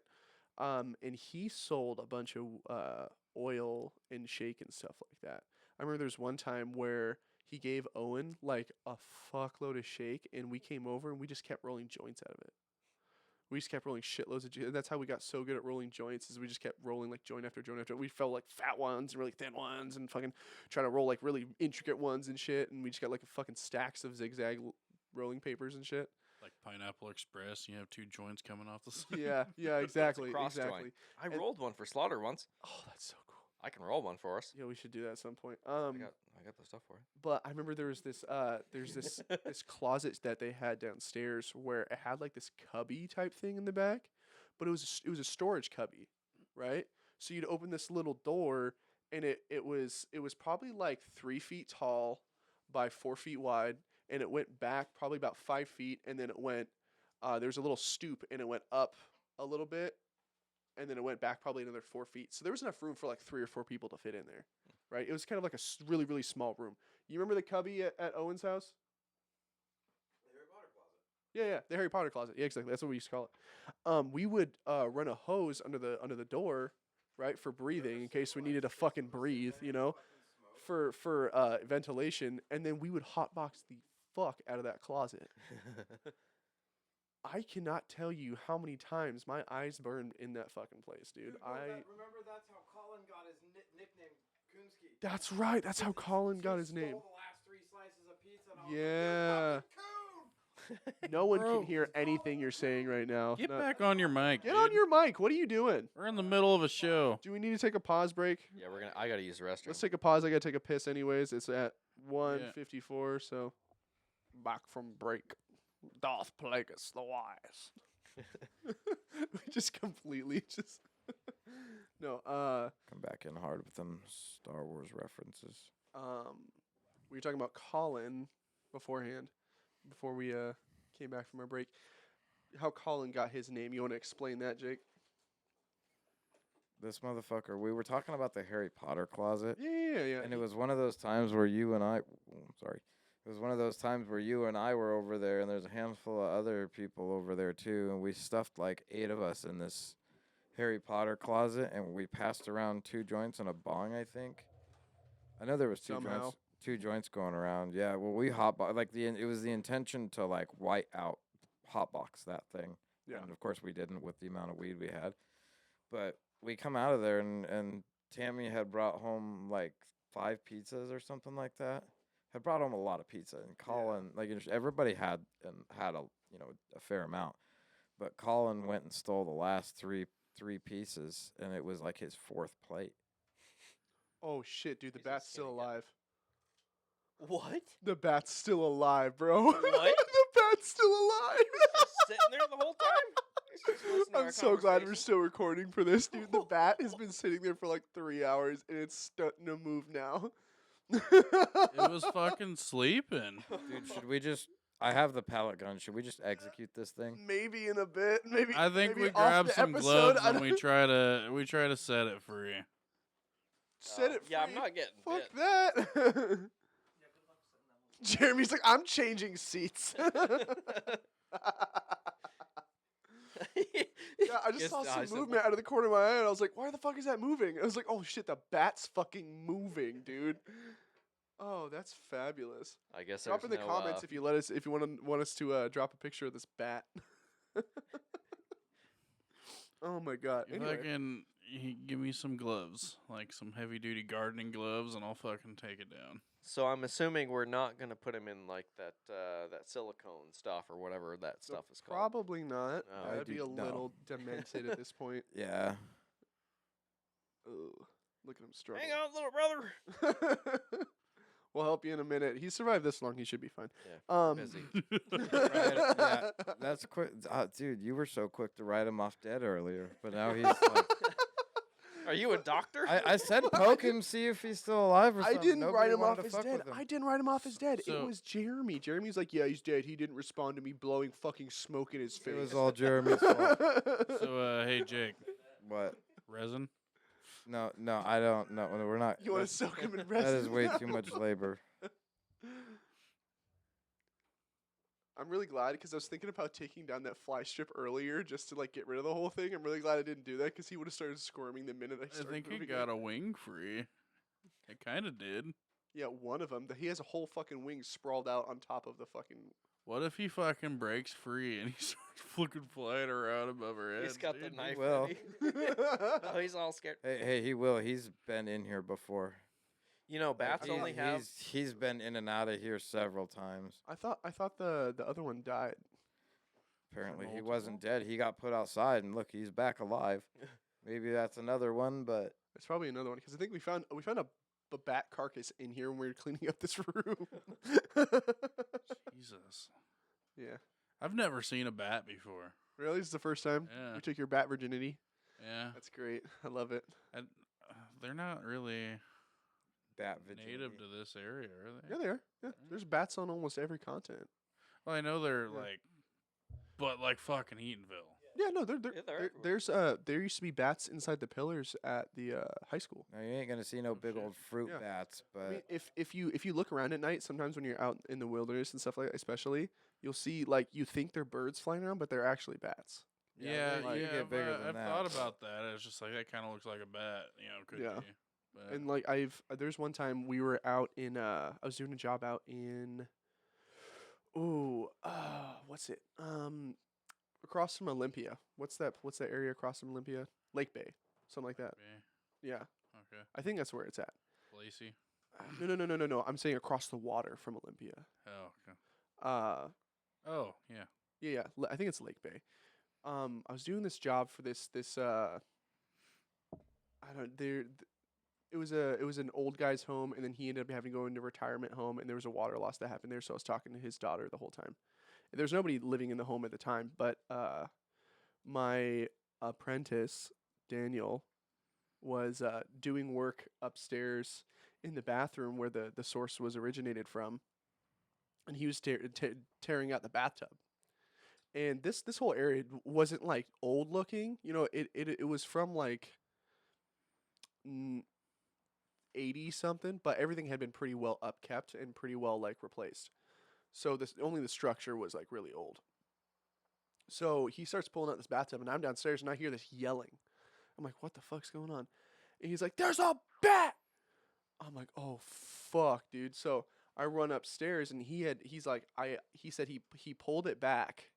And he sold a bunch of oil and shake and stuff like that. I remember there's one time where he gave Owen like a fuckload of shake, and we came over and we just kept rolling joints out of it. We just kept rolling shitloads of joints. That's how we got so good at rolling joints, is we just kept rolling like joint after joint after. We felt like fat ones and really thin ones, and fucking trying to roll like really intricate ones and shit. And we just got like fucking stacks of zigzag rolling papers and shit. Like Pineapple Express, you have two joints coming off the side. Yeah, exactly, cross joint. exactly. I And- rolled one for Slaughter once. Oh, that's so cool. I can roll one for us. Yeah, we should do that at some point. I got the stuff for it. But I remember there was this there's this this closet that they had downstairs where it had like this cubby type thing in the back, but it was a storage cubby, right? So you'd open this little door, and it was probably like 3 feet tall by 4 feet wide, and it went back probably about 5 feet, and then it went there was a little stoop, and it went up a little bit, and then it went back probably another 4 feet. So there was enough room for like 3 or 4 people to fit in there, right? It was kind of like a really, really small room. You remember the cubby at Owen's house? The Harry Potter closet. Yeah, the Harry Potter closet. Yeah, exactly. That's what we used to call it. We would run a hose under the door, right, for breathing in case we needed to fucking breathe, for ventilation, and then we would hotbox the fuck out of that closet. I cannot tell you how many times my eyes burned in that fucking place, dude. Remember that's how Colin got his nickname, Kunski. That's right. That's how Colin got his name. The last 3 slices of pizza. And I was Yeah. No one Bro. can hear anything you're saying right now. Get No- back on your mic. Get on dude. your mic. What are you doing? We're in the middle of a show. Do we need to take a pause break? Yeah, I gotta use the restroom. Let's take a pause. I gotta take a piss anyways. It's at 1:54, so back from break. Darth Plagueis the Wise. We just completely no. Come back in hard with them Star Wars references. We were talking about Colin beforehand, before we came back from our break. How Colin got his name. You want to explain that, Jake? This motherfucker. We were talking about the Harry Potter closet, Yeah. and it was one of those times where you and I. Sorry. It was one of those times where you and I were over there, and there's a handful of other people over there too, and we stuffed like 8 of us in this Harry Potter closet, and we passed around 2 joints and a bong, I think. I know there was Somehow. two joints going around. Yeah, well, we hotbox like it was the intention to like white out hotbox that thing. Yeah. And of course we didn't with the amount of weed we had. But we come out of there and Tammy had brought home like 5 pizzas or something like that. Had brought home a lot of pizza, and Colin everybody had a a fair amount. But Colin went and stole the last three pieces, and it was like his 4th plate. Oh shit, dude, the He's just bat's still getting it. alive. What? The bat's still alive, bro. What? The bat's still alive. Just sitting there the whole time? He's just listening to I'm our so glad we're conversation? still recording for this, dude. The bat has been sitting there for like 3 hours, and it's starting to move now. It was fucking sleeping. Dude, should we just? I have the pellet gun. Should we just execute this thing? Maybe in a bit. Maybe I think maybe we off grab the some episode, gloves I and we don't- try to set it free. set it free. Yeah, I'm not getting Fuck bit. that. Jeremy's like, I'm changing seats. Yeah, I just Gets saw the some eye symbol. movement out of the corner of my eye, and I was like, "Why the fuck is that moving?" I was like, "Oh shit, the bat's fucking moving, dude." Oh, that's fabulous. I guess Drop there's in the no, comments if you want us to drop a picture of this bat. Oh my god. You Anyway, fucking give me some gloves, like some heavy duty gardening gloves, and I'll fucking take it down. So I'm assuming we're not gonna put him in like that that silicone stuff or whatever that stuff is called. probably not. No. That'd be a No. little demented at this point. Yeah. Ugh, look at him struggle. Hang on, little brother. We'll help you in a minute. He survived this long. He should be fine. Yeah, busy. Right, yeah, that's quick, dude. You were so quick to write him off dead earlier, but now he's like. Are you a doctor? I said poke him, see if he's still alive or I something. didn't Nobody write him wanted off to as fuck dead. with him. I didn't write him off as dead. It So- was Jeremy. Jeremy's like, yeah, he's dead. He didn't respond to me blowing fucking smoke in his face. It was all Jeremy's fault. So, hey Jake, What? resin. No, I don't. No, we're not. You want to that's- soak him in That resin? is way too much labor. I'm really glad because I was thinking about taking down that fly strip earlier just to like get rid of the whole thing. I'm really glad I didn't do that because he would have started squirming the minute I I started think he moving got it. a wing free. It kind of did. Yeah, one of them. He has a whole fucking wing sprawled out on top of the fucking. What if he fucking breaks free and he starts fucking flying around above our heads? He's got the dude? knife will. ready. Oh, he's all scared. Hey, he will. He's been in here before. You know, bats He's- only have. He's been in and out of here several times. I thought the other one died. Apparently, he multiple? wasn't dead. He got put outside, and look, he's back alive. Maybe that's another one, but There's probably another one because I think we found a bat carcass in here when we were cleaning up this room. Jesus. Yeah. I've never seen a bat before. Really? This is the first time Yeah. we took your bat virginity? Yeah. That's great. I love it. They're not really bat native vigilante. to this area, are they? Yeah, they are. Yeah. There's bats on almost every continent. Well, I know they're Yeah. but like fucking Eatonville. Yeah, no, they're Yeah, they're there- everywhere. there used to be bats inside the pillars at the high school. Now you ain't gonna see no big shit. old fruit Yeah. bats, but I mean, if you look around at night, sometimes when you're out in the wilderness and stuff like that, especially, you'll see like you think they're birds flying around, but they're actually bats. Yeah, they do yeah. get bigger I've than that. thought about that. It's just like that kind of looks like a bat. Could Yeah. be. But And like there's one time we were out in I was doing a job out in what's it? Across from Olympia. What's that area across from Olympia? Lake Bay. Something like that. okay, Yeah. okay. I think that's where it's at. Lacey. No. I'm saying across the water from Olympia. Oh, okay. Uh Oh, yeah. yeah. I think it's Lake Bay. I was doing this job for this I don't there it was an old guy's home, and then he ended up having to go into retirement home, and there was a water loss that happened there, so I was talking to his daughter the whole time. There's nobody living in the home at the time, but my apprentice Daniel was doing work upstairs in the bathroom where the source was originated from, and he was tearing out the bathtub. And this whole area wasn't like old looking, it was from like 80 something, but everything had been pretty well upkept and pretty well like replaced. So this only the structure was like really old. So he starts pulling out this bathtub, and I'm downstairs, and I hear this yelling. I'm like, "What the fuck's going on?" And he's like, "There's a bat!" I'm like, "Oh fuck, dude!" So I run upstairs, and he said he pulled it back,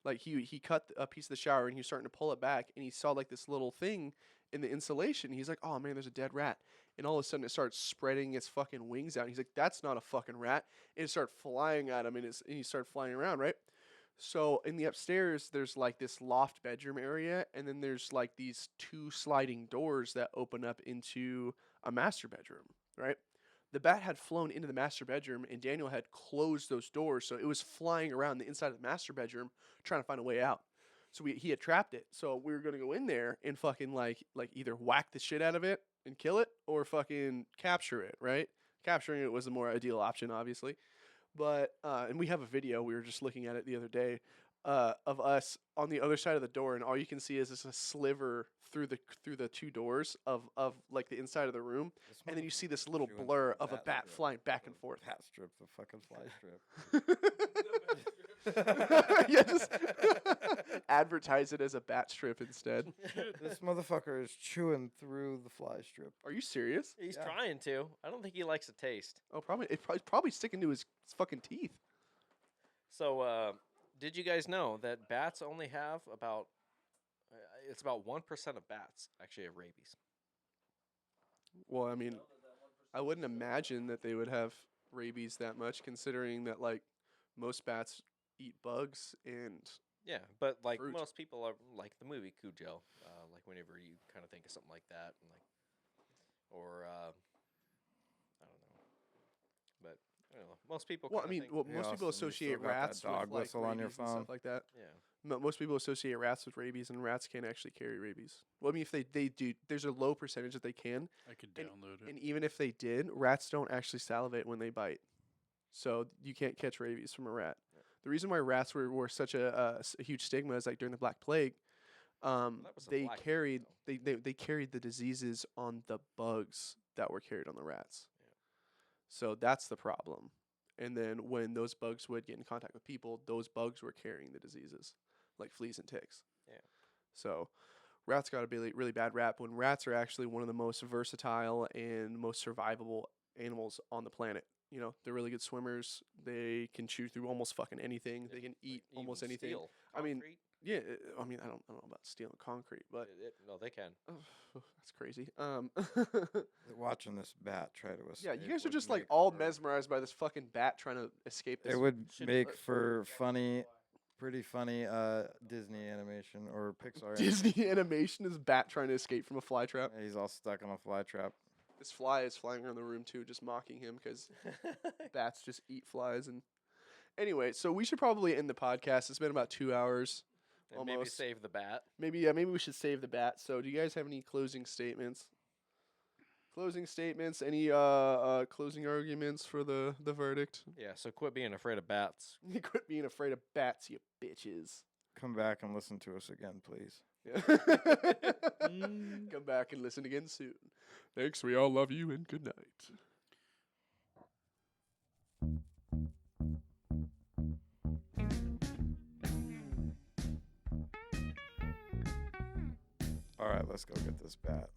like he cut a piece of the shower, and he was starting to pull it back, and he saw like this little thing in the insulation. He's like, "Oh man, there's a dead rat." And all of a sudden, it starts spreading its fucking wings out. He's like, "That's not a fucking rat." And it started flying at him, and he started flying around, right? So in the upstairs, there's like this loft bedroom area, and then there's like these 2 sliding doors that open up into a master bedroom, right? The bat had flown into the master bedroom, and Daniel had closed those doors, so it was flying around the inside of the master bedroom trying to find a way out. So he had trapped it. So we were gonna go in there and fucking like either whack the shit out of it and kill it, or fucking capture it, right? Capturing it was the more ideal option, obviously. But and we have a video. We were just looking at it the other day of us on the other side of the door, and all you can see is just a sliver through the 2 doors of like the inside of the room, and then you see this little chewing blur through of a bat bat strip. flying back and forth. Bat strip, the fucking fly strip. Yeah, just advertise it as a bat strip instead. This motherfucker is chewing through the fly strip. Are you serious? He's Yeah. trying to. I don't think he likes the taste. Oh, it's probably sticking to his fucking teeth. So, did you guys know that bats only have about it's about 1% of bats actually have rabies? Well, I mean, I wouldn't imagine that they would have rabies that much, considering that like most bats eat bugs and Yeah, but like Fruit. most people are like the movie Cujo. Like whenever you kind of think of something like that, and like, or I don't know, but I don't know. Most people. well, I kinda mean, think, well, Yeah, most people Austin, you still associate got that rats dog with like whistle on your rabies and phone? stuff like that. yeah. Most people associate rats with rabies, and rats can't actually carry rabies. Well, I mean, if they do, there's a low percentage that they can, I could And- download it. and even if they did, rats don't actually salivate when they bite, so you can't catch rabies from a rat. The reason why rats were such a huge stigma is like during the Black Plague, that was the they Black Plague, carried though. they carried the diseases on the bugs that were carried on the rats. Yeah. So that's the problem. And then when those bugs would get in contact with people, those bugs were carrying the diseases, like fleas and ticks. Yeah. So rats got a really, really bad rap when rats are actually one of the most versatile and most survivable animals on the planet. You know, they're really good swimmers. They can chew through almost fucking anything. They can eat Even almost anything. steel, I mean, concrete, Yeah, I mean, I don't know about steel and concrete, but no, they can. that's crazy. Watching this bat try to Yeah, escape. you guys are would just like make all for- mesmerized by this fucking bat trying to escape this. It would Should- make for pretty funny Disney animation or Pixar. Disney animation is bat trying to escape from a fly trap. Yeah, he's all stuck on a fly trap. This fly is flying around the room too, just mocking him because bats just eat flies. And anyway, so we should probably end the podcast. It's been about 2 hours. And maybe almost. save the bat. Maybe we should save the bat. So do you guys have any closing statements? Closing statements? Any closing arguments for the verdict? Yeah, so quit being afraid of bats. Quit being afraid of bats, you bitches. Come back and listen to us again, please. Yeah. Come back and listen again soon. Thanks. We all love you and good night. All right, let's go get this bat.